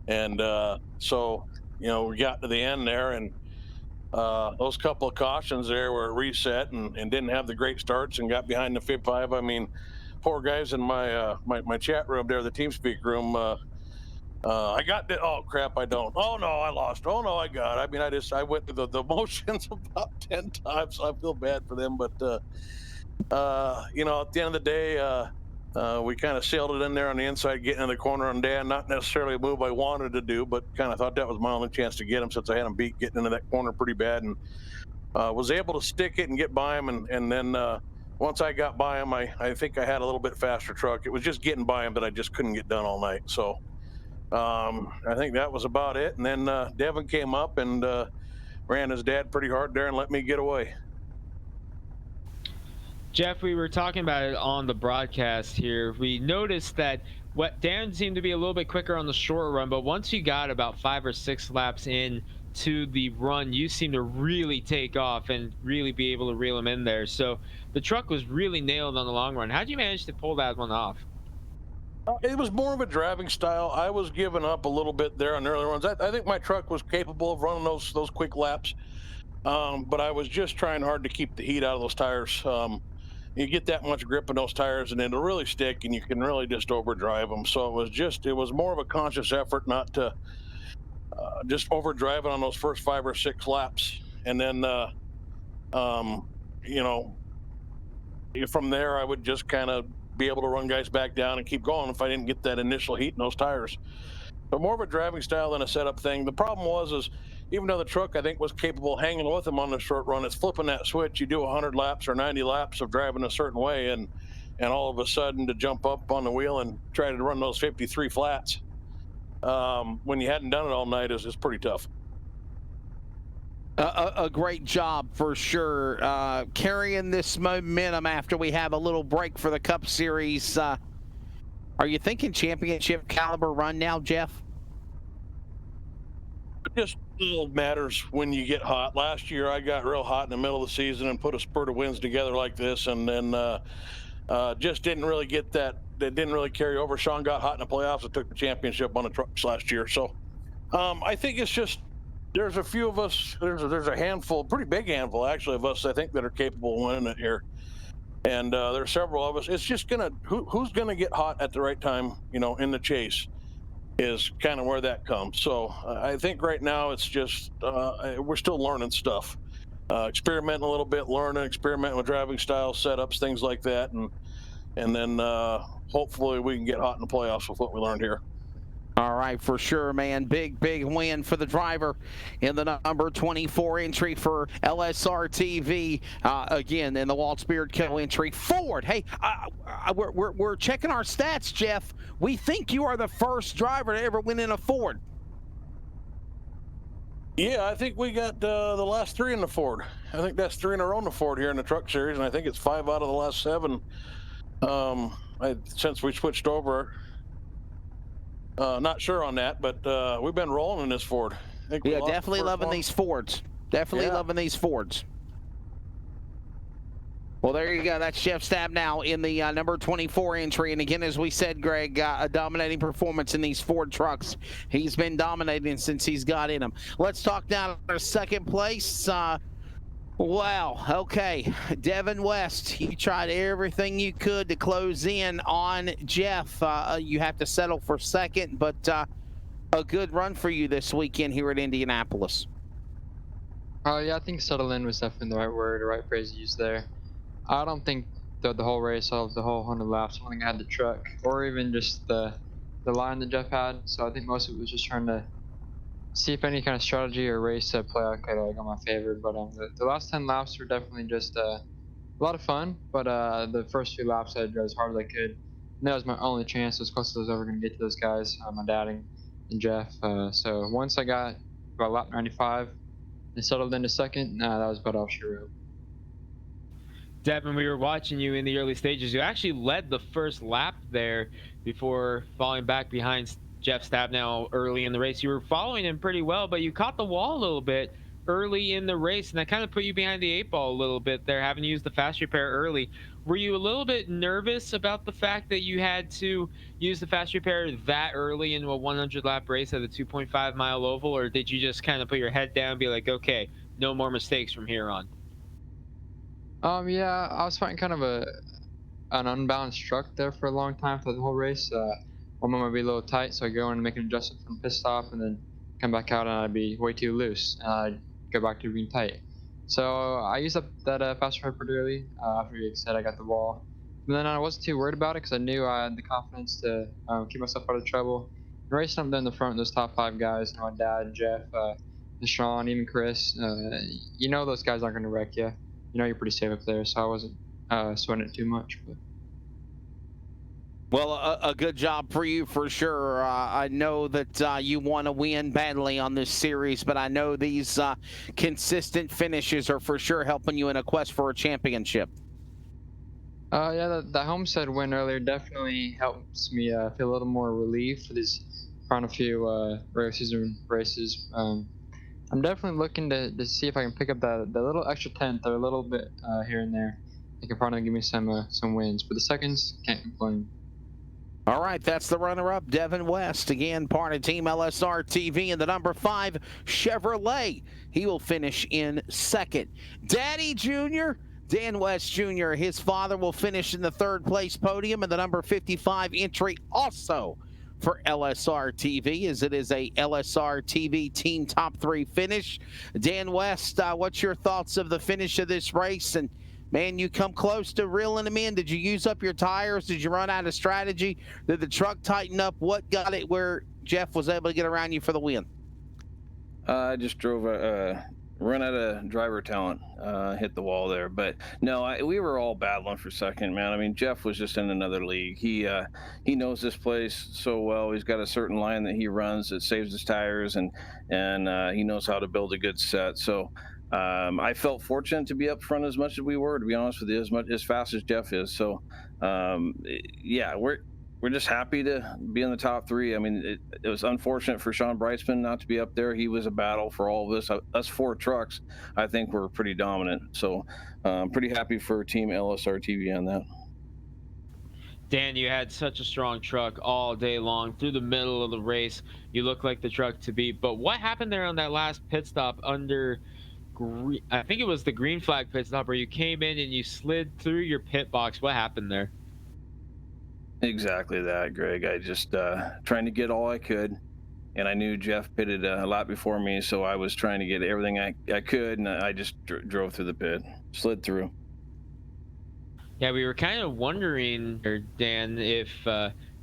And so, you know, we got to the end there, and those couple of cautions there were reset and didn't have the great starts and got behind the 55. I mean, poor guys in my my chat room there, the TeamSpeak room. I got it. Oh crap! I don't. Oh no, I lost. Oh no, I got. I mean, I went through the motions about 10 times. So I feel bad for them, but you know, at the end of the day, we kind of sailed it in there on the inside, getting in the corner on Dan. Not necessarily a move I wanted to do, but kind of thought that was my only chance to get him since I had him beat getting into that corner pretty bad, and was able to stick it and get by him. And then once I got by him, I think I had a little bit faster truck. It was just getting by him that I just couldn't get done all night. So. I think that was about it. And then Devin came up and ran his dad pretty hard there and let me get away. Jeff, we were talking about it on the broadcast here. We noticed that Dan seemed to be a little bit quicker on the short run, but once you got about 5 or 6 laps in to the run, you seemed to really take off and really be able to reel him in there. So the truck was really nailed on the long run. How'd you manage to pull that one off? It was more of a driving style. I was giving up a little bit there on the early runs. I think my truck was capable of running those quick laps, but I was just trying hard to keep the heat out of those tires. You get that much grip in those tires, and it'll really stick, and you can really just overdrive them. So it was more of a conscious effort not to just overdrive it on those first 5 or 6 laps, and then you know, from there I would just kind of be able to run guys back down and keep going if I didn't get that initial heat in those tires. But more of a driving style than a setup thing. The problem is even though the truck I think was capable of hanging with him on the short run, it's flipping that switch. You do 100 laps or 90 laps of driving a certain way, and all of a sudden to jump up on the wheel and try to run those 53 flats when you hadn't done it all night is pretty tough. A great job for sure, carrying this momentum after we have a little break for the Cup Series. Are you thinking championship caliber run now, Jeff? It just all matters when you get hot. Last year I got real hot in the middle of the season and put a spurt of wins together like this, and then just didn't really get that. That didn't really carry over. Sean got hot in the playoffs and took the championship on the trucks last year. So I think it's just there's a few of us. There's a handful, pretty big handful actually, of us I think that are capable of winning it here. And there's several of us. It's just who's gonna get hot at the right time, in the chase, is kind of where that comes. So I think right now it's just we're still learning stuff, experimenting a little bit, experimenting with driving style setups, things like that, and then hopefully we can get hot in the playoffs with what we learned here. All right, for sure, man. Big win for the driver in the number 24 entry for LSR TV. Again, in the Waltz Beard Co. entry. Ford, hey, we're checking our stats, Jeff. We think you are the first driver to ever win in a Ford. Yeah, I think we got the last 3 in the Ford. I think that's 3 in a row in the Ford here in the Truck Series, and I think it's 5 out of the last 7 since we switched over. Not sure on that, but we've been rolling in this Ford. Yeah, definitely loving these Fords. Definitely loving these Fords. Well, there you go. That's Jeff Stabnow in the number 24 entry. And again, as we said, Greg, a dominating performance in these Ford trucks. He's been dominating since he's got in them. Let's talk down to second place. Wow. Okay. Devin West, you tried everything you could to close in on Jeff. You have to settle for second, but a good run for you this weekend here at Indianapolis. Yeah, I think settle in was definitely the right word, the right phrase used there. I don't think the whole race, the whole 100 laps, I don't think I had the truck or even just the line that Jeff had. So I think most of it was just trying to see if any kind of strategy or race play out could go my favor. But the last 10 laps were definitely just a lot of fun. But the first few laps I drove as hard as I could. And that was my only chance, as close as I was ever going to get to those guys, my dad and Jeff. So once I got about lap 95 and settled into second, that was about all she wrote. Devin, we were watching you in the early stages. You actually led the first lap there before falling back behind Jeff Stabnow early in the race. You were following him pretty well, but you caught the wall a little bit early in the race, and that kind of put you behind the 8 ball a little bit there, having used the fast repair early. Were you a little bit nervous about the fact that you had to use the fast repair that early into a 100-lap race at a 2.5-mile oval, or did you just kind of put your head down and be like, okay, no more mistakes from here on? Yeah, I was fighting kind of an unbalanced truck there for a long time for the whole race. One moment I'd be a little tight, so I'd go in and make an adjustment from pit stop, and then come back out and I'd be way too loose, and I'd go back to being tight. So I used up that fast repair pretty early after you said I got the wall. And then I wasn't too worried about it because I knew I had the confidence to keep myself out of trouble. And racing up there in the front, those top 5 guys, my dad, Jeff, Sean, even Chris, those guys aren't going to wreck you. You're pretty safe up there, so I wasn't sweating it too much. But. Well, a good job for you for sure. I know that you want to win badly on this series, but I know these consistent finishes are for sure helping you in a quest for a championship. Yeah, that Homestead win earlier definitely helps me feel a little more relief for these final few races. I'm definitely looking to see if I can pick up that little extra tenth or a little bit here and there. It can probably give me some wins, but the seconds can't complain. All right, that's the runner-up, Devin West. Again, part of Team LSR TV, and the number 5 Chevrolet. He will finish in second. Daddy Jr., Dan West Jr., his father will finish in the 3rd place podium, and the number 55 entry also for LSR TV, as it is a LSR TV team top 3 finish. Dan West, what's your thoughts of the finish of this race? And man, you come close to reeling them in. Did you use up your tires? Did you run out of strategy? Did the truck tighten up? What got it where Jeff was able to get around you for the win? I just drove run out of driver talent, hit the wall there. But no, we were all battling for second, man. I mean, Jeff was just in another league. He knows this place so well. He's got a certain line that he runs that saves his tires, and he knows how to build a good set. So I felt fortunate to be up front as much as we were, to be honest with you, as fast as Jeff is. So yeah, we're just happy to be in the top 3. I mean, it was unfortunate for Sean Brightsman not to be up there. He was a battle for all of us. Us 4 trucks, I think, were pretty dominant. So I'm pretty happy for Team LSR TV on that. Dan, you had such a strong truck all day long through the middle of the race. You look like the truck to beat. But what happened there on that last pit stop under I think it was the green flag pit stop where you came in and you slid through your pit box? What happened there? Exactly that, Greg. I just trying to get all I could, and I knew Jeff pitted a lot before me, so I was trying to get everything I could, and I just drove through the pit, slid through. Yeah, we were kind of wondering, Dan, if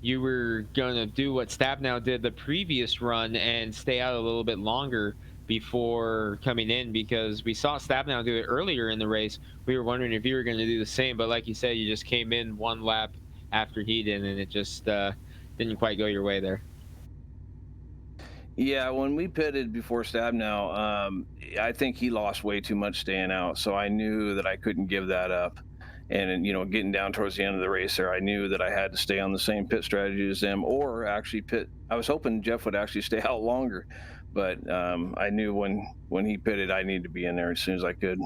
you were going to do what Stabnow did the previous run and stay out a little bit longer before coming in, because we saw Stabnow do it earlier in the race. We were wondering if you were going to do the same, but like you said, you just came in 1 lap after he did, and it just didn't quite go your way there. Yeah, when we pitted before Stabnow, I think he lost way too much staying out, so I knew that I couldn't give that up. And getting down towards the end of the race there, I knew that I had to stay on the same pit strategy as them, or actually pit. I was hoping Jeff would actually stay out longer, but I knew when he pitted, I needed to be in there as soon as I could.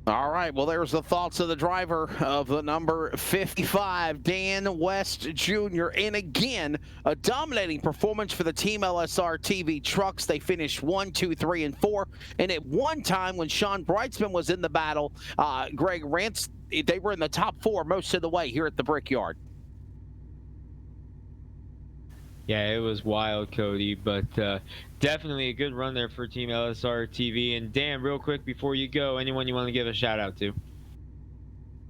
All right, well, there's the thoughts of the driver of the number 55, Dan West Jr. And again, a dominating performance for the Team LSR TV trucks. They finished 1, 2, 3, and 4. And at one time, when Sean Brightsman was in the battle, Greg Rance, they were in the top 4 most of the way here at the Brickyard. Yeah, it was wild, Cody, but definitely a good run there for Team LSR TV. And Dan, real quick before you go, anyone you want to give a shout out to?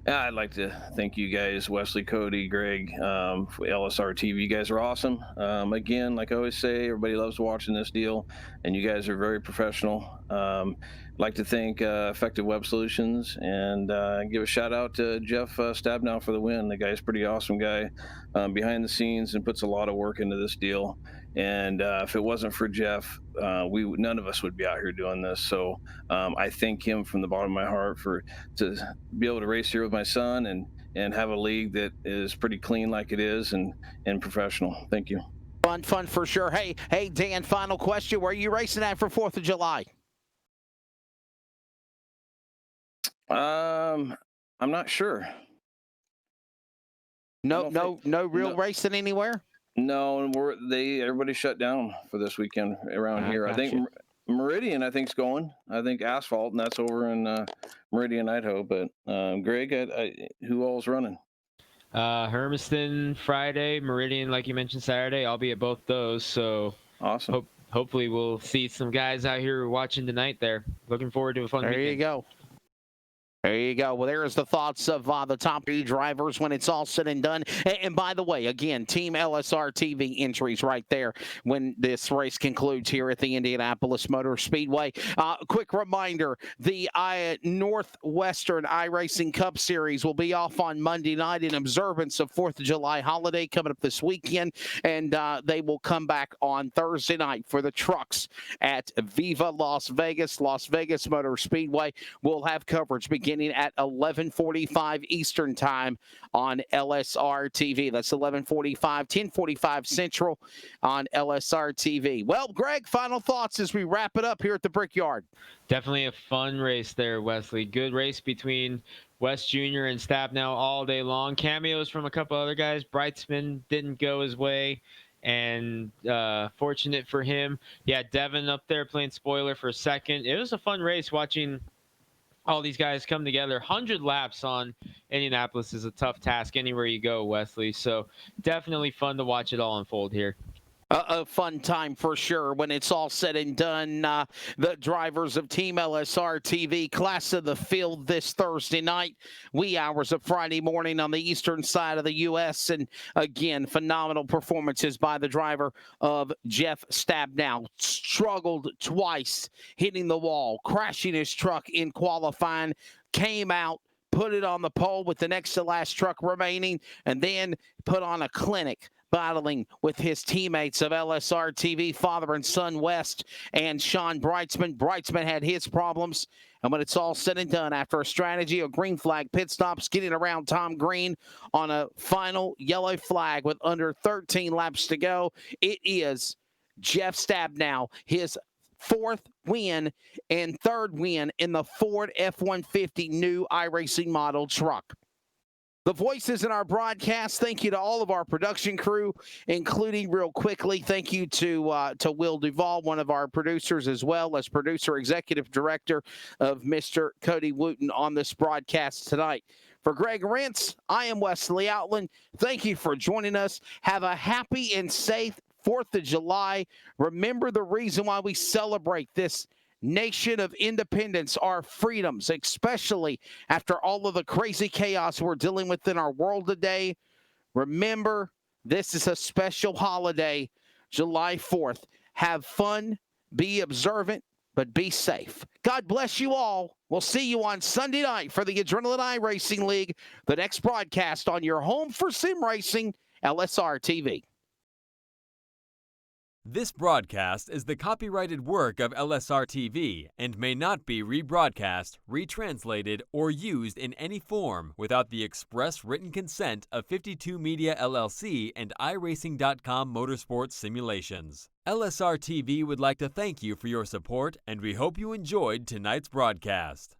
I'd like to thank you guys, Wesley, Cody, Greg, for LSR TV. You guys are awesome. Again, like I always say, everybody loves watching this deal, and you guys are very professional. I'd like to thank Effective Web Solutions, and give a shout out to Jeff Stabnow for the win. The guy's a pretty awesome guy behind the scenes and puts a lot of work into this deal. And if it wasn't for Jeff, none of us would be out here doing this. So I thank him from the bottom of my heart to be able to race here with my son and have a league that is pretty clean like it is and professional. Thank you. Fun for sure. Hey, Dan, final question. Where are you racing at for 4th of July? I'm not sure. No real racing anywhere? No, everybody shut down for this weekend around here. I think Meridian, I think, is going. I think Asphalt, and that's over in Meridian, Idaho. But Greg, who all's running? Hermiston Friday, Meridian, like you mentioned, Saturday. I'll be at both those. So awesome. Hopefully we'll see some guys out here watching tonight there. Looking forward to a fun weekend. There you go. There you go. Well, there's the thoughts of the top 3 drivers when it's all said and done. And by the way, again, Team LSR TV entries right there when this race concludes here at the Indianapolis Motor Speedway. Quick reminder, the Northwestern iRacing Cup Series will be off on Monday night in observance of 4th of July holiday coming up this weekend. And they will come back on Thursday night for the trucks at Viva Las Vegas Motor Speedway. We'll have coverage beginning beginning at 11:45 Eastern Time on LSR TV. That's 11:45, 10:45 Central on LSR TV. Well, Greg, final thoughts as we wrap it up here at the Brickyard. Definitely a fun race there, Wesley. Good race between West Jr. and Stabnow all day long. Cameos from a couple other guys. Brightsman didn't go his way, and fortunate for him. Yeah, Devin up there playing spoiler for a second. It was a fun race watching all these guys come together. 100 laps on Indianapolis is a tough task anywhere you go, Wesley. So definitely fun to watch it all unfold here. A fun time for sure when it's all said and done. The drivers of Team LSR TV, class of the field this Thursday night, wee hours of Friday morning on the eastern side of the U.S. And again, phenomenal performances by the driver of Jeff Stabnow. Struggled twice, hitting the wall, crashing his truck in qualifying, came out, put it on the pole with the next to last truck remaining, and then put on a clinic battling with his teammates of LSR TV, father and son West and Sean Brightsman. Brightsman had his problems, and when it's all said and done, after a strategy of green flag pit stops, getting around Tom Green on a final yellow flag with under 13 laps to go, it is Jeff Stabnow, his fourth win and third win in the Ford F-150 new iRacing model truck. The voices in our broadcast, thank you to all of our production crew, including real quickly, thank you to Will Duvall, one of our producers, as well as producer executive director of Mr. Cody Wooten on this broadcast tonight. For Greg Rentz, I am Wesley Outland. Thank you for joining us. Have a happy and safe 4th of July. Remember the reason why we celebrate this nation of independence, our freedoms, especially after all of the crazy chaos we're dealing with in our world today. Remember, this is a special holiday, July 4th. Have fun, be observant, but be safe. God bless you all. We'll see you on Sunday night for the Adrenaline iRacing League, the next broadcast on your home for sim racing, LSR TV. This broadcast is the copyrighted work of LSR TV and may not be rebroadcast, retranslated, or used in any form without the express written consent of 52 Media LLC and iRacing.com Motorsports Simulations. LSR TV would like to thank you for your support, and we hope you enjoyed tonight's broadcast.